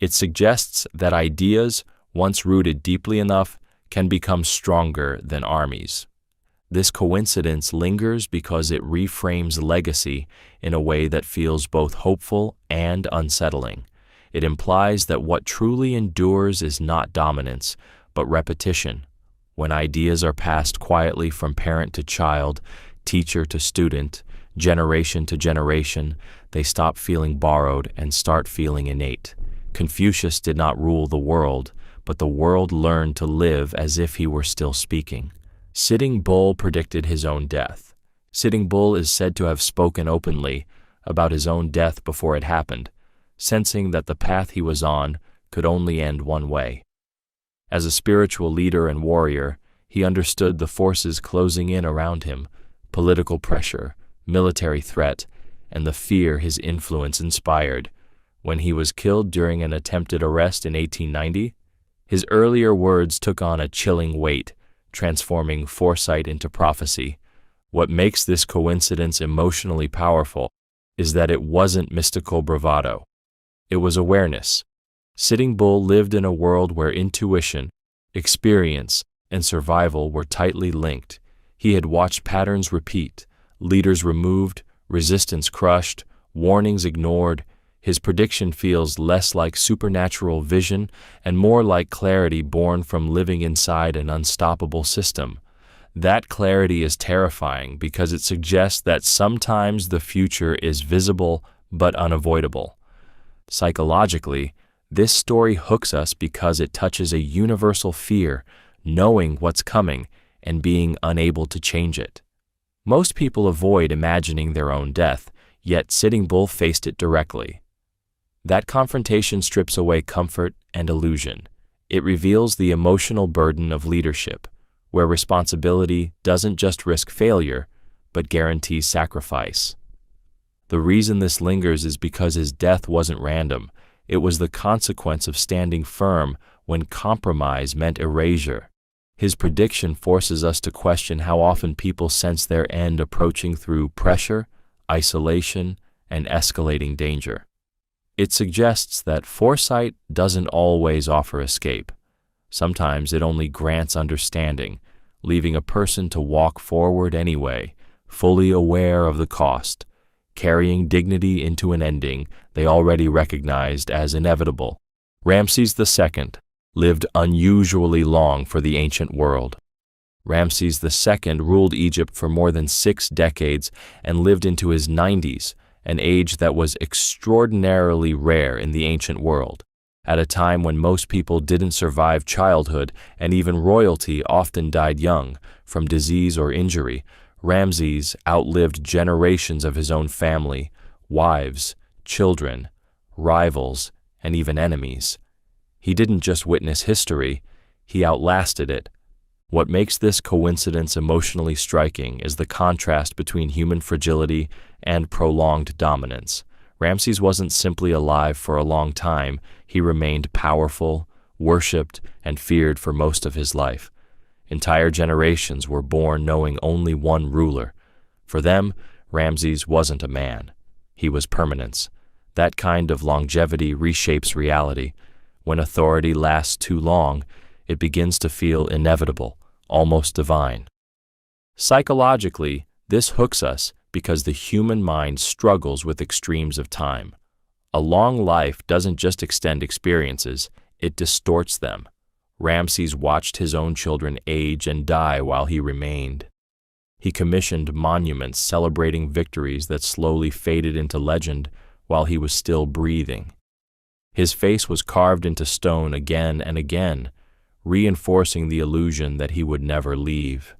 It suggests that ideas, once rooted deeply enough, can become stronger than armies. This coincidence lingers because it reframes legacy in a way that feels both hopeful and unsettling. It implies that what truly endures is not dominance, but repetition. When ideas are passed quietly from parent to child, teacher to student, generation to generation, they stop feeling borrowed and start feeling innate. Confucius did not rule the world, but the world learned to live as if he were still speaking. Sitting Bull predicted his own death. Sitting Bull is said to have spoken openly about his own death before it happened, sensing that the path he was on could only end one way. As a spiritual leader and warrior, he understood the forces closing in around him, political pressure, military threat, and the fear his influence inspired. When he was killed during an attempted arrest in 1890, his earlier words took on a chilling weight, transforming foresight into prophecy. What makes this coincidence emotionally powerful is that it wasn't mystical bravado. It was awareness. Sitting Bull lived in a world where intuition, experience, and survival were tightly linked. He had watched patterns repeat, leaders removed, resistance crushed, warnings ignored. His prediction feels less like supernatural vision and more like clarity born from living inside an unstoppable system. That clarity is terrifying because it suggests that sometimes the future is visible but unavoidable. Psychologically, this story hooks us because it touches a universal fear, knowing what's coming and being unable to change it. Most people avoid imagining their own death, yet Sitting Bull faced it directly. That confrontation strips away comfort and illusion. It reveals the emotional burden of leadership, where responsibility doesn't just risk failure, but guarantees sacrifice. The reason this lingers is because his death wasn't random. It was the consequence of standing firm when compromise meant erasure. His prediction forces us to question how often people sense their end approaching through pressure, isolation, and escalating danger. It suggests that foresight doesn't always offer escape. Sometimes it only grants understanding, leaving a person to walk forward anyway, fully aware of the cost, carrying dignity into an ending they already recognized as inevitable. Ramses II lived unusually long for the ancient world. Ramses II ruled Egypt for more than 6 decades and lived into his 90s, an age that was extraordinarily rare in the ancient world. At a time when most people didn't survive childhood and even royalty often died young from disease or injury, Ramses outlived generations of his own family, wives, children, rivals, and even enemies. He didn't just witness history, he outlasted it. What makes this coincidence emotionally striking is the contrast between human fragility and prolonged dominance. Ramses wasn't simply alive for a long time, he remained powerful, worshipped, and feared for most of his life. Entire generations were born knowing only one ruler. For them, Ramses wasn't a man. He was permanence. That kind of longevity reshapes reality. When authority lasts too long, it begins to feel inevitable, almost divine. Psychologically, this hooks us because the human mind struggles with extremes of time. A long life doesn't just extend experiences, it distorts them. Ramses watched his own children age and die while he remained. He commissioned monuments celebrating victories that slowly faded into legend while he was still breathing. His face was carved into stone again and again, reinforcing the illusion that he would never leave.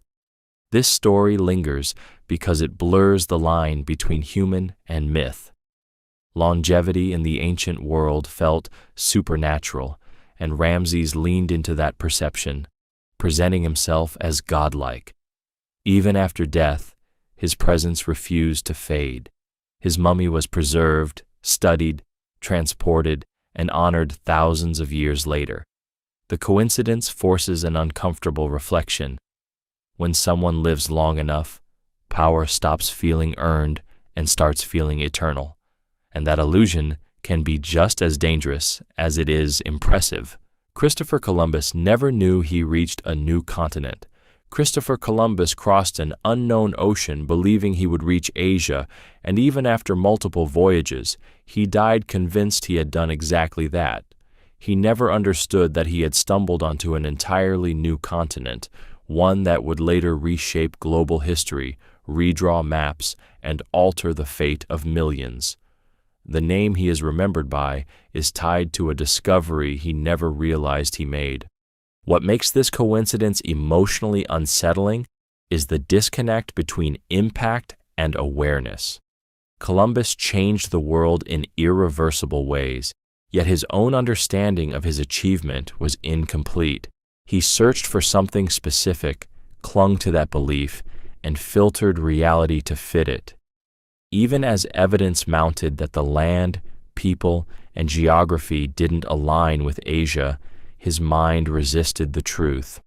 This story lingers because it blurs the line between human and myth. Longevity in the ancient world felt supernatural, and Ramses leaned into that perception, presenting himself as godlike. Even after death, his presence refused to fade. His mummy was preserved, studied, transported, and honored thousands of years later. The coincidence forces an uncomfortable reflection. When someone lives long enough, power stops feeling earned and starts feeling eternal. And that illusion can be just as dangerous as it is impressive. Christopher Columbus never knew he reached a new continent. Christopher Columbus crossed an unknown ocean believing he would reach Asia, and even after multiple voyages, he died convinced he had done exactly that. He never understood that he had stumbled onto an entirely new continent, one that would later reshape global history, redraw maps, and alter the fate of millions. The name he is remembered by is tied to a discovery he never realized he made. What makes this coincidence emotionally unsettling is the disconnect between impact and awareness. Columbus changed the world in irreversible ways, yet his own understanding of his achievement was incomplete. He searched for something specific, clung to that belief, and filtered reality to fit it. Even as evidence mounted that the land, people, and geography didn't align with Asia, his mind resisted the truth.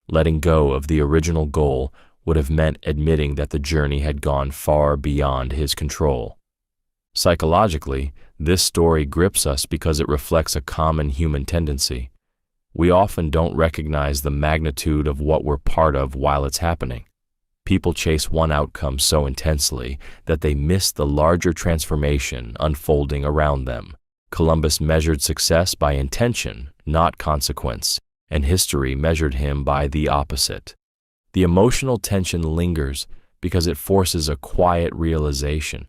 Letting go of the original goal would have meant admitting that the journey had gone far beyond his control. Psychologically, this story grips us because it reflects a common human tendency. We often don't recognize the magnitude of what we're part of while it's happening. People chase one outcome so intensely that they miss the larger transformation unfolding around them. Columbus measured success by intention, not consequence, and history measured him by the opposite. The emotional tension lingers because it forces a quiet realization.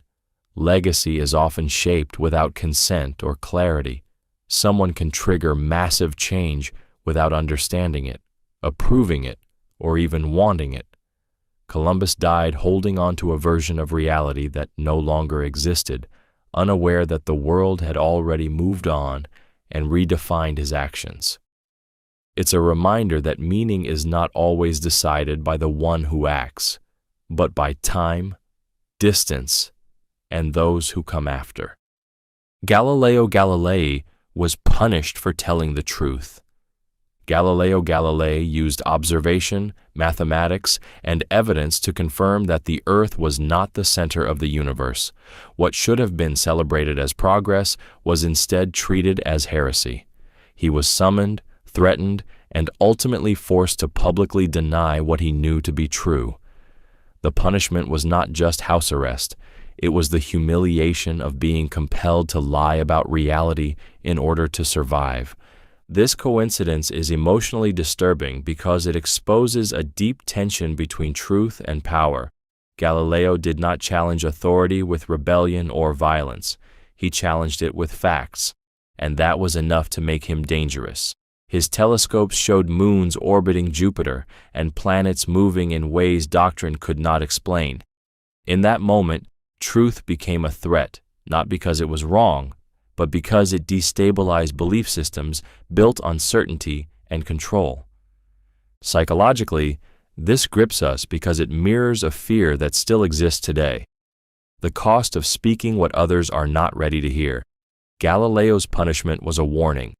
Legacy is often shaped without consent or clarity. Someone can trigger massive change without understanding it, approving it, or even wanting it. Columbus died holding on to a version of reality that no longer existed, unaware that the world had already moved on and redefined his actions. It's a reminder that meaning is not always decided by the one who acts, but by time, distance, and those who come after. Galileo Galilei was punished for telling the truth. Galileo Galilei used observation, mathematics, and evidence to confirm that the Earth was not the center of the universe. What should have been celebrated as progress was instead treated as heresy. He was summoned, threatened, and ultimately forced to publicly deny what he knew to be true. The punishment was not just house arrest. It was the humiliation of being compelled to lie about reality in order to survive. This coincidence is emotionally disturbing because it exposes a deep tension between truth and power. Galileo did not challenge authority with rebellion or violence. He challenged it with facts, and that was enough to make him dangerous. His telescopes showed moons orbiting Jupiter and planets moving in ways doctrine could not explain. In that moment, truth became a threat, not because it was wrong, but because it destabilized belief systems built on certainty and control. Psychologically, this grips us because it mirrors a fear that still exists today. The cost of speaking what others are not ready to hear. Galileo's punishment was a warning,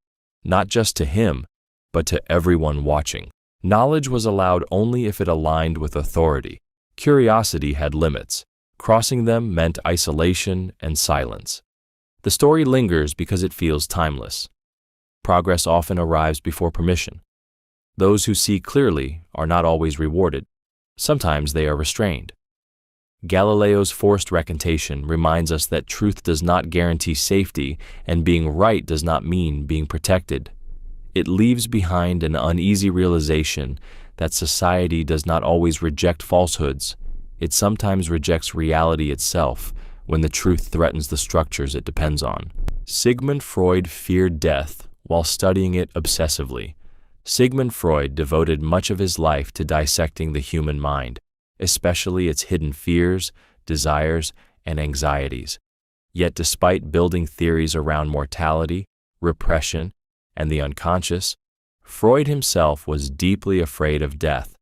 not just to him, but to everyone watching. Knowledge was allowed only if it aligned with authority. Curiosity had limits. Crossing them meant isolation and silence. The story lingers because it feels timeless. Progress often arrives before permission. Those who see clearly are not always rewarded. Sometimes they are restrained. Galileo's forced recantation reminds us that truth does not guarantee safety, and being right does not mean being protected. It leaves behind an uneasy realization that society does not always reject falsehoods. It sometimes rejects reality itself when the truth threatens the structures it depends on. Sigmund Freud feared death while studying it obsessively. Sigmund Freud devoted much of his life to dissecting the human mind, especially its hidden fears, desires, and anxieties. Yet despite building theories around mortality, repression, and the unconscious, Freud himself was deeply afraid of death.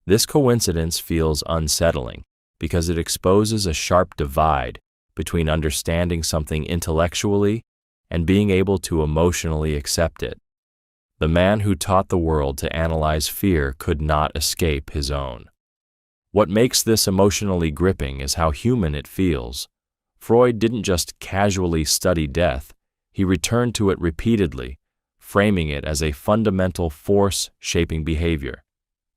This coincidence feels unsettling because it exposes a sharp divide between understanding something intellectually and being able to emotionally accept it. The man who taught the world to analyze fear could not escape his own. What makes this emotionally gripping is how human it feels. Freud didn't just casually study death, he returned to it repeatedly, framing it as a fundamental force shaping behavior.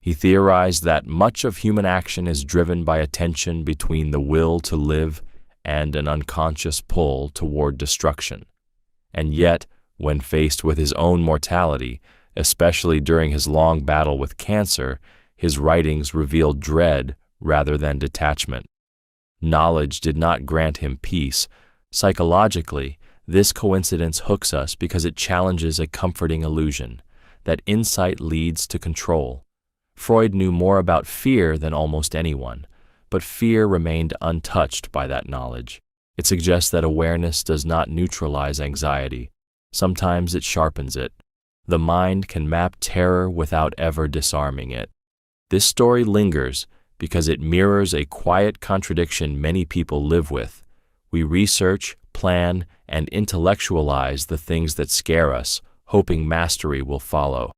He theorized that much of human action is driven by a tension between the will to live and an unconscious pull toward destruction. And yet, when faced with his own mortality, especially during his long battle with cancer, his writings revealed dread rather than detachment. Knowledge did not grant him peace. Psychologically, this coincidence hooks us because it challenges a comforting illusion that insight leads to control. Freud knew more about fear than almost anyone, but fear remained untouched by that knowledge. It suggests that awareness does not neutralize anxiety. Sometimes it sharpens it. The mind can map terror without ever disarming it. This story lingers because it mirrors a quiet contradiction many people live with. We research, plan, and intellectualize the things that scare us, hoping mastery will follow.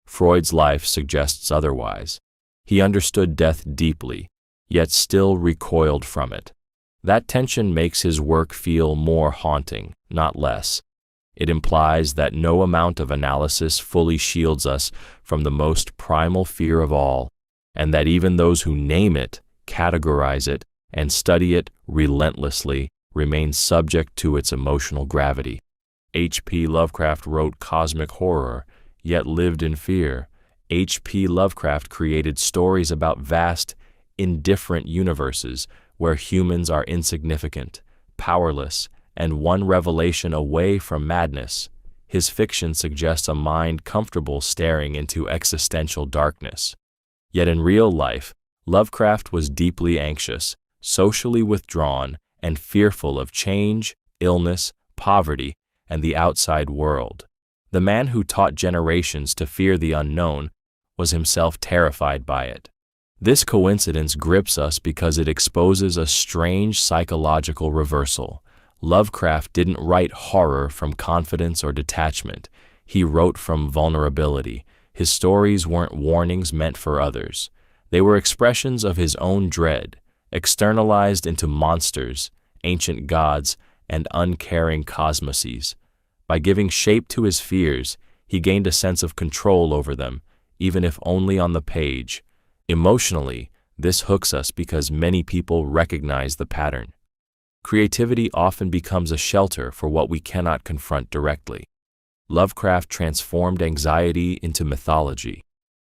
Freud's life suggests otherwise. He understood death deeply, yet still recoiled from it. That tension makes his work feel more haunting, not less. It implies that no amount of analysis fully shields us from the most primal fear of all, and that even those who name it, categorize it, and study it relentlessly remain subject to its emotional gravity. H.P. Lovecraft wrote cosmic horror, yet lived in fear. H.P. Lovecraft created stories about vast, indifferent universes where humans are insignificant, powerless, and one revelation away from madness. His fiction suggests a mind comfortable staring into existential darkness. Yet in real life, Lovecraft was deeply anxious, socially withdrawn, and fearful of change, illness, poverty, and the outside world. The man who taught generations to fear the unknown was himself terrified by it. This coincidence grips us because it exposes a strange psychological reversal. Lovecraft didn't write horror from confidence or detachment. He wrote from vulnerability. His stories weren't warnings meant for others. They were expressions of his own dread, externalized into monsters, ancient gods, and uncaring cosmoses. By giving shape to his fears, he gained a sense of control over them, even if only on the page. Emotionally, this hooks us because many people recognize the pattern. Creativity often becomes a shelter for what we cannot confront directly. Lovecraft transformed anxiety into mythology,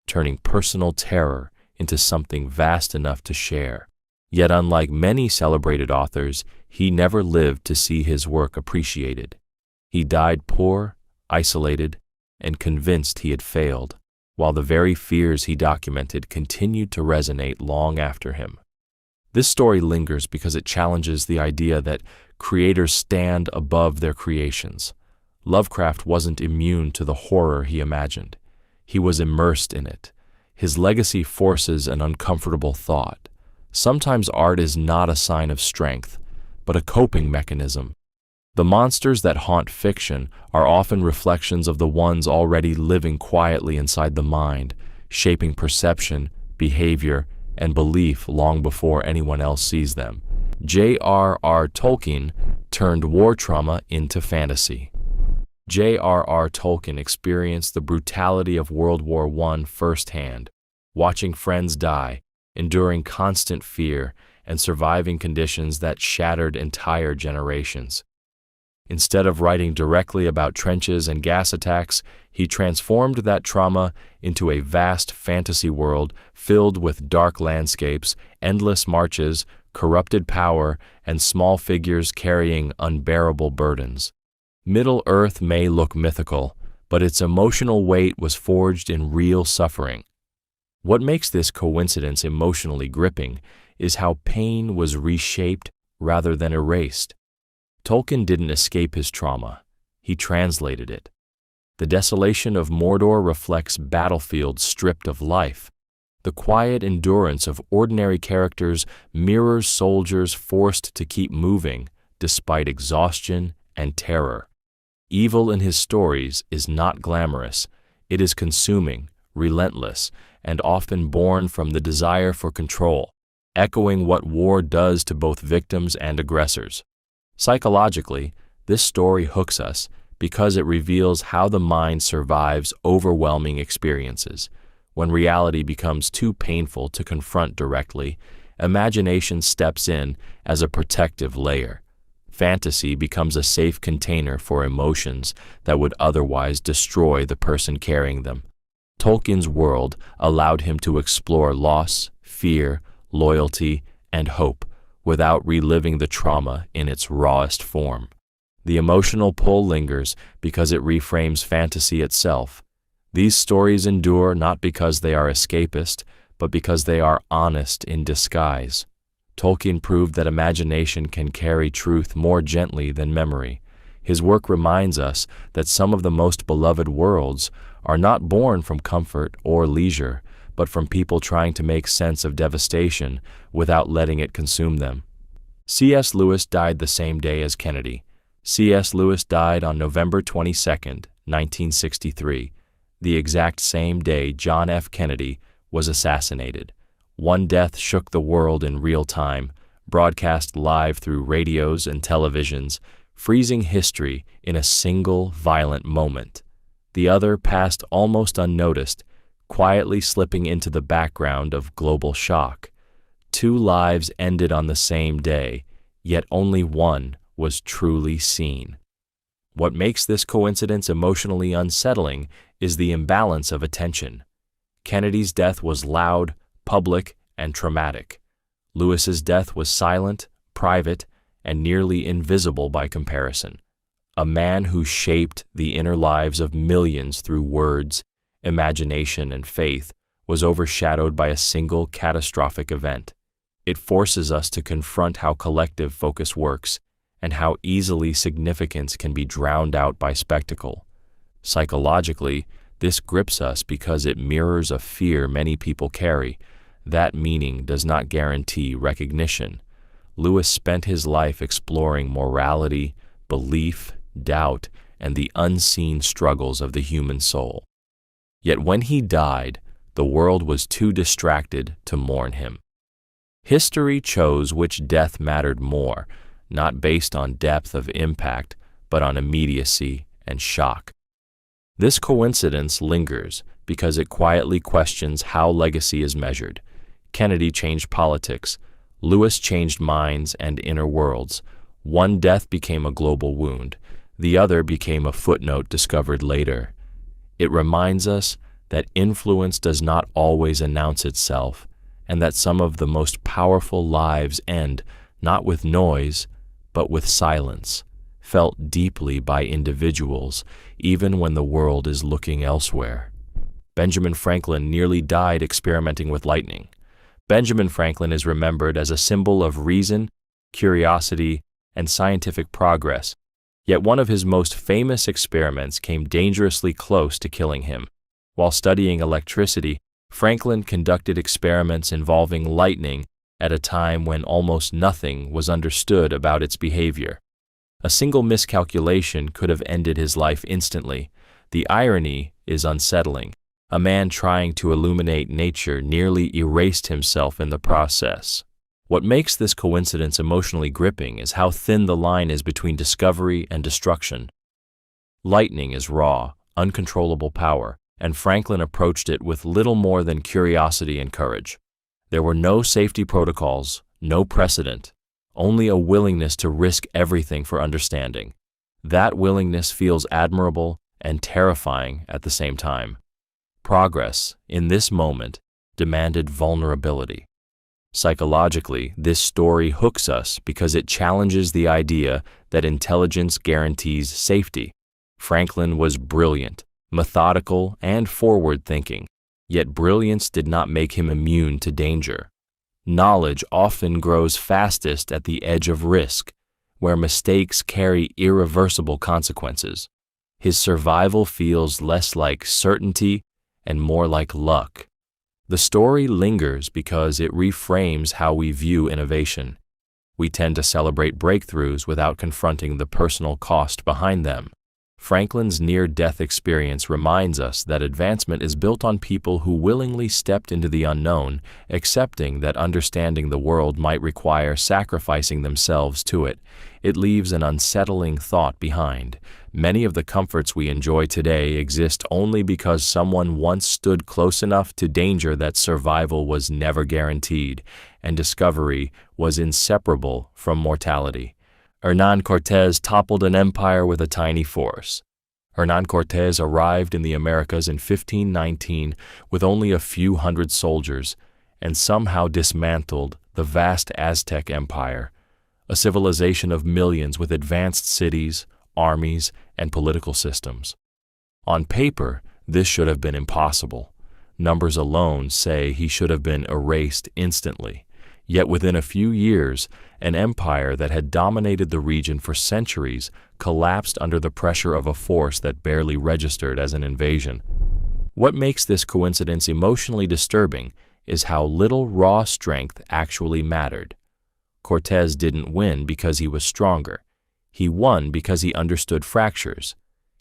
turning personal terror into something vast enough to share. Yet unlike many celebrated authors, he never lived to see his work appreciated. He died poor, isolated, and convinced he had failed, while the very fears he documented continued to resonate long after him. This story lingers because it challenges the idea that creators stand above their creations. Lovecraft wasn't immune to the horror he imagined. He was immersed in it. His legacy forces an uncomfortable thought. Sometimes art is not a sign of strength, but a coping mechanism. The monsters that haunt fiction are often reflections of the ones already living quietly inside the mind, shaping perception, behavior, and belief long before anyone else sees them. J.R.R. Tolkien turned war trauma into fantasy. J.R.R. Tolkien experienced the brutality of World War I firsthand, watching friends die, enduring constant fear, and surviving conditions that shattered entire generations. Instead of writing directly about trenches and gas attacks, he transformed that trauma into a vast fantasy world filled with dark landscapes, endless marches, corrupted power, and small figures carrying unbearable burdens. Middle-earth may look mythical, but its emotional weight was forged in real suffering. What makes this coincidence emotionally gripping is how pain was reshaped rather than erased. Tolkien didn't escape his trauma, he translated it. The desolation of Mordor reflects battlefields stripped of life. The quiet endurance of ordinary characters mirrors soldiers forced to keep moving despite exhaustion and terror. Evil in his stories is not glamorous. It is consuming, relentless, and often born from the desire for control, echoing what war does to both victims and aggressors. Psychologically, this story hooks us because it reveals how the mind survives overwhelming experiences. When reality becomes too painful to confront directly, imagination steps in as a protective layer. Fantasy becomes a safe container for emotions that would otherwise destroy the person carrying them. Tolkien's world allowed him to explore loss, fear, loyalty, and hope without reliving the trauma in its rawest form. The emotional pull lingers because it reframes fantasy itself. These stories endure not because they are escapist, but because they are honest in disguise. Tolkien proved that imagination can carry truth more gently than memory. His work reminds us that some of the most beloved worlds are not born from comfort or leisure, but from people trying to make sense of devastation without letting it consume them. C.S. Lewis died the same day as Kennedy. C.S. Lewis died on November 22, 1963, the exact same day John F. Kennedy was assassinated. One death shook the world in real time, broadcast live through radios and televisions, freezing history in a single violent moment. The other passed almost unnoticed, quietly slipping into the background of global shock. Two lives ended on the same day, yet only one was truly seen. What makes this coincidence emotionally unsettling is the imbalance of attention. Kennedy's death was loud, public, and traumatic. Lewis's death was silent, private, and nearly invisible by comparison. A man who shaped the inner lives of millions through words, imagination, and faith was overshadowed by a single catastrophic event. It forces us to confront how collective focus works and how easily significance can be drowned out by spectacle. Psychologically, this grips us because it mirrors a fear many people carry. That meaning does not guarantee recognition. Lewis spent his life exploring morality, belief, doubt, and the unseen struggles of the human soul. Yet when he died, the world was too distracted to mourn him. History chose which death mattered more, not based on depth of impact, but on immediacy and shock. This coincidence lingers because it quietly questions how legacy is measured. Kennedy changed politics. Lewis changed minds and inner worlds. One death became a global wound. The other became a footnote discovered later. It reminds us that influence does not always announce itself, and that some of the most powerful lives end not with noise, but with silence, felt deeply by individuals, even when the world is looking elsewhere. Benjamin Franklin nearly died experimenting with lightning. Benjamin Franklin is remembered as a symbol of reason, curiosity, and scientific progress, yet one of his most famous experiments came dangerously close to killing him. While studying electricity, Franklin conducted experiments involving lightning at a time when almost nothing was understood about its behavior. A single miscalculation could have ended his life instantly. The irony is unsettling. A man trying to illuminate nature nearly erased himself in the process. What makes this coincidence emotionally gripping is how thin the line is between discovery and destruction. Lightning is raw, uncontrollable power, and Franklin approached it with little more than curiosity and courage. There were no safety protocols, no precedent, only a willingness to risk everything for understanding. That willingness feels admirable and terrifying at the same time. Progress, in this moment, demanded vulnerability. Psychologically, this story hooks us because it challenges the idea that intelligence guarantees safety. Franklin was brilliant, methodical, and forward-thinking, yet brilliance did not make him immune to danger. Knowledge often grows fastest at the edge of risk, where mistakes carry irreversible consequences. His survival feels less like certainty and more like luck. The story lingers because it reframes how we view innovation. We tend to celebrate breakthroughs without confronting the personal cost behind them. Franklin's near-death experience reminds us that advancement is built on people who willingly stepped into the unknown, accepting that understanding the world might require sacrificing themselves to it. It leaves an unsettling thought behind. Many of the comforts we enjoy today exist only because someone once stood close enough to danger that survival was never guaranteed, and discovery was inseparable from mortality. Hernán Cortés toppled an empire with a tiny force. Hernán Cortés arrived in the Americas in 1519 with only a few hundred soldiers and somehow dismantled the vast Aztec Empire, a civilization of millions with advanced cities, armies, and political systems. On paper, this should have been impossible. Numbers alone say he should have been erased instantly. Yet within a few years, an empire that had dominated the region for centuries collapsed under the pressure of a force that barely registered as an invasion. What makes this coincidence emotionally disturbing is how little raw strength actually mattered. Cortés didn't win because he was stronger. He won because he understood fractures.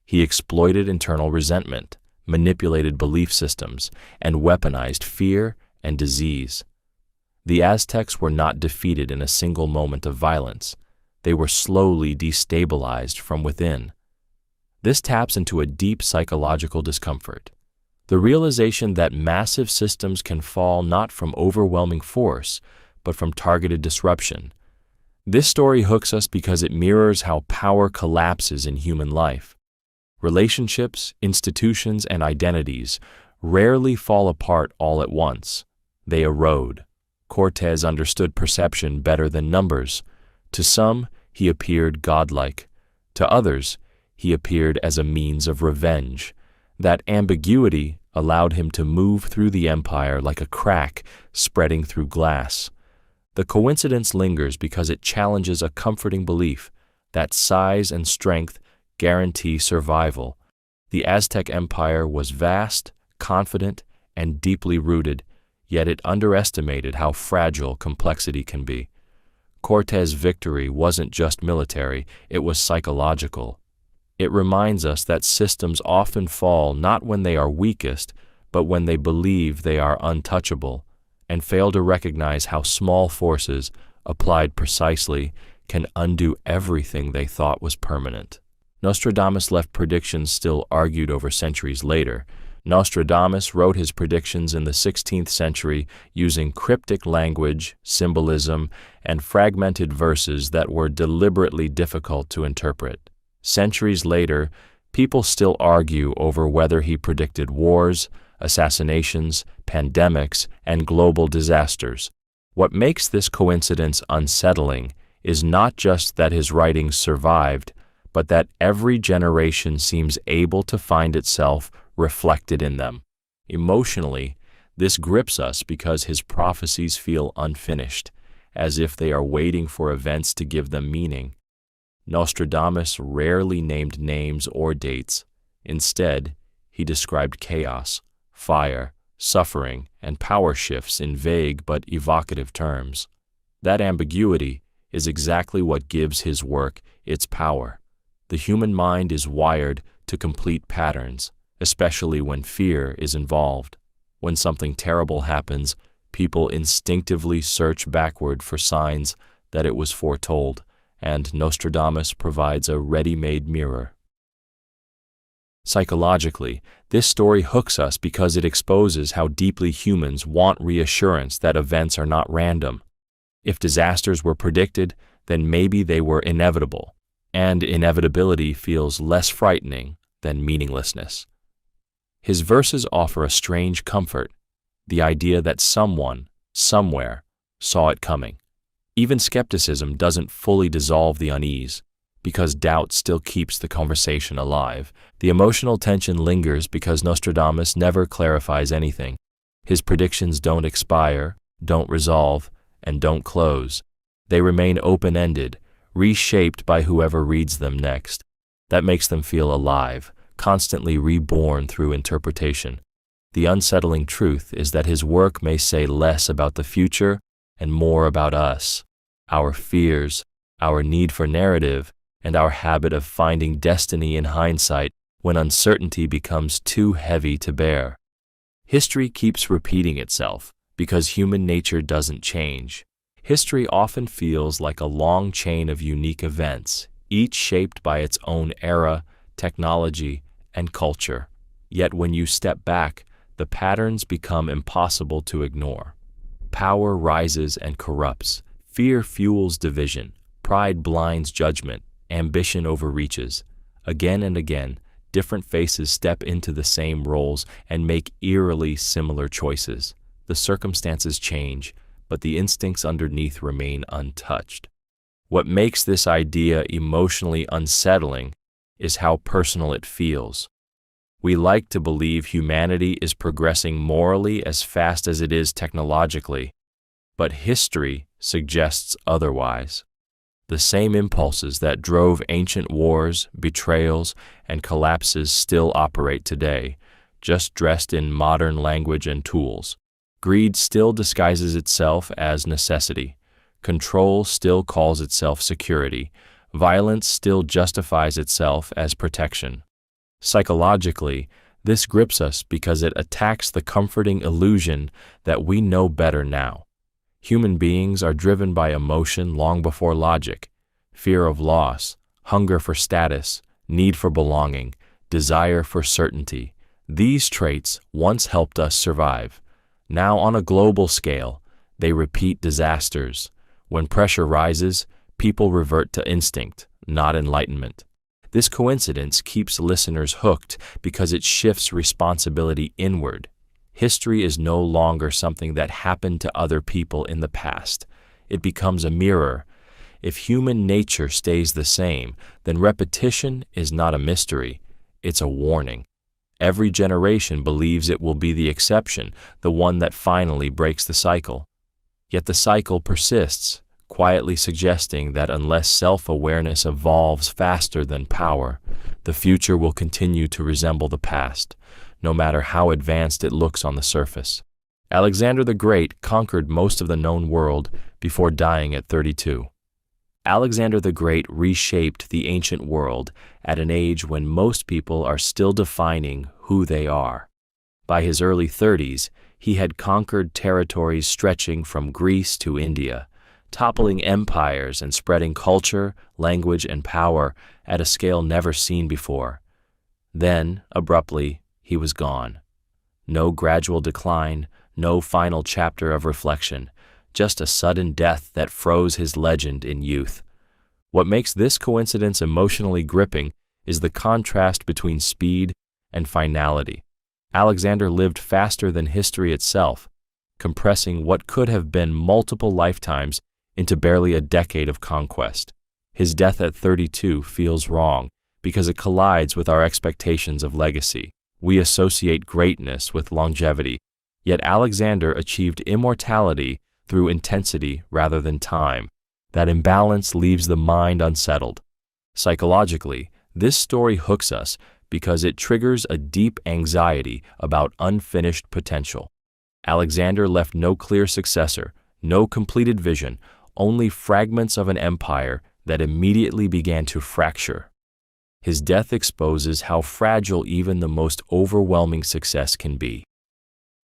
He exploited internal resentment, manipulated belief systems, and weaponized fear and disease. The Aztecs were not defeated in a single moment of violence. they were slowly destabilized from within. This taps into a deep psychological discomfort. The realization that massive systems can fall not from overwhelming force, but from targeted disruption. This story hooks us because it mirrors how power collapses in human life. Relationships, institutions, and identities rarely fall apart all at once. They erode. Cortés understood perception better than numbers. To some, he appeared godlike. To others, he appeared as a means of revenge. That ambiguity allowed him to move through the empire like a crack spreading through glass. The coincidence lingers because it challenges a comforting belief that size and strength guarantee survival. The Aztec Empire was vast, confident, and deeply rooted, yet it underestimated how fragile complexity can be. Cortés' victory wasn't just military, it was psychological. It reminds us that systems often fall not when they are weakest, but when they believe they are untouchable, and fail to recognize how small forces, applied precisely, can undo everything they thought was permanent. Nostradamus left predictions still argued over centuries later. Nostradamus wrote his predictions in the 16th century using cryptic language, symbolism, and fragmented verses that were deliberately difficult to interpret. Centuries later, people still argue over whether he predicted wars, assassinations, pandemics, and global disasters. What makes this coincidence unsettling is not just that his writings survived, but that every generation seems able to find itself reflected in them. Emotionally, this grips us because his prophecies feel unfinished, as if they are waiting for events to give them meaning. Nostradamus rarely named names or dates. Instead, he described chaos, fire, suffering, and power shifts in vague but evocative terms. That ambiguity is exactly what gives his work its power. The human mind is wired to complete patterns, especially when fear is involved. When something terrible happens, people instinctively search backward for signs that it was foretold, and Nostradamus provides a ready-made mirror. Psychologically, this story hooks us because it exposes how deeply humans want reassurance that events are not random. If disasters were predicted, then maybe they were inevitable, and inevitability feels less frightening than meaninglessness. His verses offer a strange comfort, the idea that someone, somewhere, saw it coming. Even skepticism doesn't fully dissolve the unease, because doubt still keeps the conversation alive. The emotional tension lingers because Nostradamus never clarifies anything. His predictions don't expire, don't resolve, and don't close. They remain open-ended, reshaped by whoever reads them next. That makes them feel alive, constantly reborn through interpretation. The unsettling truth is that his work may say less about the future and more about us, our fears, our need for narrative, and our habit of finding destiny in hindsight when uncertainty becomes too heavy to bear. History keeps repeating itself because human nature doesn't change. History often feels like a long chain of unique events, each shaped by its own era, technology, and culture. Yet when you step back, the patterns become impossible to ignore. Power rises and corrupts. Fear fuels division. Pride blinds judgment. Ambition overreaches. Again and again, different faces step into the same roles and make eerily similar choices. The circumstances change, but the instincts underneath remain untouched. What makes this idea emotionally unsettling is how personal it feels. We like to believe humanity is progressing morally as fast as it is technologically, but history suggests otherwise. The same impulses that drove ancient wars, betrayals, and collapses still operate today, just dressed in modern language and tools. Greed still disguises itself as necessity. Control still calls itself security. Violence still justifies itself as protection. Psychologically, this grips us because it attacks the comforting illusion that we know better now. Human beings are driven by emotion long before logic. fear of loss, hunger for status, need for belonging, desire for certainty. These traits once helped us survive. Now, on a global scale, they repeat disasters. When pressure rises, people revert to instinct, not enlightenment. This coincidence keeps listeners hooked because it shifts responsibility inward. History is no longer something that happened to other people in the past. It becomes a mirror. If human nature stays the same, then repetition is not a mystery, it's a warning. Every generation believes it will be the exception, the one that finally breaks the cycle. Yet the cycle persists, quietly suggesting that unless self-awareness evolves faster than power, the future will continue to resemble the past, no matter how advanced it looks on the surface. Alexander the Great conquered most of the known world before dying at 32. Alexander the Great reshaped the ancient world at an age when most people are still defining who they are. By his early 30s, he had conquered territories stretching from Greece to India, toppling empires and spreading culture, language, and power at a scale never seen before. Then, abruptly, he was gone. No gradual decline, no final chapter of reflection, just a sudden death that froze his legend in youth. What makes this coincidence emotionally gripping is the contrast between speed and finality. Alexander lived faster than history itself, compressing what could have been multiple lifetimes into barely a decade of conquest. His death at 32 feels wrong because it collides with our expectations of legacy. We associate greatness with longevity, yet Alexander achieved immortality through intensity rather than time. That imbalance leaves the mind unsettled. Psychologically, this story hooks us because it triggers a deep anxiety about unfinished potential. Alexander left no clear successor, no completed vision, only fragments of an empire that immediately began to fracture. His death exposes how fragile even the most overwhelming success can be.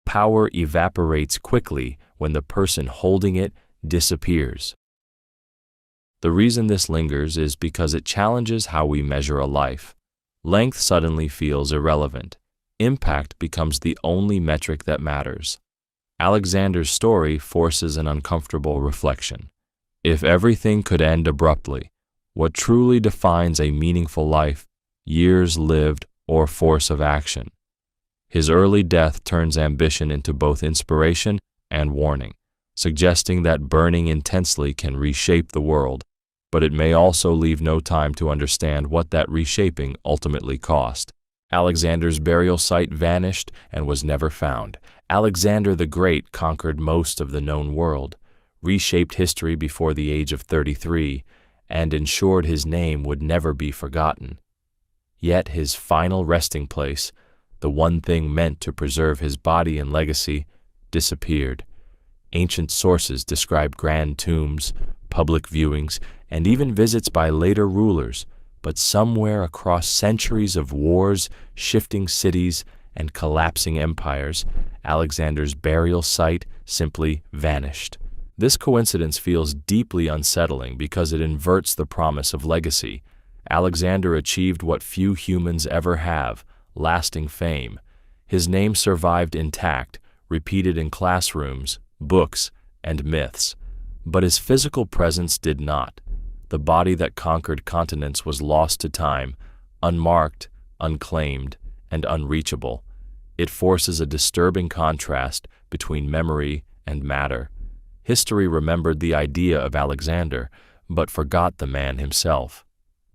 Power evaporates quickly when the person holding it disappears. The reason this lingers is because it challenges how we measure a life. Length suddenly feels irrelevant. Impact becomes the only metric that matters. Alexander's story forces an uncomfortable reflection. If everything could end abruptly, what truly defines a meaningful life, years lived or force of action? His early death turns ambition into both inspiration and warning, suggesting that burning intensely can reshape the world, but it may also leave no time to understand what that reshaping ultimately cost. Alexander's burial site vanished and was never found. Alexander the Great conquered most of the known world, reshaped history before the age of 33, and ensured his name would never be forgotten. Yet his final resting place, the one thing meant to preserve his body and legacy, disappeared. Ancient sources describe grand tombs, public viewings, and even visits by later rulers, but somewhere across centuries of wars, shifting cities, and collapsing empires, Alexander's burial site simply vanished. This coincidence feels deeply unsettling because it inverts the promise of legacy. Alexander achieved what few humans ever have: lasting fame. His name survived intact, repeated in classrooms, books, and myths. But his physical presence did not. The body that conquered continents was lost to time, unmarked, unclaimed, and unreachable. It forces a disturbing contrast between memory and matter. History remembered the idea of Alexander, but forgot the man himself.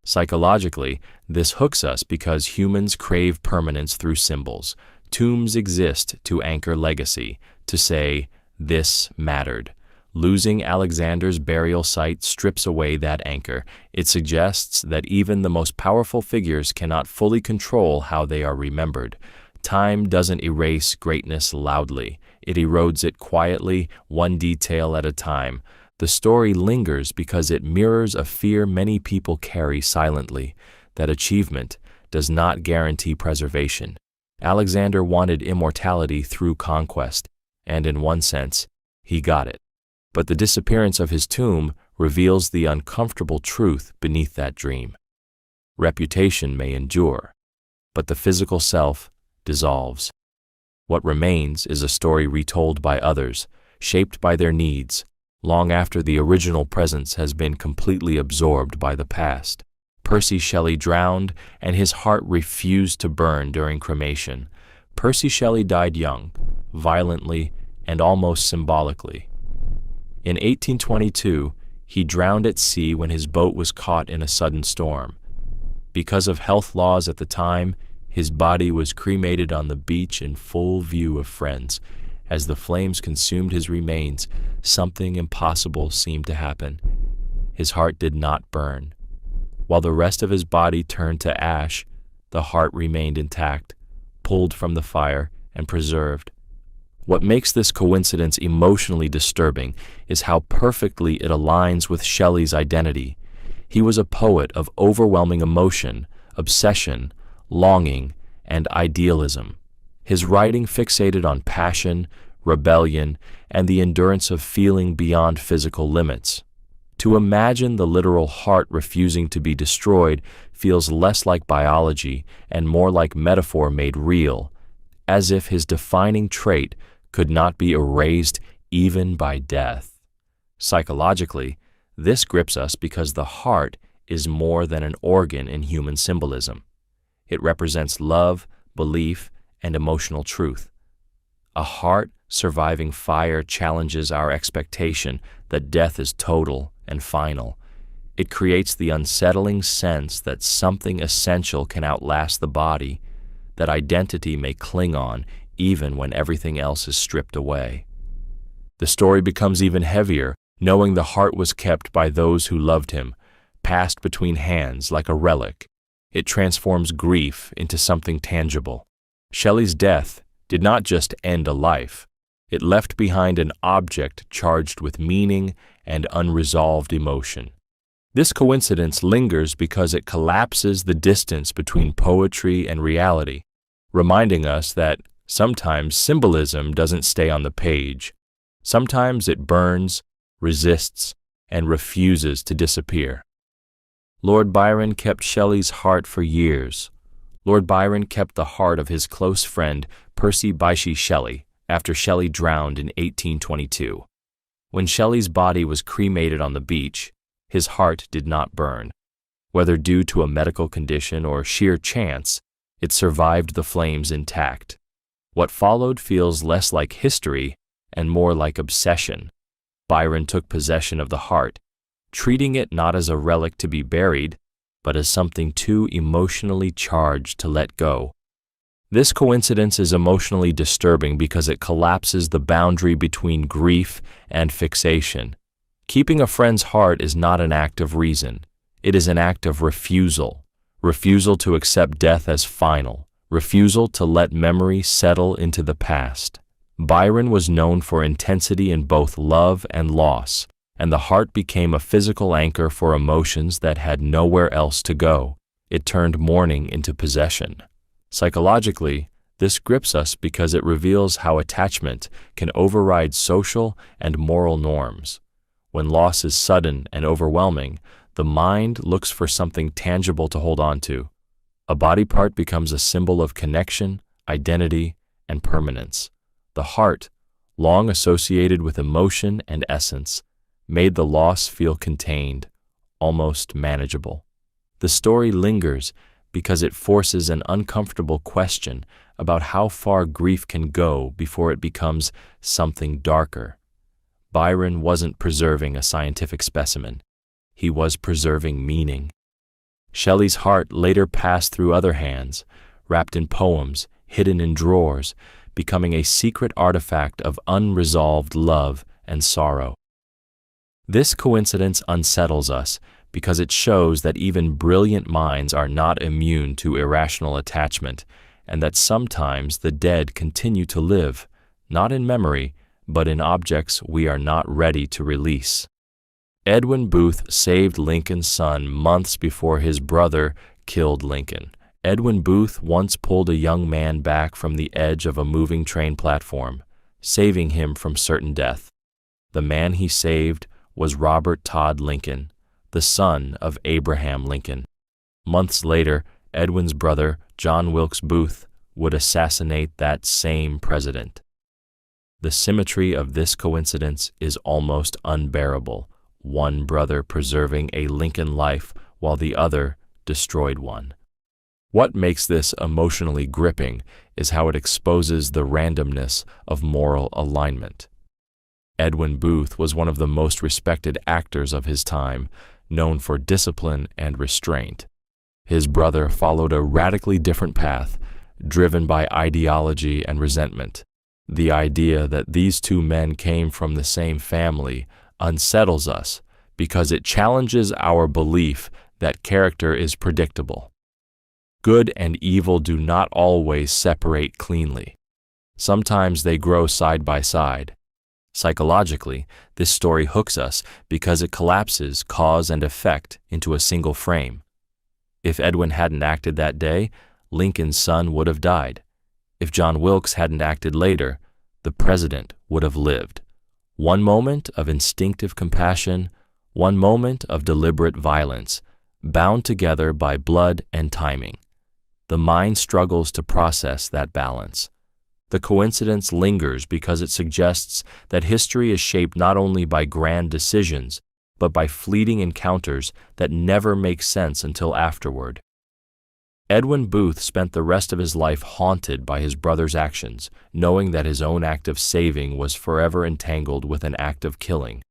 Psychologically, this hooks us because humans crave permanence through symbols. Tombs exist to anchor legacy, to say, "This mattered." Losing Alexander's burial site strips away that anchor. It suggests that even the most powerful figures cannot fully control how they are remembered. Time doesn't erase greatness loudly. It erodes it quietly, one detail at a time. The story lingers because it mirrors a fear many people carry silently, that achievement does not guarantee preservation. Alexander wanted immortality through conquest, and in one sense, he got it. But the disappearance of his tomb reveals the uncomfortable truth beneath that dream. Reputation may endure, but the physical self dissolves. What remains is a story retold by others, shaped by their needs, long after the original presence has been completely absorbed by the past. Percy Shelley drowned, and his heart refused to burn during cremation. Percy Shelley died young, violently, and almost symbolically. In 1822, he drowned at sea when his boat was caught in a sudden storm. Because of health laws at the time, his body was cremated on the beach in full view of friends. As the flames consumed his remains, something impossible seemed to happen. His heart did not burn. While the rest of his body turned to ash, the heart remained intact, pulled from the fire and preserved. What makes this coincidence emotionally disturbing is how perfectly it aligns with Shelley's identity. He was a poet of overwhelming emotion, obsession, longing, and idealism. His writing fixated on passion, rebellion, and the endurance of feeling beyond physical limits. To imagine the literal heart refusing to be destroyed feels less like biology and more like metaphor made real, as if his defining trait could not be erased even by death. Psychologically, this grips us because the heart is more than an organ in human symbolism. It represents love, belief, and emotional truth. A heart surviving fire challenges our expectation that death is total and final. It creates the unsettling sense that something essential can outlast the body, that identity may cling on even when everything else is stripped away. The story becomes even heavier, knowing the heart was kept by those who loved him, passed between hands like a relic. It transforms grief into something tangible. Shelley's death did not just end a life. It left behind an object charged with meaning and unresolved emotion. This coincidence lingers because it collapses the distance between poetry and reality, reminding us that sometimes symbolism doesn't stay on the page. Sometimes it burns, resists, and refuses to disappear. Lord Byron kept Shelley's heart for years. Lord Byron kept the heart of his close friend Percy Bysshe Shelley after Shelley drowned in 1822. When Shelley's body was cremated on the beach, his heart did not burn. Whether due to a medical condition or sheer chance, it survived the flames intact. What followed feels less like history and more like obsession. Byron took possession of the heart, treating it not as a relic to be buried, but as something too emotionally charged to let go. This coincidence is emotionally disturbing because it collapses the boundary between grief and fixation. Keeping a friend's heart is not an act of reason. It is an act of refusal. Refusal to accept death as final. Refusal to let memory settle into the past. Byron was known for intensity in both love and loss, and the heart became a physical anchor for emotions that had nowhere else to go. It turned mourning into possession. Psychologically, this grips us because it reveals how attachment can override social and moral norms. When loss is sudden and overwhelming, the mind looks for something tangible to hold on to. A body part becomes a symbol of connection, identity, and permanence. The heart, long associated with emotion and essence, made the loss feel contained, almost manageable. The story lingers because it forces an uncomfortable question about how far grief can go before it becomes something darker. Byron wasn't preserving a scientific specimen. He was preserving meaning. Shelley's heart later passed through other hands, wrapped in poems, hidden in drawers, becoming a secret artifact of unresolved love and sorrow. This coincidence unsettles us because it shows that even brilliant minds are not immune to irrational attachment, and that sometimes the dead continue to live, not in memory, but in objects we are not ready to release. Edwin Booth saved Lincoln's son months before his brother killed Lincoln. Edwin Booth once pulled a young man back from the edge of a moving train platform, saving him from certain death. The man he saved was Robert Todd Lincoln, the son of Abraham Lincoln. Months later, Edwin's brother, John Wilkes Booth, would assassinate that same president. The symmetry of this coincidence is almost unbearable, one brother preserving a Lincoln life while the other destroyed one. What makes this emotionally gripping is how it exposes the randomness of moral alignment. Edwin Booth was one of the most respected actors of his time, known for discipline and restraint. His brother followed a radically different path, driven by ideology and resentment. The idea that these two men came from the same family unsettles us because it challenges our belief that character is predictable. Good and evil do not always separate cleanly. Sometimes they grow side by side. Psychologically, this story hooks us because it collapses cause and effect into a single frame. If Edwin hadn't acted that day, Lincoln's son would have died. If John Wilkes hadn't acted later, the president would have lived. One moment of instinctive compassion, one moment of deliberate violence, bound together by blood and timing. The mind struggles to process that balance. The coincidence lingers because it suggests that history is shaped not only by grand decisions, but by fleeting encounters that never make sense until afterward. Edwin Booth spent the rest of his life haunted by his brother's actions, knowing that his own act of saving was forever entangled with an act of killing.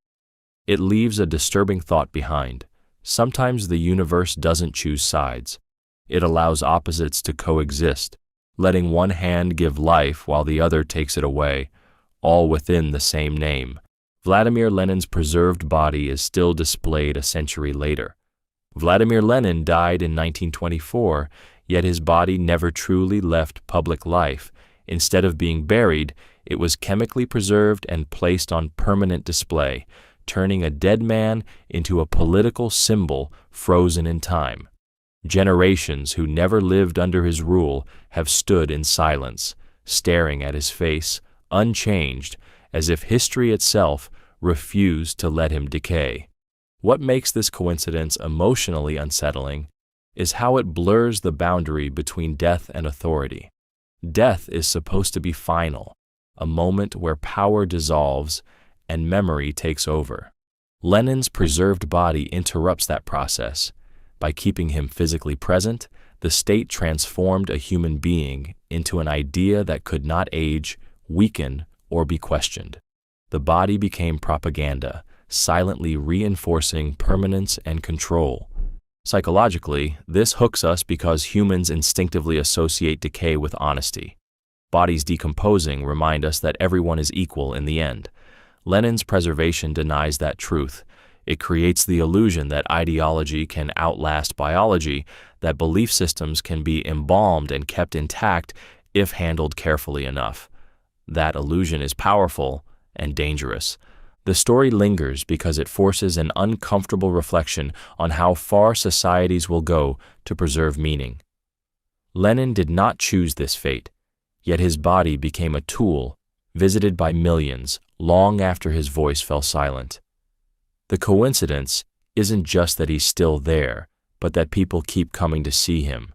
It leaves a disturbing thought behind. Sometimes the universe doesn't choose sides. It allows opposites to coexist, letting one hand give life while the other takes it away, all within the same name. Vladimir Lenin's preserved body is still displayed a century later. Vladimir Lenin died in 1924, yet his body never truly left public life. Instead of being buried, it was chemically preserved and placed on permanent display, turning a dead man into a political symbol frozen in time. Generations who never lived under his rule have stood in silence, staring at his face, unchanged, as if history itself refused to let him decay. What makes this coincidence emotionally unsettling is how it blurs the boundary between death and authority. Death is supposed to be final, a moment where power dissolves and memory takes over. Lenin's preserved body interrupts that process. By keeping him physically present, the state transformed a human being into an idea that could not age, weaken, or be questioned. The body became propaganda, silently reinforcing permanence and control. Psychologically, this hooks us because humans instinctively associate decay with honesty. Bodies decomposing remind us that everyone is equal in the end. Lenin's preservation denies that truth. It creates the illusion that ideology can outlast biology, that belief systems can be embalmed and kept intact if handled carefully enough. That illusion is powerful and dangerous. The story lingers because it forces an uncomfortable reflection on how far societies will go to preserve meaning. Lenin did not choose this fate, yet his body became a tool visited by millions long after his voice fell silent. The coincidence isn't just that he's still there, but that people keep coming to see him.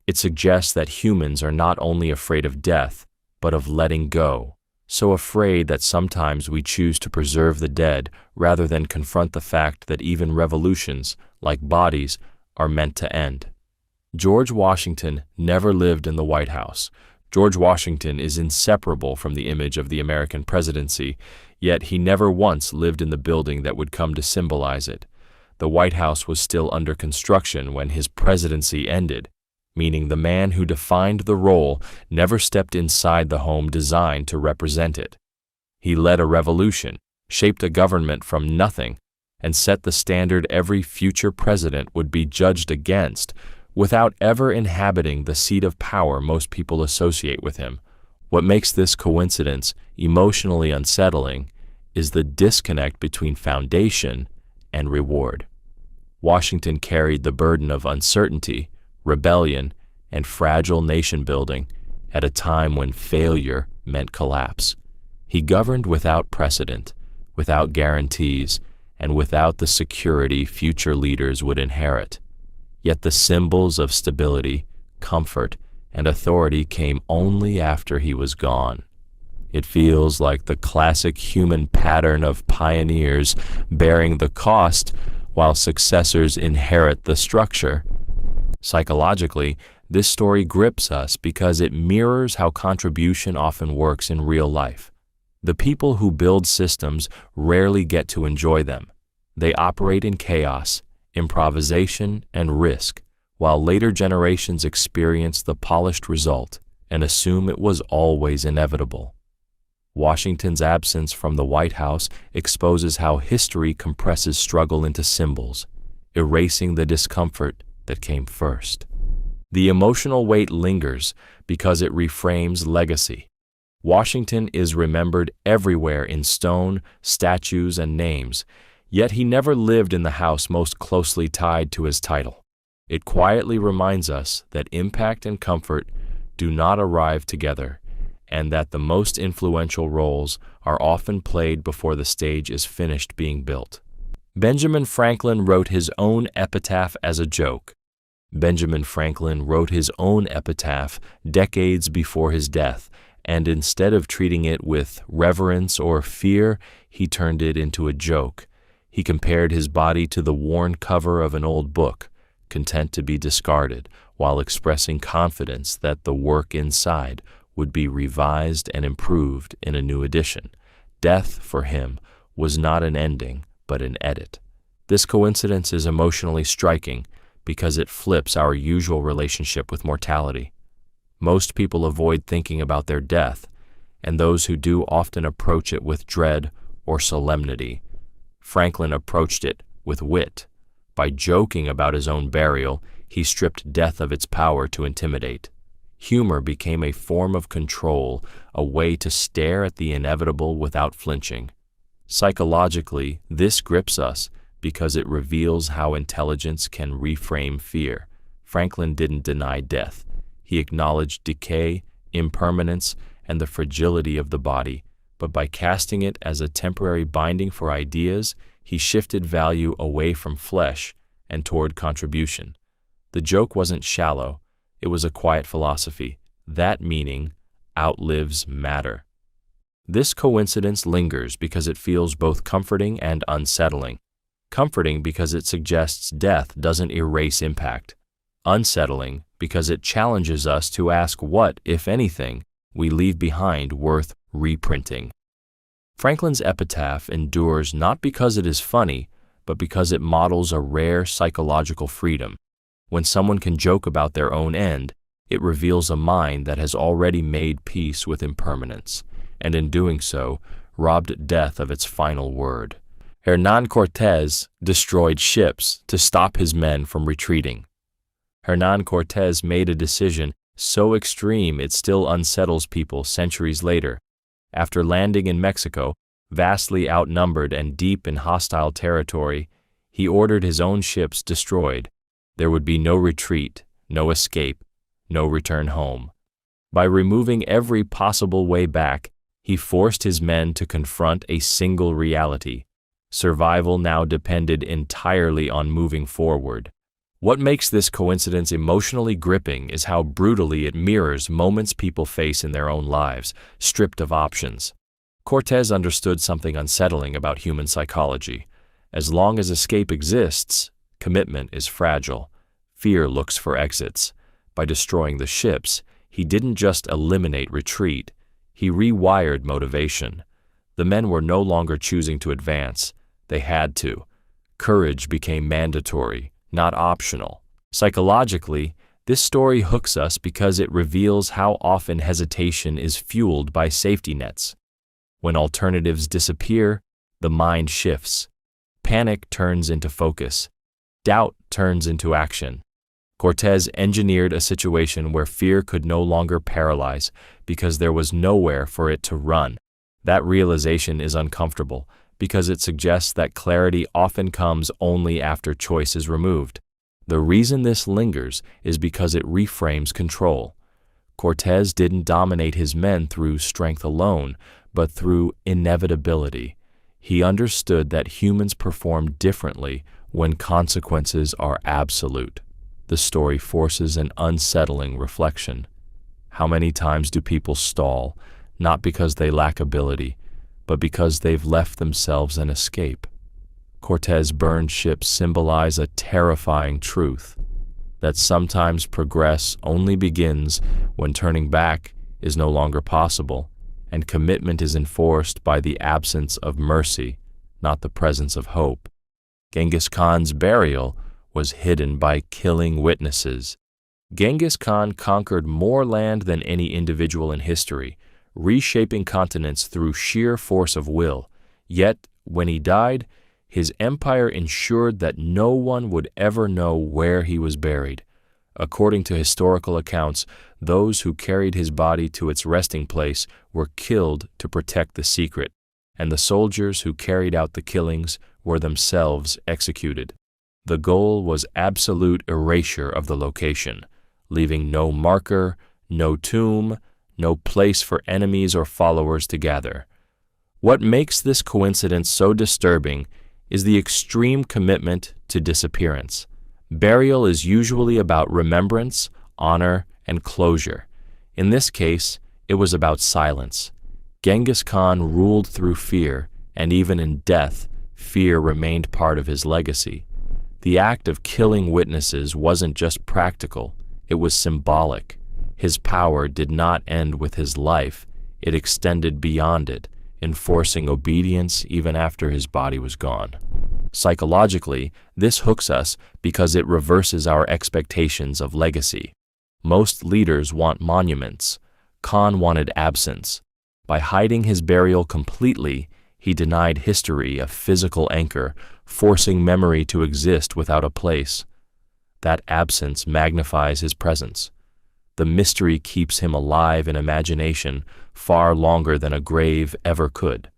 It suggests that humans are not only afraid of death, but of letting go. So afraid that sometimes we choose to preserve the dead rather than confront the fact that even revolutions, like bodies, are meant to end. George Washington never lived in the White House. George Washington is inseparable from the image of the American presidency, yet he never once lived in the building that would come to symbolize it. The White House was still under construction when his presidency ended, meaning the man who defined the role never stepped inside the home designed to represent it. He led a revolution, shaped a government from nothing, and set the standard every future president would be judged against, without ever inhabiting the seat of power most people associate with him. What makes this coincidence emotionally unsettling is the disconnect between foundation and reward. Washington carried the burden of uncertainty, rebellion, and fragile nation building at a time when failure meant collapse. He governed without precedent, without guarantees, and without the security future leaders would inherit. Yet the symbols of stability, comfort, and authority came only after he was gone. It feels like the classic human pattern of pioneers bearing the cost while successors inherit the structure. Psychologically, this story grips us because it mirrors how contribution often works in real life. The people who build systems rarely get to enjoy them. They operate in chaos, improvisation, and risk, while later generations experience the polished result and assume it was always inevitable. Washington's absence from the White House exposes how history compresses struggle into symbols, erasing the discomfort that came first. The emotional weight lingers because it reframes legacy. Washington is remembered everywhere in stone, statues, and names, yet he never lived in the house most closely tied to his title. It quietly reminds us that impact and comfort do not arrive together, and that the most influential roles are often played before the stage is finished being built. Benjamin Franklin wrote his own epitaph as a joke. Benjamin Franklin wrote his own epitaph decades before his death, and instead of treating it with reverence or fear, he turned it into a joke. He compared his body to the worn cover of an old book, content to be discarded, while expressing confidence that the work inside would be revised and improved in a new edition. Death, for him, was not an ending, but an edit. This coincidence is emotionally striking because it flips our usual relationship with mortality. Most people avoid thinking about their death, and those who do often approach it with dread or solemnity. Franklin approached it with wit. By joking about his own burial, he stripped death of its power to intimidate. Humor became a form of control, a way to stare at the inevitable without flinching. Psychologically, this grips us because it reveals how intelligence can reframe fear. Franklin didn't deny death. He acknowledged decay, impermanence, and the fragility of the body, but by casting it as a temporary binding for ideas, he shifted value away from flesh and toward contribution. The joke wasn't shallow. It was a quiet philosophy. That meaning outlives matter. This coincidence lingers because it feels both comforting and unsettling. Comforting because it suggests death doesn't erase impact. Unsettling because it challenges us to ask what, if anything, we leave behind worth reprinting. Franklin's epitaph endures not because it is funny, but because it models a rare psychological freedom. When someone can joke about their own end, it reveals a mind that has already made peace with impermanence, and in doing so, robbed death of its final word. Hernán Cortés destroyed ships to stop his men from retreating. Hernán Cortés made a decision so extreme it still unsettles people centuries later. After landing in Mexico, vastly outnumbered and deep in hostile territory, he ordered his own ships destroyed. There would be no retreat, no escape, no return home. By removing every possible way back, he forced his men to confront a single reality. Survival now depended entirely on moving forward. What makes this coincidence emotionally gripping is how brutally it mirrors moments people face in their own lives, stripped of options. Cortés understood something unsettling about human psychology. As long as escape exists, commitment is fragile. Fear looks for exits. By destroying the ships, he didn't just eliminate retreat, he rewired motivation. The men were no longer choosing to advance. They had to. Courage became mandatory, not optional. Psychologically, this story hooks us because it reveals how often hesitation is fueled by safety nets. When alternatives disappear, the mind shifts. Panic turns into focus. Doubt turns into action. Cortés engineered a situation where fear could no longer paralyze because there was nowhere for it to run. That realization is uncomfortable because it suggests that clarity often comes only after choice is removed. The reason this lingers is because it reframes control. Cortés didn't dominate his men through strength alone, but through inevitability. He understood that humans perform differently when consequences are absolute. The story forces an unsettling reflection. How many times do people stall, not because they lack ability, but because they've left themselves an escape? Cortez burned ships symbolize a terrifying truth, that sometimes progress only begins when turning back is no longer possible, and commitment is enforced by the absence of mercy, not the presence of hope. Genghis Khan's burial was hidden by killing witnesses. Genghis Khan conquered more land than any individual in history, reshaping continents through sheer force of will. Yet, when he died, his empire ensured that no one would ever know where he was buried. According to historical accounts, those who carried his body to its resting place were killed to protect the secret, and the soldiers who carried out the killings were themselves executed. The goal was absolute erasure of the location, leaving no marker, no tomb, no place for enemies or followers to gather. What makes this coincidence so disturbing is the extreme commitment to disappearance. Burial is usually about remembrance, honor, and closure. In this case, it was about silence. Genghis Khan ruled through fear, and even in death, fear remained part of his legacy. The act of killing witnesses wasn't just practical, it was symbolic. His power did not end with his life, it extended beyond it, enforcing obedience even after his body was gone. Psychologically, this hooks us because it reverses our expectations of legacy. Most leaders want monuments. Khan wanted absence. By hiding his burial completely, he denied history a physical anchor, forcing memory to exist without a place. That absence magnifies his presence. The mystery keeps him alive in imagination far longer than a grave ever could.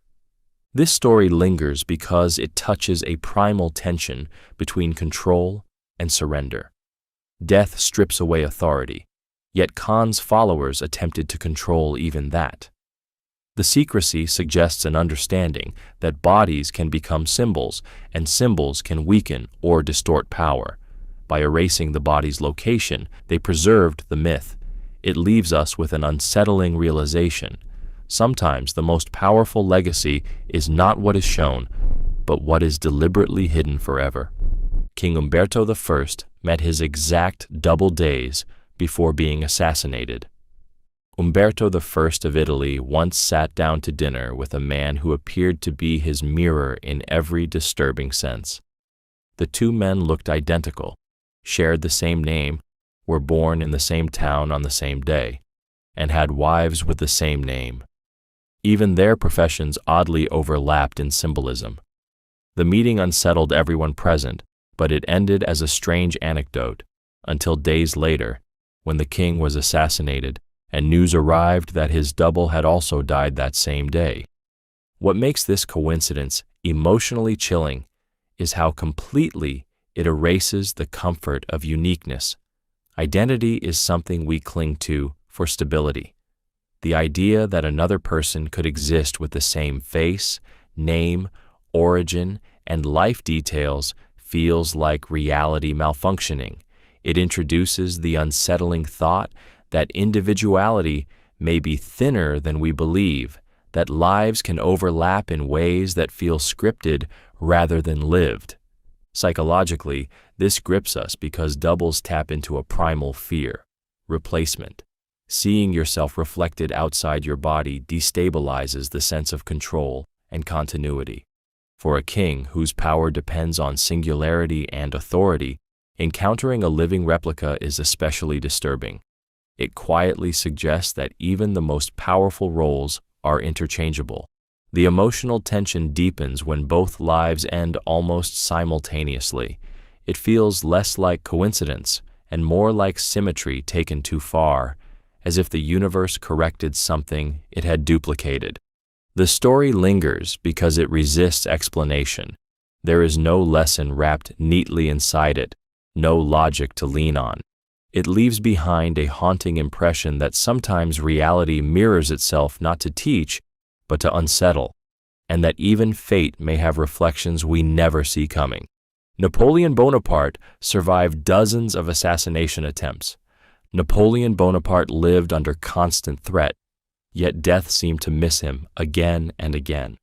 This story lingers because it touches a primal tension between control and surrender. Death strips away authority, yet Khan's followers attempted to control even that. The secrecy suggests an understanding that bodies can become symbols, and symbols can weaken or distort power. By erasing the body's location, they preserved the myth. It leaves us with an unsettling realization. Sometimes the most powerful legacy is not what is shown, but what is deliberately hidden forever. King Umberto I met his exact double days before being assassinated. Umberto I of Italy once sat down to dinner with a man who appeared to be his mirror in every disturbing sense. The two men looked identical, shared the same name, were born in the same town on the same day, and had wives with the same name. Even their professions oddly overlapped in symbolism. The meeting unsettled everyone present, but it ended as a strange anecdote, until days later, when the king was assassinated, and news arrived that his double had also died that same day. What makes this coincidence emotionally chilling is how completely it erases the comfort of uniqueness. Identity is something we cling to for stability. The idea that another person could exist with the same face, name, origin, and life details feels like reality malfunctioning. It introduces the unsettling thought that individuality may be thinner than we believe, that lives can overlap in ways that feel scripted rather than lived. Psychologically, this grips us because doubles tap into a primal fear: replacement. Seeing yourself reflected outside your body destabilizes the sense of control and continuity. For a king whose power depends on singularity and authority, encountering a living replica is especially disturbing. It quietly suggests that even the most powerful roles are interchangeable. The emotional tension deepens when both lives end almost simultaneously. It feels less like coincidence and more like symmetry taken too far, as if the universe corrected something it had duplicated. The story lingers because it resists explanation. There is no lesson wrapped neatly inside it, no logic to lean on. It leaves behind a haunting impression that sometimes reality mirrors itself not to teach, but to unsettle. and that even fate may have reflections we never see coming. Napoleon Bonaparte survived dozens of assassination attempts. Napoleon Bonaparte lived under constant threat, yet death seemed to miss him again and again.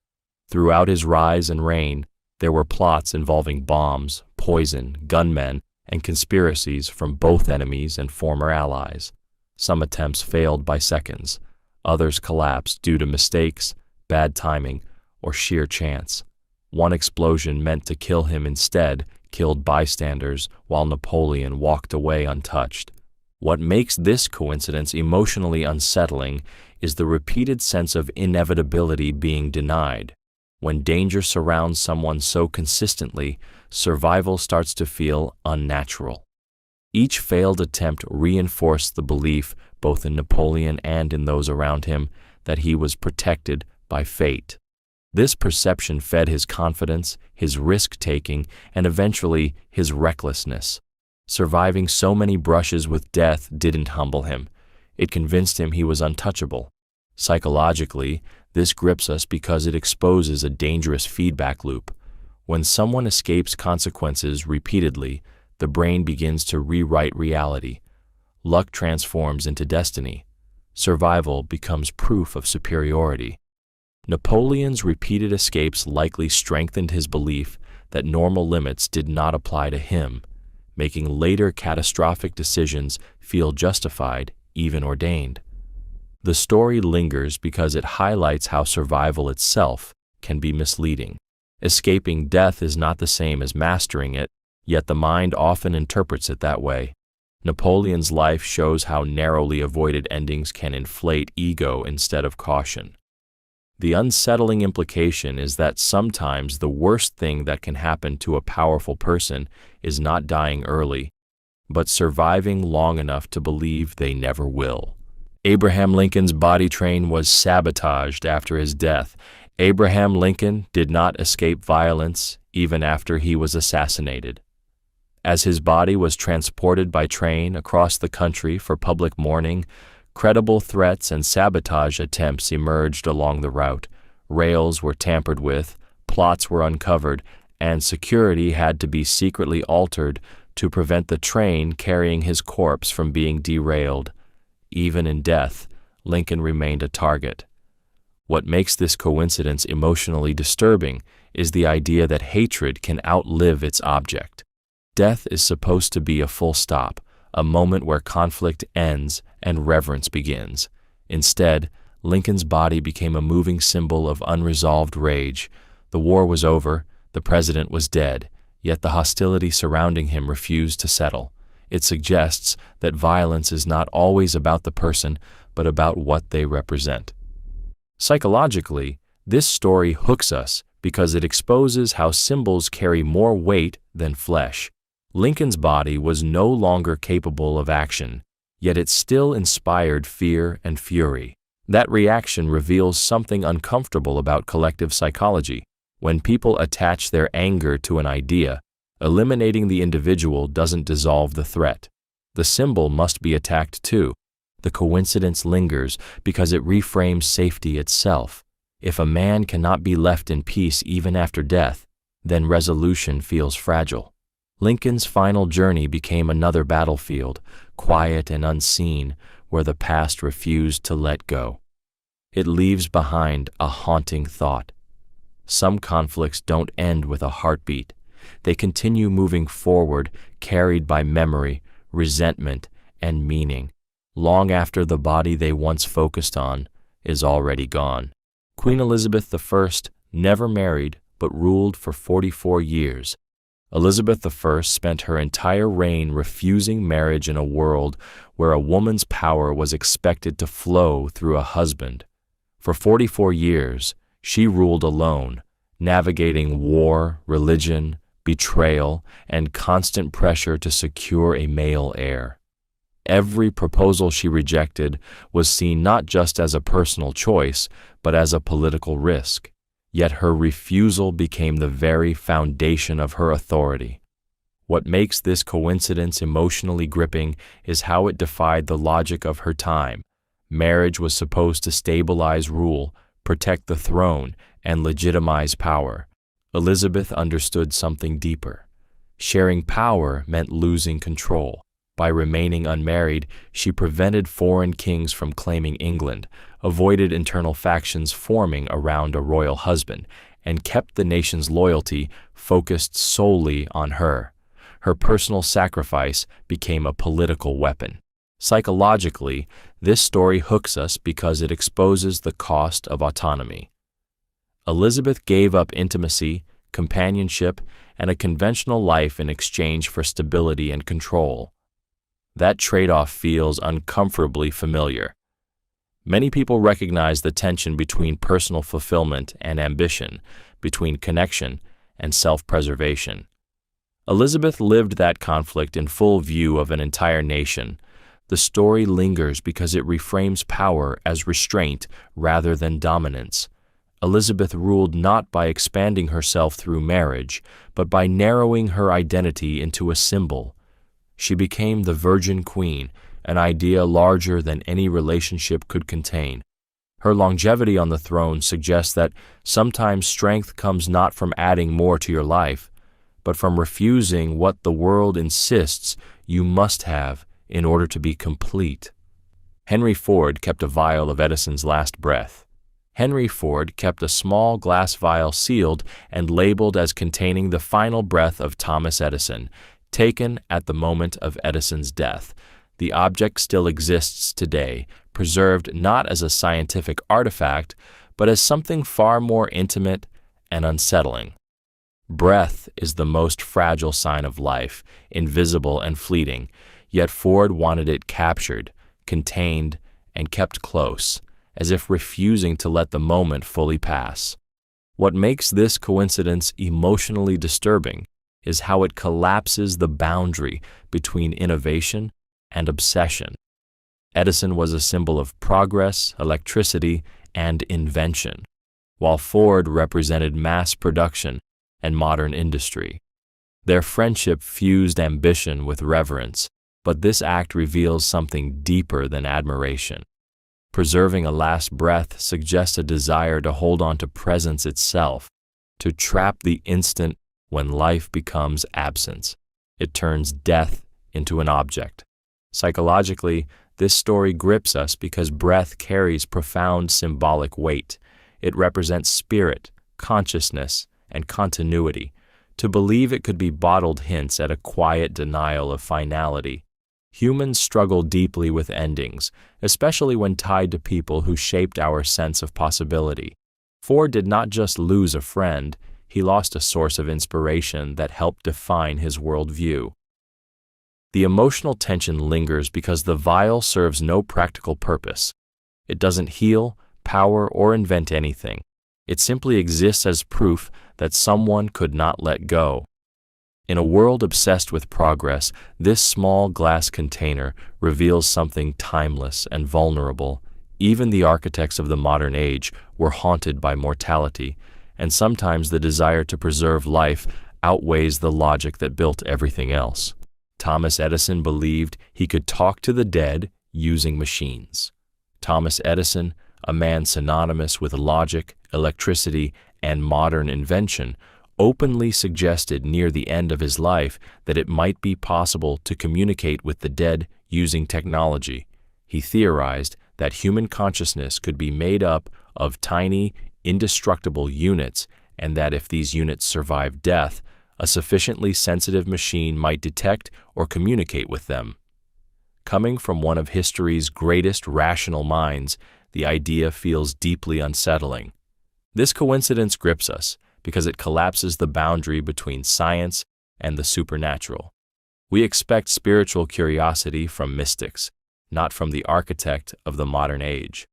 Throughout his rise and reign, there were plots involving bombs, poison, gunmen, and conspiracies from both enemies and former allies. Some attempts failed by seconds. Others collapsed due to mistakes, bad timing, or sheer chance. One explosion meant to kill him instead killed bystanders while Napoleon walked away untouched. What makes this coincidence emotionally unsettling is the repeated sense of inevitability being denied. When danger surrounds someone so consistently, survival starts to feel unnatural. Each failed attempt reinforced the belief, both in Napoleon and in those around him, that he was protected by fate. This perception fed his confidence, his risk-taking, and eventually his recklessness. Surviving so many brushes with death didn't humble him. It convinced him he was untouchable. Psychologically, this grips us because it exposes a dangerous feedback loop. When someone escapes consequences repeatedly, the brain begins to rewrite reality. Luck transforms into destiny. Survival becomes proof of superiority. Napoleon's repeated escapes likely strengthened his belief that normal limits did not apply to him, making later catastrophic decisions feel justified, even ordained. The story lingers because it highlights how survival itself can be misleading. Escaping death is not the same as mastering it, yet the mind often interprets it that way. Napoleon's life shows how narrowly avoided endings can inflate ego instead of caution. The unsettling implication is that sometimes the worst thing that can happen to a powerful person is not dying early, but surviving long enough to believe they never will. Abraham Lincoln's body train was sabotaged after his death. Abraham Lincoln did not escape violence even after he was assassinated. As his body was transported by train across the country for public mourning, credible threats and sabotage attempts emerged along the route. Rails were tampered with, plots were uncovered, and security had to be secretly altered to prevent the train carrying his corpse from being derailed. Even in death, Lincoln remained a target. What makes this coincidence emotionally disturbing is the idea that hatred can outlive its object. Death is supposed to be a full stop, a moment where conflict ends and reverence begins. Instead, Lincoln's body became a moving symbol of unresolved rage. The war was over, the president was dead, yet the hostility surrounding him refused to settle. It suggests that violence is not always about the person, but about what they represent. Psychologically, this story hooks us because it exposes how symbols carry more weight than flesh. Lincoln's body was no longer capable of action, yet it still inspired fear and fury. That reaction reveals something uncomfortable about collective psychology. When people attach their anger to an idea, eliminating the individual doesn't dissolve the threat. The symbol must be attacked too. The coincidence lingers because it reframes safety itself. If a man cannot be left in peace even after death, then resolution feels fragile. Lincoln's final journey became another battlefield, quiet and unseen, where the past refused to let go. It leaves behind a haunting thought. Some conflicts don't end with a heartbeat. They continue moving forward, carried by memory, resentment, and meaning, long after the body they once focused on is already gone. Queen Elizabeth I never married but ruled for 44 years. Elizabeth I spent her entire reign refusing marriage in a world where a woman's power was expected to flow through a husband. For 44 years, she ruled alone, navigating war, religion, betrayal, and constant pressure to secure a male heir. Every proposal she rejected was seen not just as a personal choice, but as a political risk. Yet her refusal became the very foundation of her authority. What makes this coincidence emotionally gripping is how it defied the logic of her time. Marriage was supposed to stabilize rule, protect the throne, and legitimize power. Elizabeth understood something deeper. Sharing power meant losing control. By remaining unmarried, she prevented foreign kings from claiming England, avoided internal factions forming around a royal husband, and kept the nation's loyalty focused solely on her. Her personal sacrifice became a political weapon. Psychologically, this story hooks us because it exposes the cost of autonomy. Elizabeth gave up intimacy, companionship, and a conventional life in exchange for stability and control. That trade-off feels uncomfortably familiar. Many people recognize the tension between personal fulfillment and ambition, between connection and self-preservation. Elizabeth lived that conflict in full view of an entire nation. The story lingers because it reframes power as restraint rather than dominance. Elizabeth ruled not by expanding herself through marriage, but by narrowing her identity into a symbol. She became the Virgin Queen, an idea larger than any relationship could contain. Her longevity on the throne suggests that sometimes strength comes not from adding more to your life, but from refusing what the world insists you must have in order to be complete. Henry Ford kept a vial of Edison's last breath. Henry Ford kept a small glass vial sealed and labeled as containing the final breath of Thomas Edison, taken at the moment of Edison's death. The object still exists today, preserved not as a scientific artifact, but as something far more intimate and unsettling. Breath is the most fragile sign of life, invisible and fleeting, yet Ford wanted it captured, contained, and kept close, as if refusing to let the moment fully pass. What makes this coincidence emotionally disturbing is how it collapses the boundary between innovation and obsession. Edison was a symbol of progress, electricity, and invention, while Ford represented mass production and modern industry. Their friendship fused ambition with reverence, but this act reveals something deeper than admiration. Preserving a last breath suggests a desire to hold on to presence itself, to trap the instant when life becomes absence. It turns death into an object. Psychologically, this story grips us because breath carries profound symbolic weight. It represents spirit, consciousness, and continuity. To believe it could be bottled hints at a quiet denial of finality. Humans struggle deeply with endings, especially when tied to people who shaped our sense of possibility. Ford did not just lose a friend, he lost a source of inspiration that helped define his worldview. The emotional tension lingers because the vial serves no practical purpose. It doesn't heal, power, or invent anything. It simply exists as proof that someone could not let go. In a world obsessed with progress, this small glass container reveals something timeless and vulnerable. Even the architects of the modern age were haunted by mortality, and sometimes the desire to preserve life outweighs the logic that built everything else. Thomas Edison believed he could talk to the dead using machines. Thomas Edison, a man synonymous with logic, electricity, and modern invention, openly suggested near the end of his life that it might be possible to communicate with the dead using technology. He theorized that human consciousness could be made up of tiny, indestructible units, and that if these units survived death, a sufficiently sensitive machine might detect or communicate with them. Coming from one of history's greatest rational minds, the idea feels deeply unsettling. This coincidence grips us because it collapses the boundary between science and the supernatural. We expect spiritual curiosity from mystics, not from the architect of the modern age.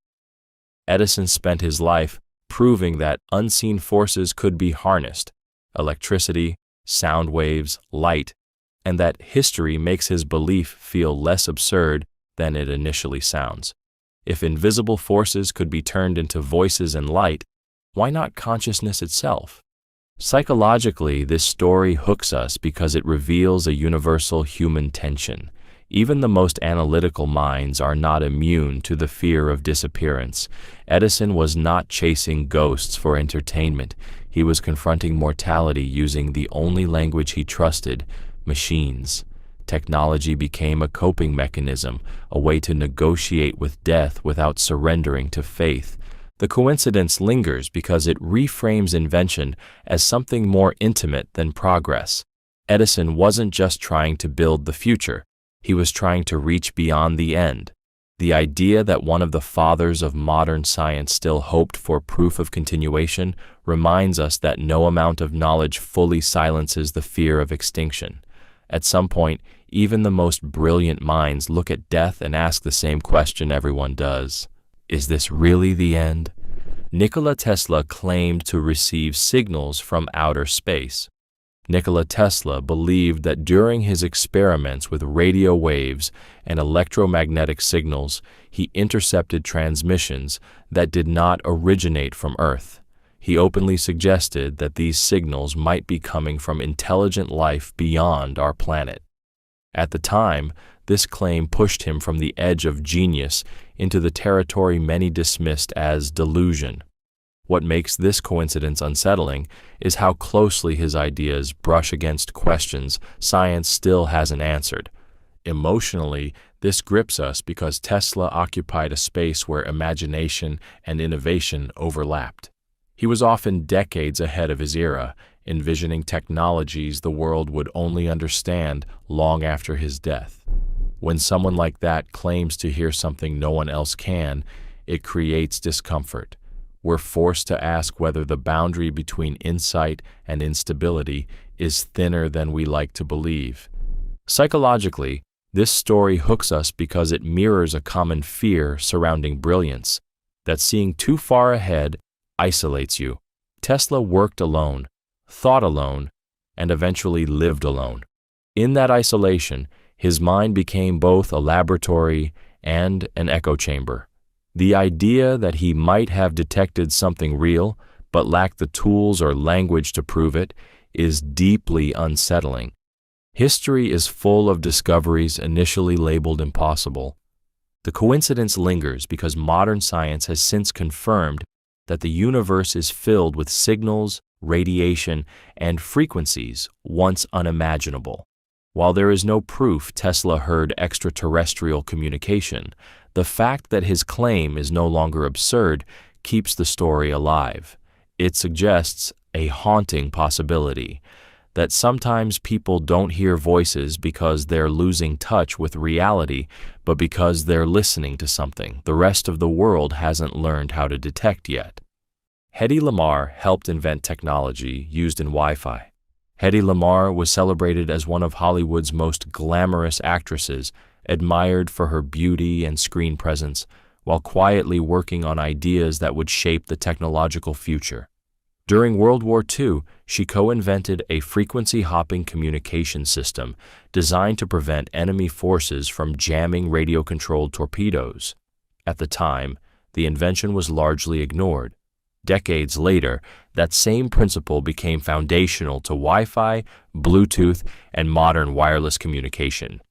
Edison spent his life proving that unseen forces could be harnessed, electricity, sound waves, light, and that history makes his belief feel less absurd than it initially sounds. If invisible forces could be turned into voices and light, why not consciousness itself? Psychologically, this story hooks us because it reveals a universal human tension. Even the most analytical minds are not immune to the fear of disappearance. Edison was not chasing ghosts for entertainment. He was confronting mortality using the only language he trusted: machines. Technology became a coping mechanism, a way to negotiate with death without surrendering to faith. The coincidence lingers because it reframes invention as something more intimate than progress. Edison wasn't just trying to build the future. He was trying to reach beyond the end. The idea that one of the fathers of modern science still hoped for proof of continuation reminds us that no amount of knowledge fully silences the fear of extinction. At some point, even the most brilliant minds look at death and ask the same question everyone does: is this really the end? Nikola Tesla claimed to receive signals from outer space. Nikola Tesla believed that during his experiments with radio waves and electromagnetic signals, he intercepted transmissions that did not originate from Earth. He openly suggested that these signals might be coming from intelligent life beyond our planet. At the time, this claim pushed him from the edge of genius into the territory many dismissed as delusion. What makes this coincidence unsettling is how closely his ideas brush against questions science still hasn't answered. Emotionally, this grips us because Tesla occupied a space where imagination and innovation overlapped. He was often decades ahead of his era, envisioning technologies the world would only understand long after his death. When someone like that claims to hear something no one else can, it creates discomfort. We're forced to ask whether the boundary between insight and instability is thinner than we like to believe. Psychologically, this story hooks us because it mirrors a common fear surrounding brilliance, that seeing too far ahead isolates you. Tesla worked alone, thought alone, and eventually lived alone. In that isolation, his mind became both a laboratory and an echo chamber. The idea that he might have detected something real, but lacked the tools or language to prove it, is deeply unsettling. History is full of discoveries initially labeled impossible. The coincidence lingers because modern science has since confirmed that the universe is filled with signals, radiation, and frequencies once unimaginable. While there is no proof Tesla heard extraterrestrial communication, the fact that his claim is no longer absurd keeps the story alive. It suggests a haunting possibility that sometimes people don't hear voices because they're losing touch with reality, but because they're listening to something the rest of the world hasn't learned how to detect yet. Hedy Lamarr helped invent technology used in Wi-Fi. Hedy Lamarr was celebrated as one of Hollywood's most glamorous actresses, admired for her beauty and screen presence, while quietly working on ideas that would shape the technological future. During World War II, she co-invented a frequency-hopping communication system designed to prevent enemy forces from jamming radio-controlled torpedoes. At the time, the invention was largely ignored. Decades later, that same principle became foundational to Wi-Fi, Bluetooth, and modern wireless communication.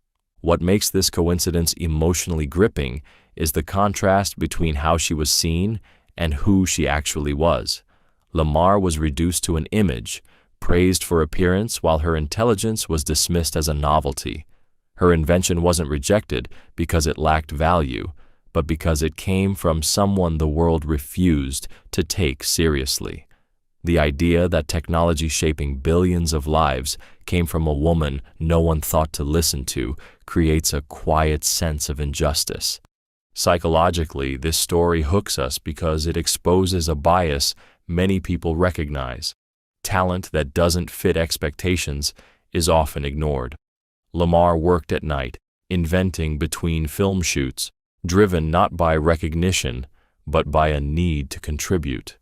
What makes this coincidence emotionally gripping is the contrast between how she was seen and who she actually was. Lamarr was reduced to an image, praised for appearance while her intelligence was dismissed as a novelty. Her invention wasn't rejected because it lacked value, but because it came from someone the world refused to take seriously. The idea that technology shaping billions of lives came from a woman no one thought to listen to creates a quiet sense of injustice. Psychologically, this story hooks us because it exposes a bias many people recognize. Talent that doesn't fit expectations is often ignored. Lamarr worked at night, inventing between film shoots, driven not by recognition, but by a need to contribute.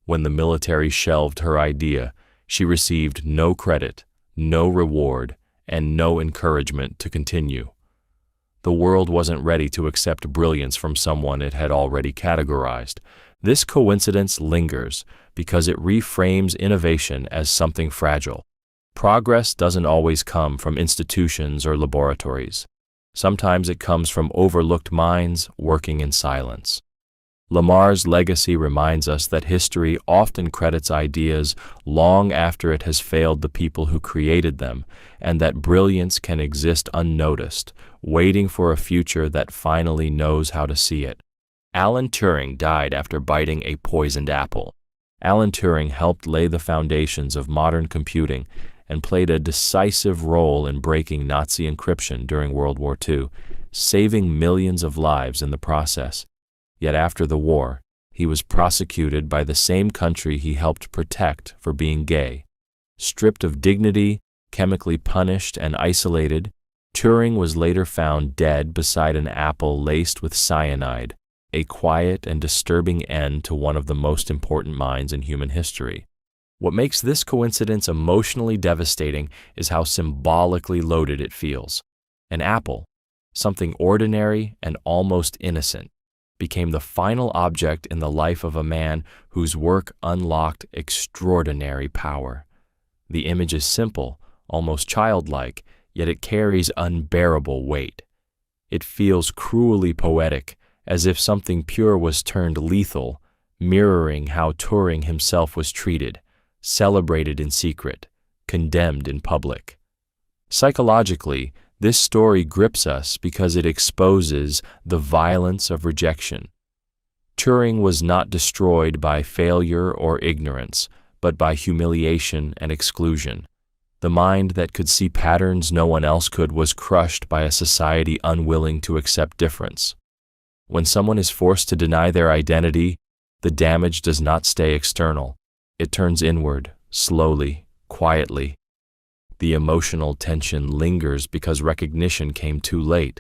When the military shelved her idea, she received no credit, no reward, and no encouragement to continue. The world wasn't ready to accept brilliance from someone it had already categorized. This coincidence lingers because it reframes innovation as something fragile. Progress doesn't always come from institutions or laboratories. Sometimes it comes from overlooked minds working in silence. Lamar's legacy reminds us that history often credits ideas long after it has failed the people who created them, and that brilliance can exist unnoticed, waiting for a future that finally knows how to see it. Alan Turing died after biting a poisoned apple. Alan Turing helped lay the foundations of modern computing and played a decisive role in breaking Nazi encryption during World War II, saving millions of lives in the process. Yet after the war, he was prosecuted by the same country he helped protect for being gay. Stripped of dignity, chemically punished, and isolated, Turing was later found dead beside an apple laced with cyanide, a quiet and disturbing end to one of the most important minds in human history. What makes this coincidence emotionally devastating is how symbolically loaded it feels. An apple, something ordinary and almost innocent, became the final object in the life of a man whose work unlocked extraordinary power. The image is simple, almost childlike, yet it carries unbearable weight. It feels cruelly poetic, as if something pure was turned lethal, mirroring how Turing himself was treated, celebrated in secret, condemned in public. Psychologically, this story grips us because it exposes the violence of rejection. Turing was not destroyed by failure or ignorance, but by humiliation and exclusion. The mind that could see patterns no one else could was crushed by a society unwilling to accept difference. When someone is forced to deny their identity, the damage does not stay external. It turns inward, slowly, quietly. The emotional tension lingers because recognition came too late.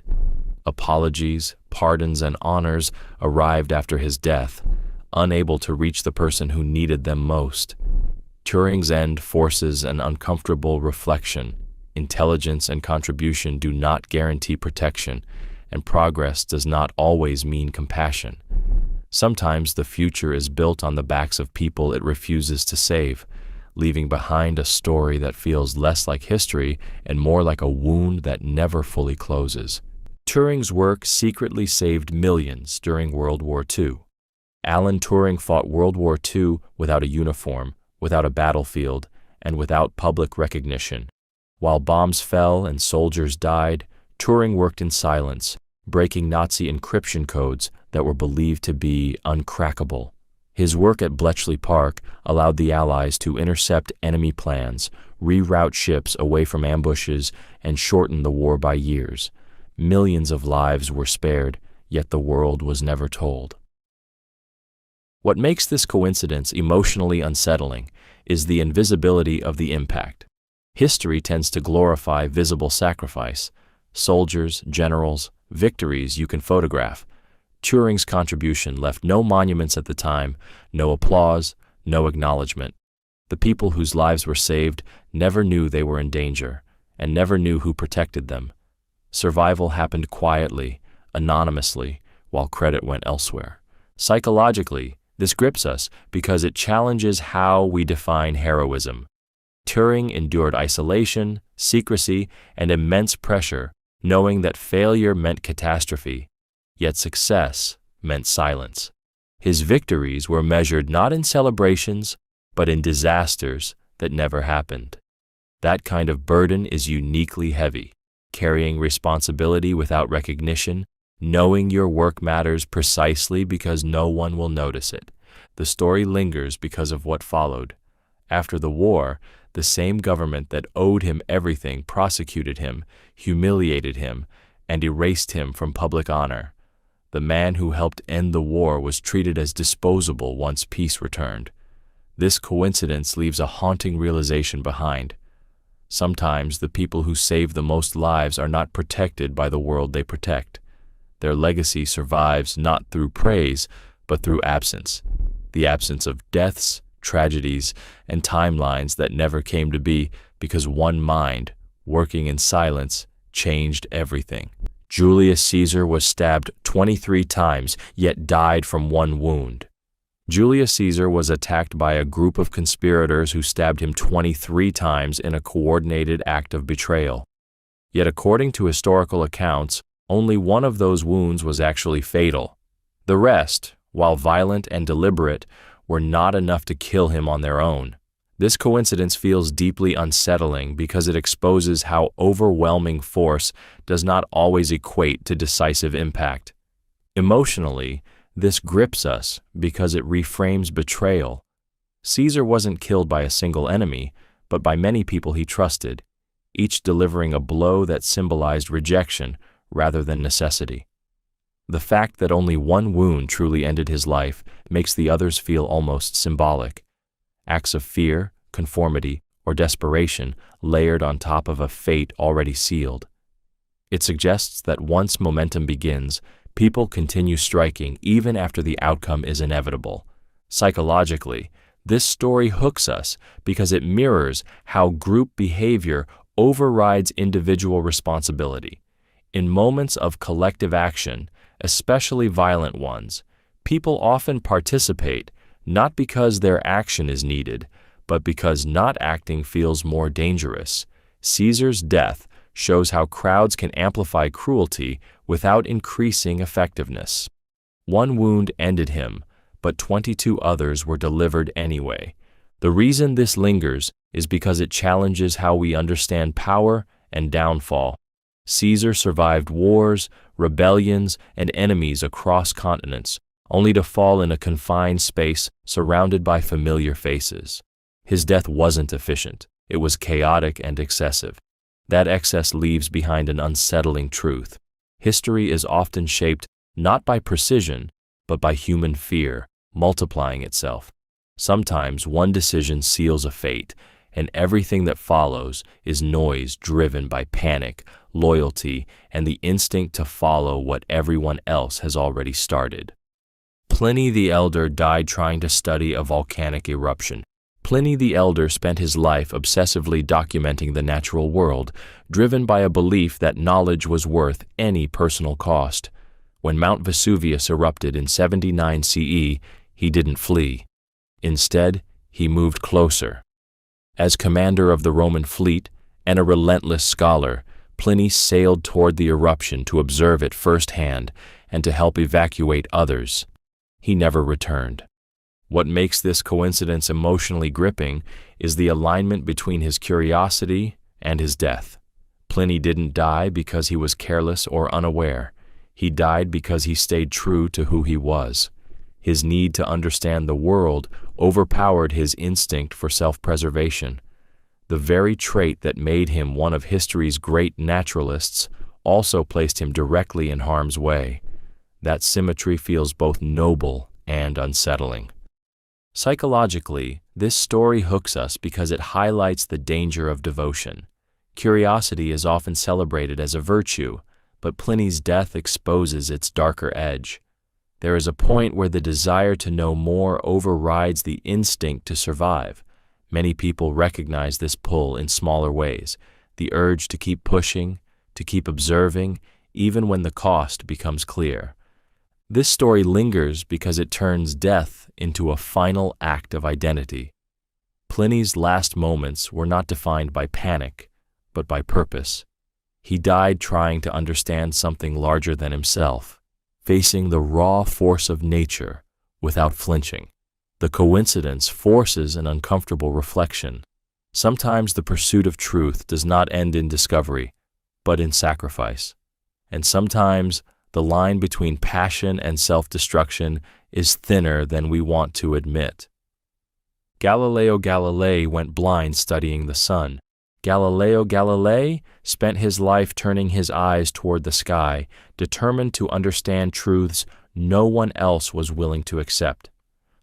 Apologies, pardons, and honors arrived after his death, unable to reach the person who needed them most. Turing's end forces an uncomfortable reflection. Intelligence and contribution do not guarantee protection, and progress does not always mean compassion. Sometimes the future is built on the backs of people it refuses to save, leaving behind a story that feels less like history and more like a wound that never fully closes. Turing's work secretly saved millions during World War II. Alan Turing fought World War II without a uniform, without a battlefield, and without public recognition. While bombs fell and soldiers died, Turing worked in silence, breaking Nazi encryption codes that were believed to be uncrackable. His work at Bletchley Park allowed the Allies to intercept enemy plans, reroute ships away from ambushes, and shorten the war by years. Millions of lives were spared, yet the world was never told. What makes this coincidence emotionally unsettling is the invisibility of the impact. History tends to glorify visible sacrifice, soldiers, generals, victories you can photograph. Turing's contribution left no monuments at the time, no applause, no acknowledgement. The people whose lives were saved never knew they were in danger, and never knew who protected them. Survival happened quietly, anonymously, while credit went elsewhere. Psychologically, this grips us because it challenges how we define heroism. Turing endured isolation, secrecy, and immense pressure, knowing that failure meant catastrophe, yet success meant silence. His victories were measured not in celebrations, but in disasters that never happened. That kind of burden is uniquely heavy, carrying responsibility without recognition, knowing your work matters precisely because no one will notice it. The story lingers because of what followed. After the war, the same government that owed him everything prosecuted him, humiliated him, and erased him from public honor. The man who helped end the war was treated as disposable once peace returned. This coincidence leaves a haunting realization behind. Sometimes the people who save the most lives are not protected by the world they protect. Their legacy survives not through praise, but through absence. The absence of deaths, tragedies, and timelines that never came to be because one mind, working in silence, changed everything. Julius Caesar was stabbed 23 times, yet died from one wound. Julius Caesar was attacked by a group of conspirators who stabbed him 23 times in a coordinated act of betrayal. Yet according to historical accounts, only one of those wounds was actually fatal. The rest, while violent and deliberate, were not enough to kill him on their own. This coincidence feels deeply unsettling because it exposes how overwhelming force does not always equate to decisive impact. Emotionally, this grips us because it reframes betrayal. Caesar wasn't killed by a single enemy, but by many people he trusted, each delivering a blow that symbolized rejection rather than necessity. The fact that only one wound truly ended his life makes the others feel almost symbolic. Acts of fear, conformity, or desperation layered on top of a fate already sealed. It suggests that once momentum begins, people continue striking even after the outcome is inevitable. Psychologically, this story hooks us because it mirrors how group behavior overrides individual responsibility. In moments of collective action, especially violent ones, people often participate not because their action is needed, but because not acting feels more dangerous. Caesar's death shows how crowds can amplify cruelty without increasing effectiveness. One wound ended him, but 22 others were delivered anyway. The reason this lingers is because it challenges how we understand power and downfall. Caesar survived wars, rebellions, and enemies across continents, only to fall in a confined space surrounded by familiar faces. His death wasn't efficient. It was chaotic and excessive. That excess leaves behind an unsettling truth. History is often shaped not by precision, but by human fear, multiplying itself. Sometimes one decision seals a fate, and everything that follows is noise driven by panic, loyalty, and the instinct to follow what everyone else has already started. Pliny the Elder died trying to study a volcanic eruption. Pliny the Elder spent his life obsessively documenting the natural world, driven by a belief that knowledge was worth any personal cost. When Mount Vesuvius erupted in 79 CE, he didn't flee. Instead, he moved closer. As commander of the Roman fleet and a relentless scholar, Pliny sailed toward the eruption to observe it firsthand and to help evacuate others. He never returned. What makes this coincidence emotionally gripping is the alignment between his curiosity and his death. Pliny didn't die because he was careless or unaware. He died because he stayed true to who he was. His need to understand the world overpowered his instinct for self-preservation. The very trait that made him one of history's great naturalists also placed him directly in harm's way. That symmetry feels both noble and unsettling. Psychologically, this story hooks us because it highlights the danger of devotion. Curiosity is often celebrated as a virtue, but Pliny's death exposes its darker edge. There is a point where the desire to know more overrides the instinct to survive. Many people recognize this pull in smaller ways, the urge to keep pushing, to keep observing, even when the cost becomes clear. This story lingers because it turns death into a final act of identity. Pliny's last moments were not defined by panic, but by purpose. He died trying to understand something larger than himself, facing the raw force of nature without flinching. The coincidence forces an uncomfortable reflection. Sometimes the pursuit of truth does not end in discovery, but in sacrifice. And sometimes the line between passion and self-destruction is thinner than we want to admit. Galileo Galilei went blind studying the sun. Galileo Galilei spent his life turning his eyes toward the sky, determined to understand truths no one else was willing to accept.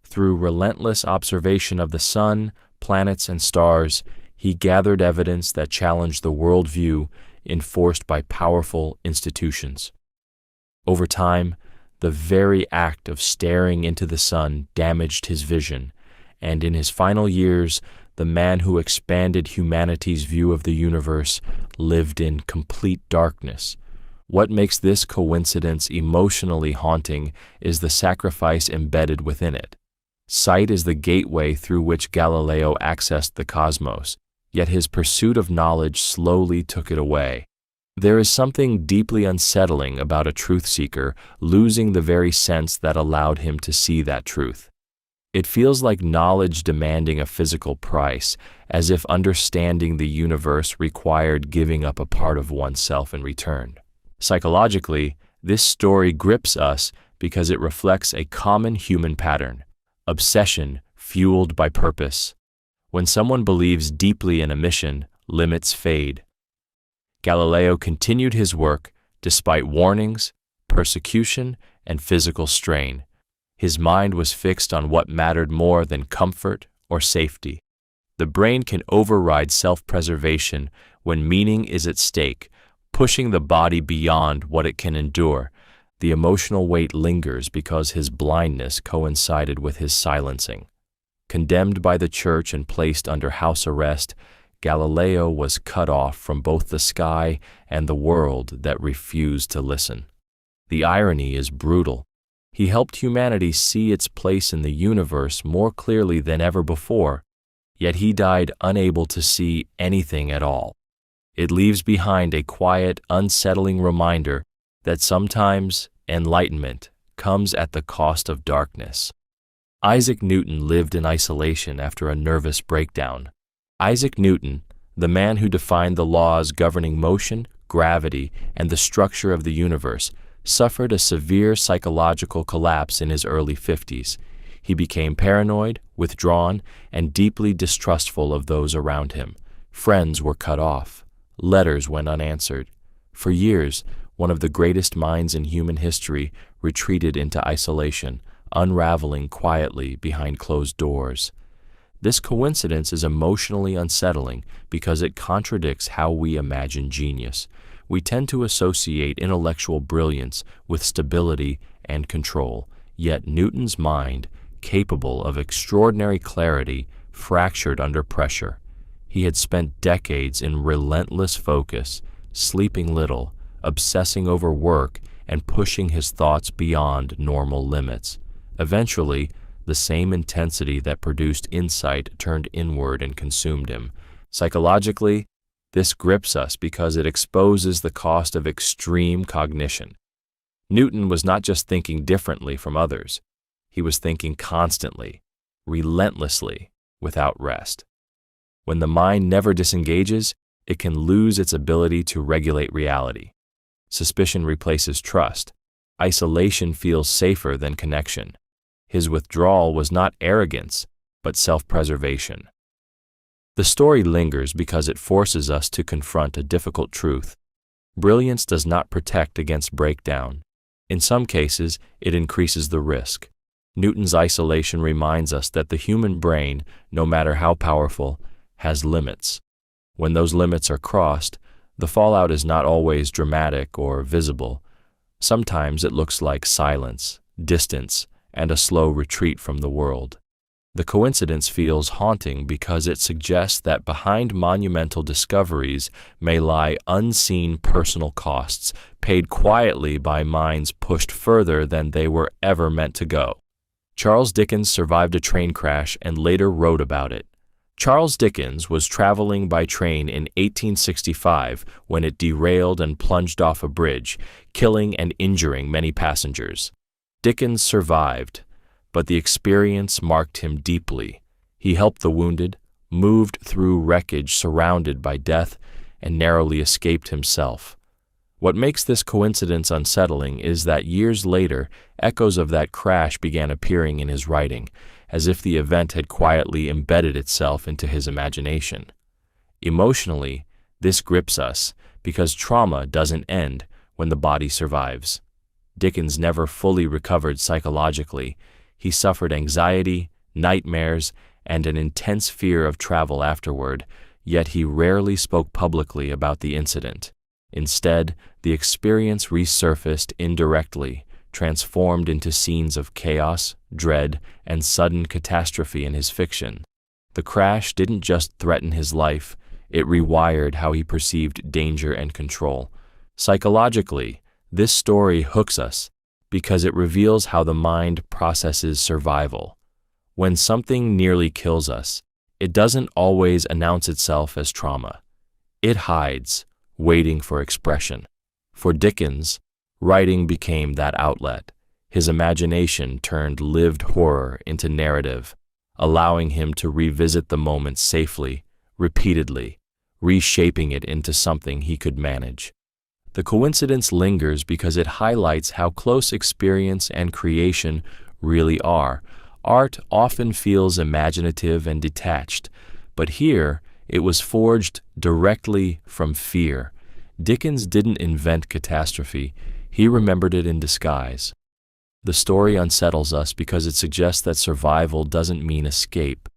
Through relentless observation of the sun, planets, and stars, he gathered evidence that challenged the worldview enforced by powerful institutions. Over time, the very act of staring into the sun damaged his vision, and in his final years, the man who expanded humanity's view of the universe lived in complete darkness. What makes this coincidence emotionally haunting is the sacrifice embedded within it. Sight is the gateway through which Galileo accessed the cosmos, yet his pursuit of knowledge slowly took it away. There is something deeply unsettling about a truth seeker losing the very sense that allowed him to see that truth. It feels like knowledge demanding a physical price, as if understanding the universe required giving up a part of oneself in return. Psychologically, this story grips us because it reflects a common human pattern: obsession fueled by purpose. When someone believes deeply in a mission, limits fade. Galileo continued his work despite warnings, persecution, and physical strain. His mind was fixed on what mattered more than comfort or safety. The brain can override self-preservation when meaning is at stake, pushing the body beyond what it can endure. The emotional weight lingers because his blindness coincided with his silencing. Condemned by the church and placed under house arrest, Galileo was cut off from both the sky and the world that refused to listen. The irony is brutal. He helped humanity see its place in the universe more clearly than ever before, yet he died unable to see anything at all. It leaves behind a quiet, unsettling reminder that sometimes enlightenment comes at the cost of darkness. Isaac Newton lived in isolation after a nervous breakdown. Isaac Newton, the man who defined the laws governing motion, gravity, and the structure of the universe, suffered a severe psychological collapse in his early 50s. He became paranoid, withdrawn, and deeply distrustful of those around him. Friends were cut off. Letters went unanswered. For years, one of the greatest minds in human history retreated into isolation, unraveling quietly behind closed doors. This coincidence is emotionally unsettling because it contradicts how we imagine genius. We tend to associate intellectual brilliance with stability and control, yet Newton's mind, capable of extraordinary clarity, fractured under pressure. He had spent decades in relentless focus, sleeping little, obsessing over work, and pushing his thoughts beyond normal limits. Eventually, the same intensity that produced insight turned inward and consumed him. Psychologically, this grips us because it exposes the cost of extreme cognition. Newton was not just thinking differently from others. He was thinking constantly, relentlessly, without rest. When the mind never disengages, it can lose its ability to regulate reality. Suspicion replaces trust. Isolation feels safer than connection. His withdrawal was not arrogance, but self-preservation. The story lingers because it forces us to confront a difficult truth. Brilliance does not protect against breakdown. In some cases, it increases the risk. Newton's isolation reminds us that the human brain, no matter how powerful, has limits. When those limits are crossed, the fallout is not always dramatic or visible. Sometimes it looks like silence, distance, and a slow retreat from the world. The coincidence feels haunting because it suggests that behind monumental discoveries may lie unseen personal costs, paid quietly by minds pushed further than they were ever meant to go. Charles Dickens survived a train crash and later wrote about it. Charles Dickens was traveling by train in 1865 when it derailed and plunged off a bridge, killing and injuring many passengers. Dickens survived, but the experience marked him deeply. He helped the wounded, moved through wreckage surrounded by death, and narrowly escaped himself. What makes this coincidence unsettling is that years later, echoes of that crash began appearing in his writing, as if the event had quietly embedded itself into his imagination. Emotionally, this grips us because trauma doesn't end when the body survives. Dickens never fully recovered psychologically. He suffered anxiety, nightmares, and an intense fear of travel afterward, yet he rarely spoke publicly about the incident. Instead, the experience resurfaced indirectly, transformed into scenes of chaos, dread, and sudden catastrophe in his fiction. The crash didn't just threaten his life, it rewired how he perceived danger and control. Psychologically, this story hooks us because it reveals how the mind processes survival. When something nearly kills us, it doesn't always announce itself as trauma. It hides, waiting for expression. For Dickens, writing became that outlet. His imagination turned lived horror into narrative, allowing him to revisit the moment safely, repeatedly, reshaping it into something he could manage. The coincidence lingers because it highlights how close experience and creation really are. Art often feels imaginative and detached, but here it was forged directly from fear. Dickens didn't invent catastrophe, he remembered it in disguise. The story unsettles us because it suggests that survival doesn't mean escape.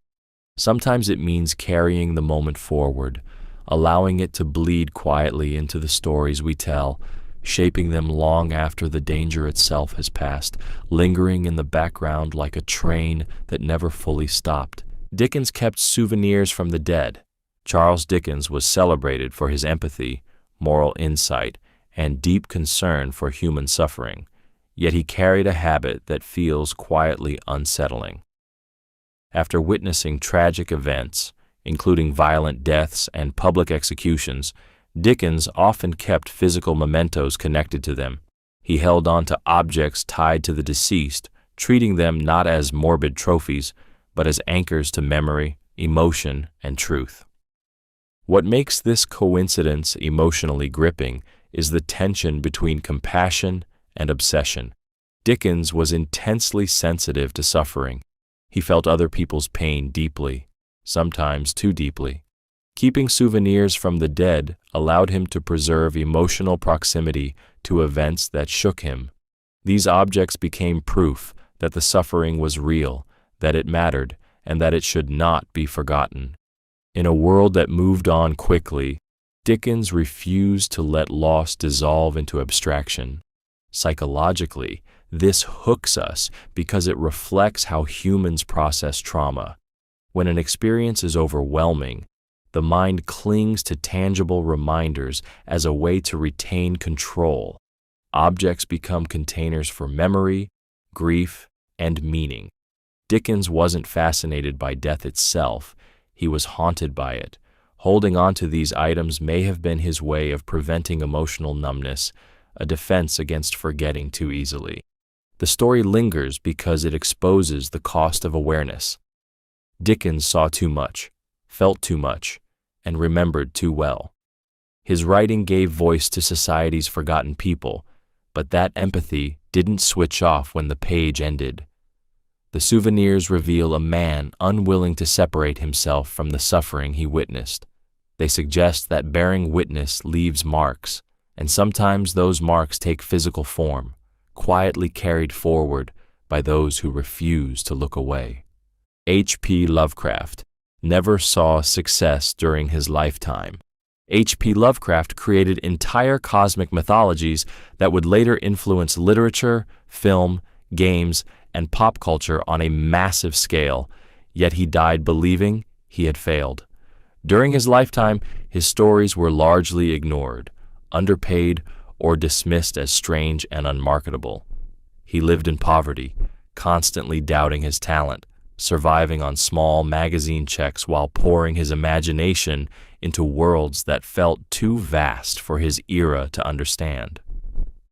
Sometimes it means carrying the moment forward, allowing it to bleed quietly into the stories we tell, shaping them long after the danger itself has passed, lingering in the background like a train that never fully stopped. Dickens kept souvenirs from the dead. Charles Dickens was celebrated for his empathy, moral insight, and deep concern for human suffering, yet he carried a habit that feels quietly unsettling. After witnessing tragic events, including violent deaths and public executions, Dickens often kept physical mementos connected to them. He held on to objects tied to the deceased, treating them not as morbid trophies, but as anchors to memory, emotion, and truth. What makes this coincidence emotionally gripping is the tension between compassion and obsession. Dickens was intensely sensitive to suffering. He felt other people's pain deeply, sometimes too deeply. Keeping souvenirs from the dead allowed him to preserve emotional proximity to events that shook him. These objects became proof that the suffering was real, that it mattered, and that it should not be forgotten. In a world that moved on quickly, Dickens refused to let loss dissolve into abstraction. Psychologically, this hooks us because it reflects how humans process trauma. When an experience is overwhelming, the mind clings to tangible reminders as a way to retain control. Objects become containers for memory, grief, and meaning. Dickens wasn't fascinated by death itself, he was haunted by it. Holding on to these items may have been his way of preventing emotional numbness, a defense against forgetting too easily. The story lingers because it exposes the cost of awareness. Dickens saw too much, felt too much, and remembered too well. His writing gave voice to society's forgotten people, but that empathy didn't switch off when the page ended. The souvenirs reveal a man unwilling to separate himself from the suffering he witnessed. They suggest that bearing witness leaves marks, and sometimes those marks take physical form, quietly carried forward by those who refuse to look away. H.P. Lovecraft never saw success during his lifetime. H.P. Lovecraft created entire cosmic mythologies that would later influence literature, film, games, and pop culture on a massive scale, yet he died believing he had failed. During his lifetime, his stories were largely ignored, underpaid, or dismissed as strange and unmarketable. He lived in poverty, constantly doubting his talent, surviving on small magazine checks while pouring his imagination into worlds that felt too vast for his era to understand.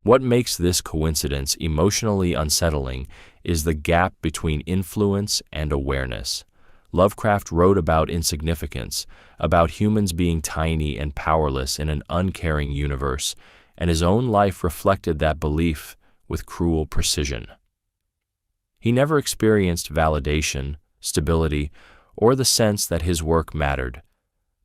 What makes this coincidence emotionally unsettling is the gap between influence and awareness. Lovecraft wrote about insignificance, about humans being tiny and powerless in an uncaring universe, and his own life reflected that belief with cruel precision. He never experienced validation, stability, or the sense that his work mattered.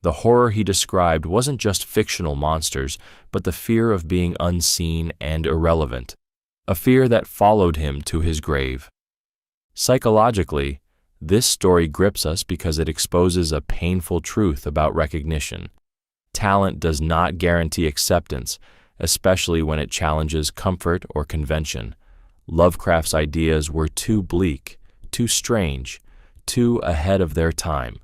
The horror he described wasn't just fictional monsters, but the fear of being unseen and irrelevant, a fear that followed him to his grave. Psychologically, this story grips us because it exposes a painful truth about recognition. Talent does not guarantee acceptance, especially when it challenges comfort or convention. Lovecraft's ideas were too bleak, too strange, too ahead of their time.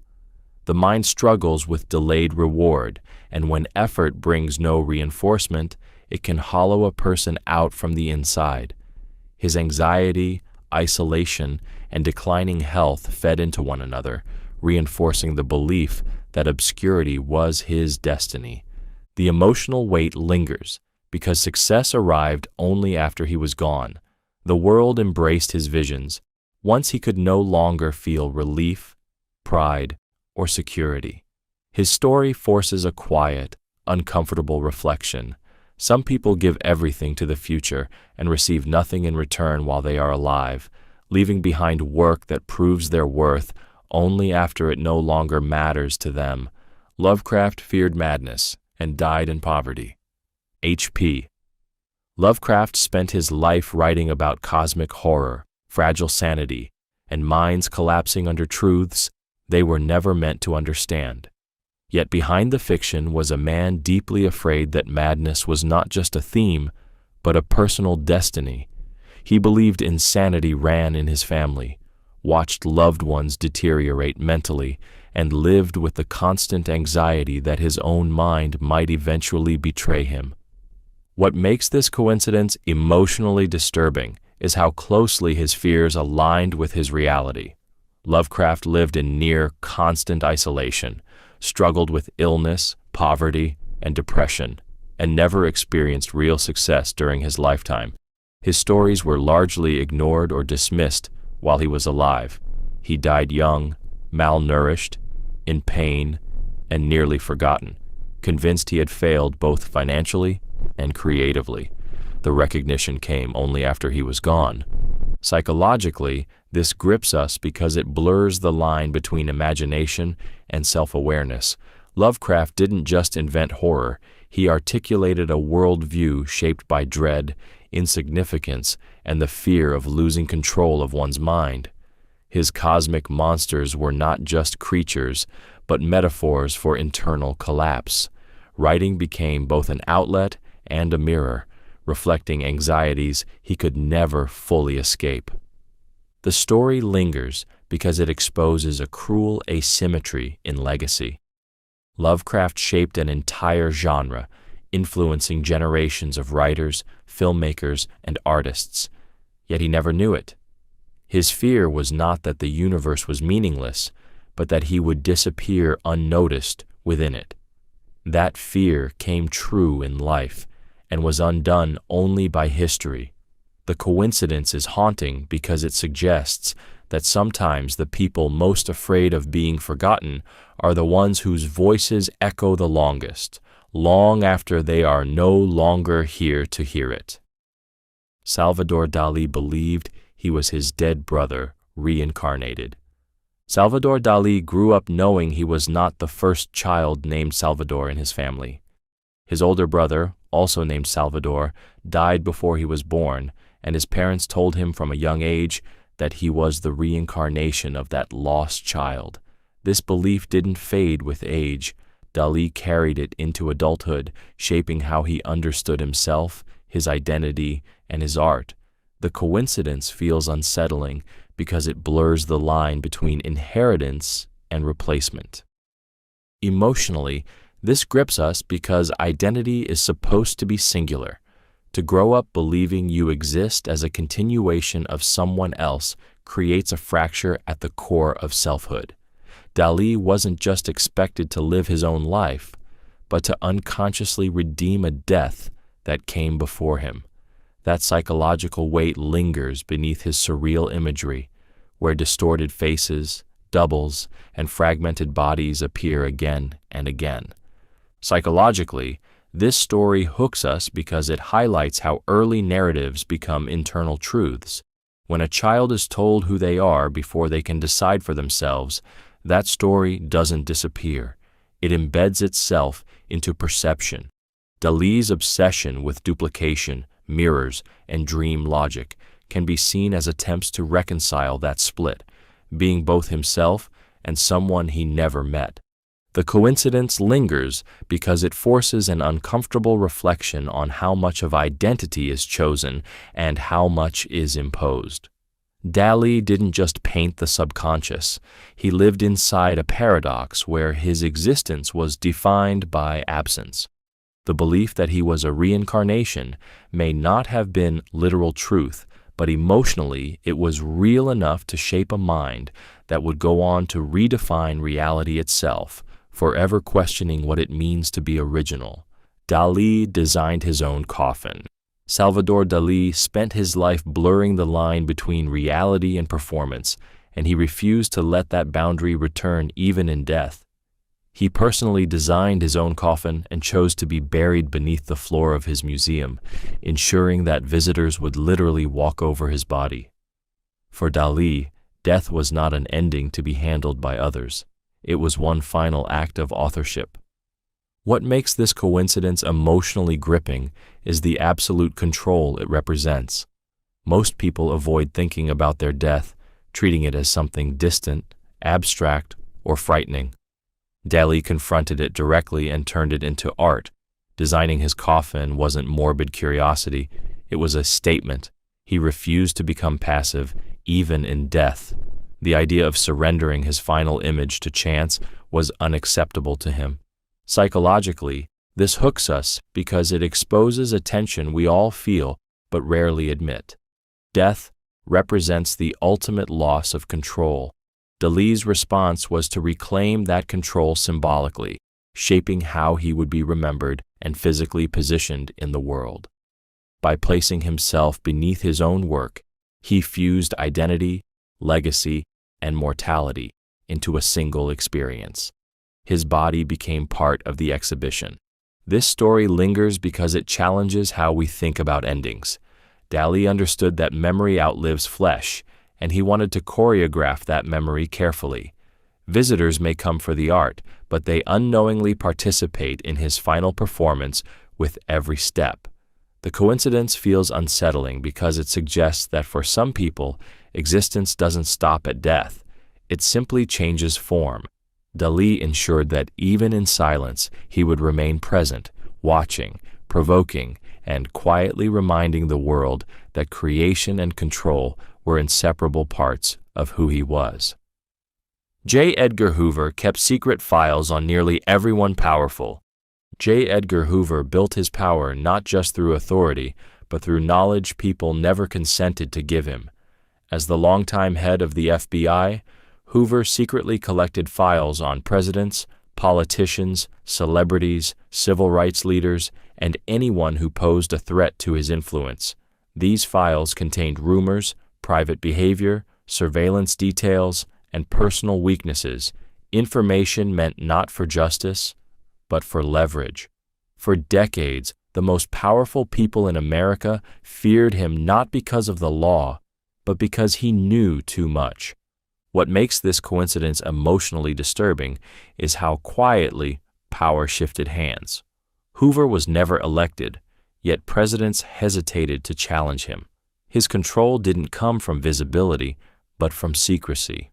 The mind struggles with delayed reward, and when effort brings no reinforcement, it can hollow a person out from the inside. His anxiety, isolation, and declining health fed into one another, reinforcing the belief that obscurity was his destiny. The emotional weight lingers because success arrived only after he was gone. The world embraced his visions once he could no longer feel relief, pride, or security. His story forces a quiet, uncomfortable reflection. Some people give everything to the future and receive nothing in return while they are alive, leaving behind work that proves their worth only after it no longer matters to them. Lovecraft feared madness and died in poverty. H.P. Lovecraft spent his life writing about cosmic horror, fragile sanity, and minds collapsing under truths they were never meant to understand. Yet behind the fiction was a man deeply afraid that madness was not just a theme, but a personal destiny. He believed insanity ran in his family, watched loved ones deteriorate mentally, and lived with the constant anxiety that his own mind might eventually betray him. What makes this coincidence emotionally disturbing is how closely his fears aligned with his reality. Lovecraft lived in near constant isolation, struggled with illness, poverty, and depression, and never experienced real success during his lifetime. His stories were largely ignored or dismissed while he was alive. He died young, malnourished, in pain, and nearly forgotten, convinced he had failed both financially and creatively. The recognition came only after he was gone. Psychologically, this grips us because it blurs the line between imagination and self-awareness. Lovecraft didn't just invent horror, he articulated a worldview shaped by dread, insignificance, and the fear of losing control of one's mind. His cosmic monsters were not just creatures, but metaphors for internal collapse. Writing became both an outlet and a mirror, reflecting anxieties he could never fully escape. The story lingers because it exposes a cruel asymmetry in legacy. Lovecraft shaped an entire genre, influencing generations of writers, filmmakers, and artists, yet he never knew it. His fear was not that the universe was meaningless, but that he would disappear unnoticed within it. That fear came true in life and was undone only by history. The coincidence is haunting because it suggests that sometimes the people most afraid of being forgotten are the ones whose voices echo the longest, long after they are no longer here to hear it. Salvador Dali believed he was his dead brother reincarnated. Salvador Dali grew up knowing he was not the first child named Salvador in his family. His older brother, also named Salvador, died before he was born, and his parents told him from a young age that he was the reincarnation of that lost child. This belief didn't fade with age. Dali carried it into adulthood, shaping how he understood himself, his identity, and his art. The coincidence feels unsettling because it blurs the line between inheritance and replacement. Emotionally, this grips us because identity is supposed to be singular. To grow up believing you exist as a continuation of someone else creates a fracture at the core of selfhood. Dali wasn't just expected to live his own life, but to unconsciously redeem a death that came before him. That psychological weight lingers beneath his surreal imagery, where distorted faces, doubles, and fragmented bodies appear again and again. Psychologically, this story hooks us because it highlights how early narratives become internal truths. When a child is told who they are before they can decide for themselves, that story doesn't disappear. It embeds itself into perception. Dali's obsession with duplication, mirrors, and dream logic can be seen as attempts to reconcile that split, being both himself and someone he never met. The coincidence lingers because it forces an uncomfortable reflection on how much of identity is chosen and how much is imposed. Dali didn't just paint the subconscious. He lived inside a paradox where his existence was defined by absence. The belief that he was a reincarnation may not have been literal truth, but emotionally it was real enough to shape a mind that would go on to redefine reality itself, forever questioning what it means to be original. Dalí designed his own coffin. Salvador Dalí spent his life blurring the line between reality and performance, and he refused to let that boundary return even in death. He personally designed his own coffin and chose to be buried beneath the floor of his museum, ensuring that visitors would literally walk over his body. For Dalí, death was not an ending to be handled by others. It was one final act of authorship. What makes this coincidence emotionally gripping is the absolute control it represents. Most people avoid thinking about their death, treating it as something distant, abstract, or frightening. Dalí confronted it directly and turned it into art. Designing his coffin wasn't morbid curiosity, it was a statement. He refused to become passive, even in death. The idea of surrendering his final image to chance was unacceptable to him. Psychologically, this hooks us because it exposes a tension we all feel but rarely admit. Death represents the ultimate loss of control. Dalí's response was to reclaim that control symbolically, shaping how he would be remembered and physically positioned in the world. By placing himself beneath his own work, he fused identity, legacy, and mortality into a single experience. His body became part of the exhibition. This story lingers because it challenges how we think about endings. Dalí understood that memory outlives flesh, and he wanted to choreograph that memory carefully. Visitors may come for the art, but they unknowingly participate in his final performance with every step. The coincidence feels unsettling because it suggests that for some people, existence doesn't stop at death. It simply changes form. Dalí ensured that even in silence, he would remain present, watching, provoking, and quietly reminding the world that creation and control were inseparable parts of who he was. J. Edgar Hoover kept secret files on nearly everyone powerful. J. Edgar Hoover built his power not just through authority, but through knowledge people never consented to give him. As the longtime head of the FBI, Hoover secretly collected files on presidents, politicians, celebrities, civil rights leaders, and anyone who posed a threat to his influence. These files contained rumors, private behavior, surveillance details, and personal weaknesses, information meant not for justice, but for leverage. For decades, the most powerful people in America feared him not because of the law, but because he knew too much. What makes this coincidence emotionally disturbing is how quietly power shifted hands. Hoover was never elected, yet presidents hesitated to challenge him. His control didn't come from visibility, but from secrecy.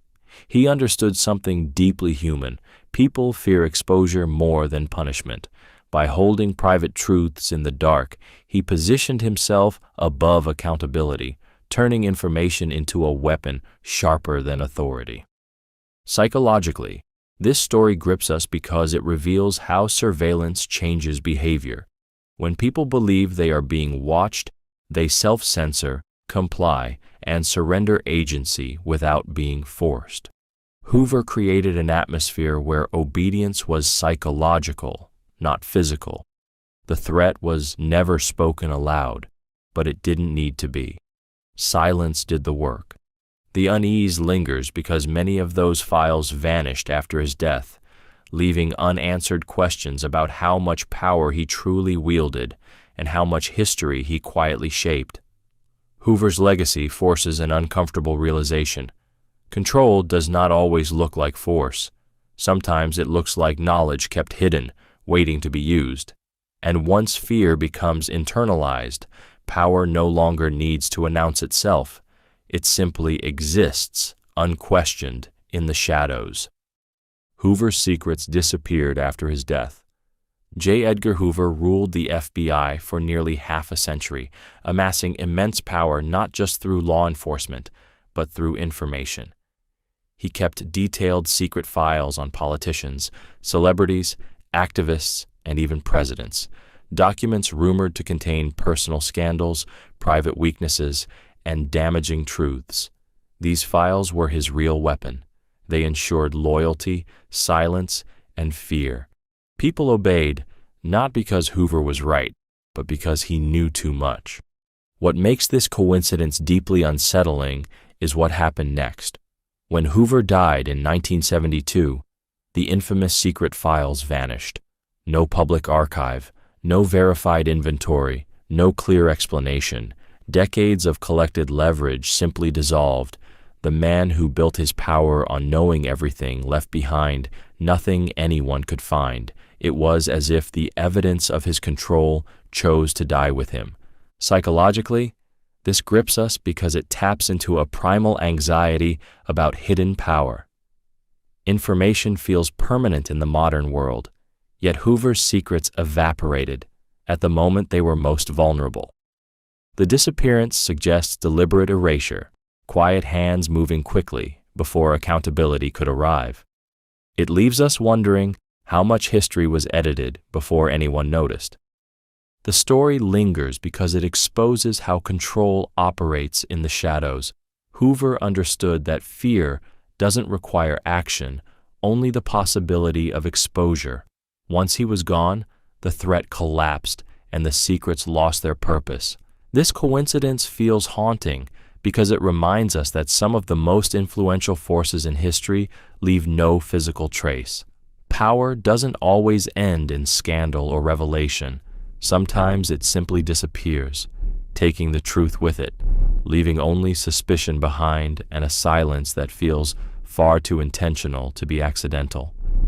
He understood something deeply human. People fear exposure more than punishment. By holding private truths in the dark, he positioned himself above accountability, turning information into a weapon sharper than authority. Psychologically, this story grips us because it reveals how surveillance changes behavior. When people believe they are being watched, they self-censor, comply, and surrender agency without being forced. Hoover created an atmosphere where obedience was psychological, not physical. The threat was never spoken aloud, but it didn't need to be. Silence did the work. The unease lingers because many of those files vanished after his death, leaving unanswered questions about how much power he truly wielded and how much history he quietly shaped. Hoover's legacy forces an uncomfortable realization. Control does not always look like force. Sometimes it looks like knowledge kept hidden, waiting to be used. And once fear becomes internalized, power no longer needs to announce itself. It simply exists, unquestioned, in the shadows. Hoover's secrets disappeared after his death. J. Edgar Hoover ruled the FBI for nearly half a century, amassing immense power not just through law enforcement, but through information. He kept detailed secret files on politicians, celebrities, activists, and even presidents, documents rumored to contain personal scandals, private weaknesses, and damaging truths. These files were his real weapon. They ensured loyalty, silence, and fear. People obeyed, not because Hoover was right, but because he knew too much. What makes this coincidence deeply unsettling is what happened next. When Hoover died in 1972, the infamous secret files vanished. No public archive, no verified inventory, no clear explanation. Decades of collected leverage simply dissolved. The man who built his power on knowing everything left behind nothing anyone could find. It was as if the evidence of his control chose to die with him. Psychologically, this grips us because it taps into a primal anxiety about hidden power. Information feels permanent in the modern world, yet Hoover's secrets evaporated at the moment they were most vulnerable. The disappearance suggests deliberate erasure, quiet hands moving quickly before accountability could arrive. It leaves us wondering how much history was edited before anyone noticed. The story lingers because it exposes how control operates in the shadows. Hoover understood that fear doesn't require action, only the possibility of exposure. Once he was gone, the threat collapsed and the secrets lost their purpose. This coincidence feels haunting because it reminds us that some of the most influential forces in history leave no physical trace. Power doesn't always end in scandal or revelation. Sometimes it simply disappears, taking the truth with it, leaving only suspicion behind and a silence that feels far too intentional to be accidental.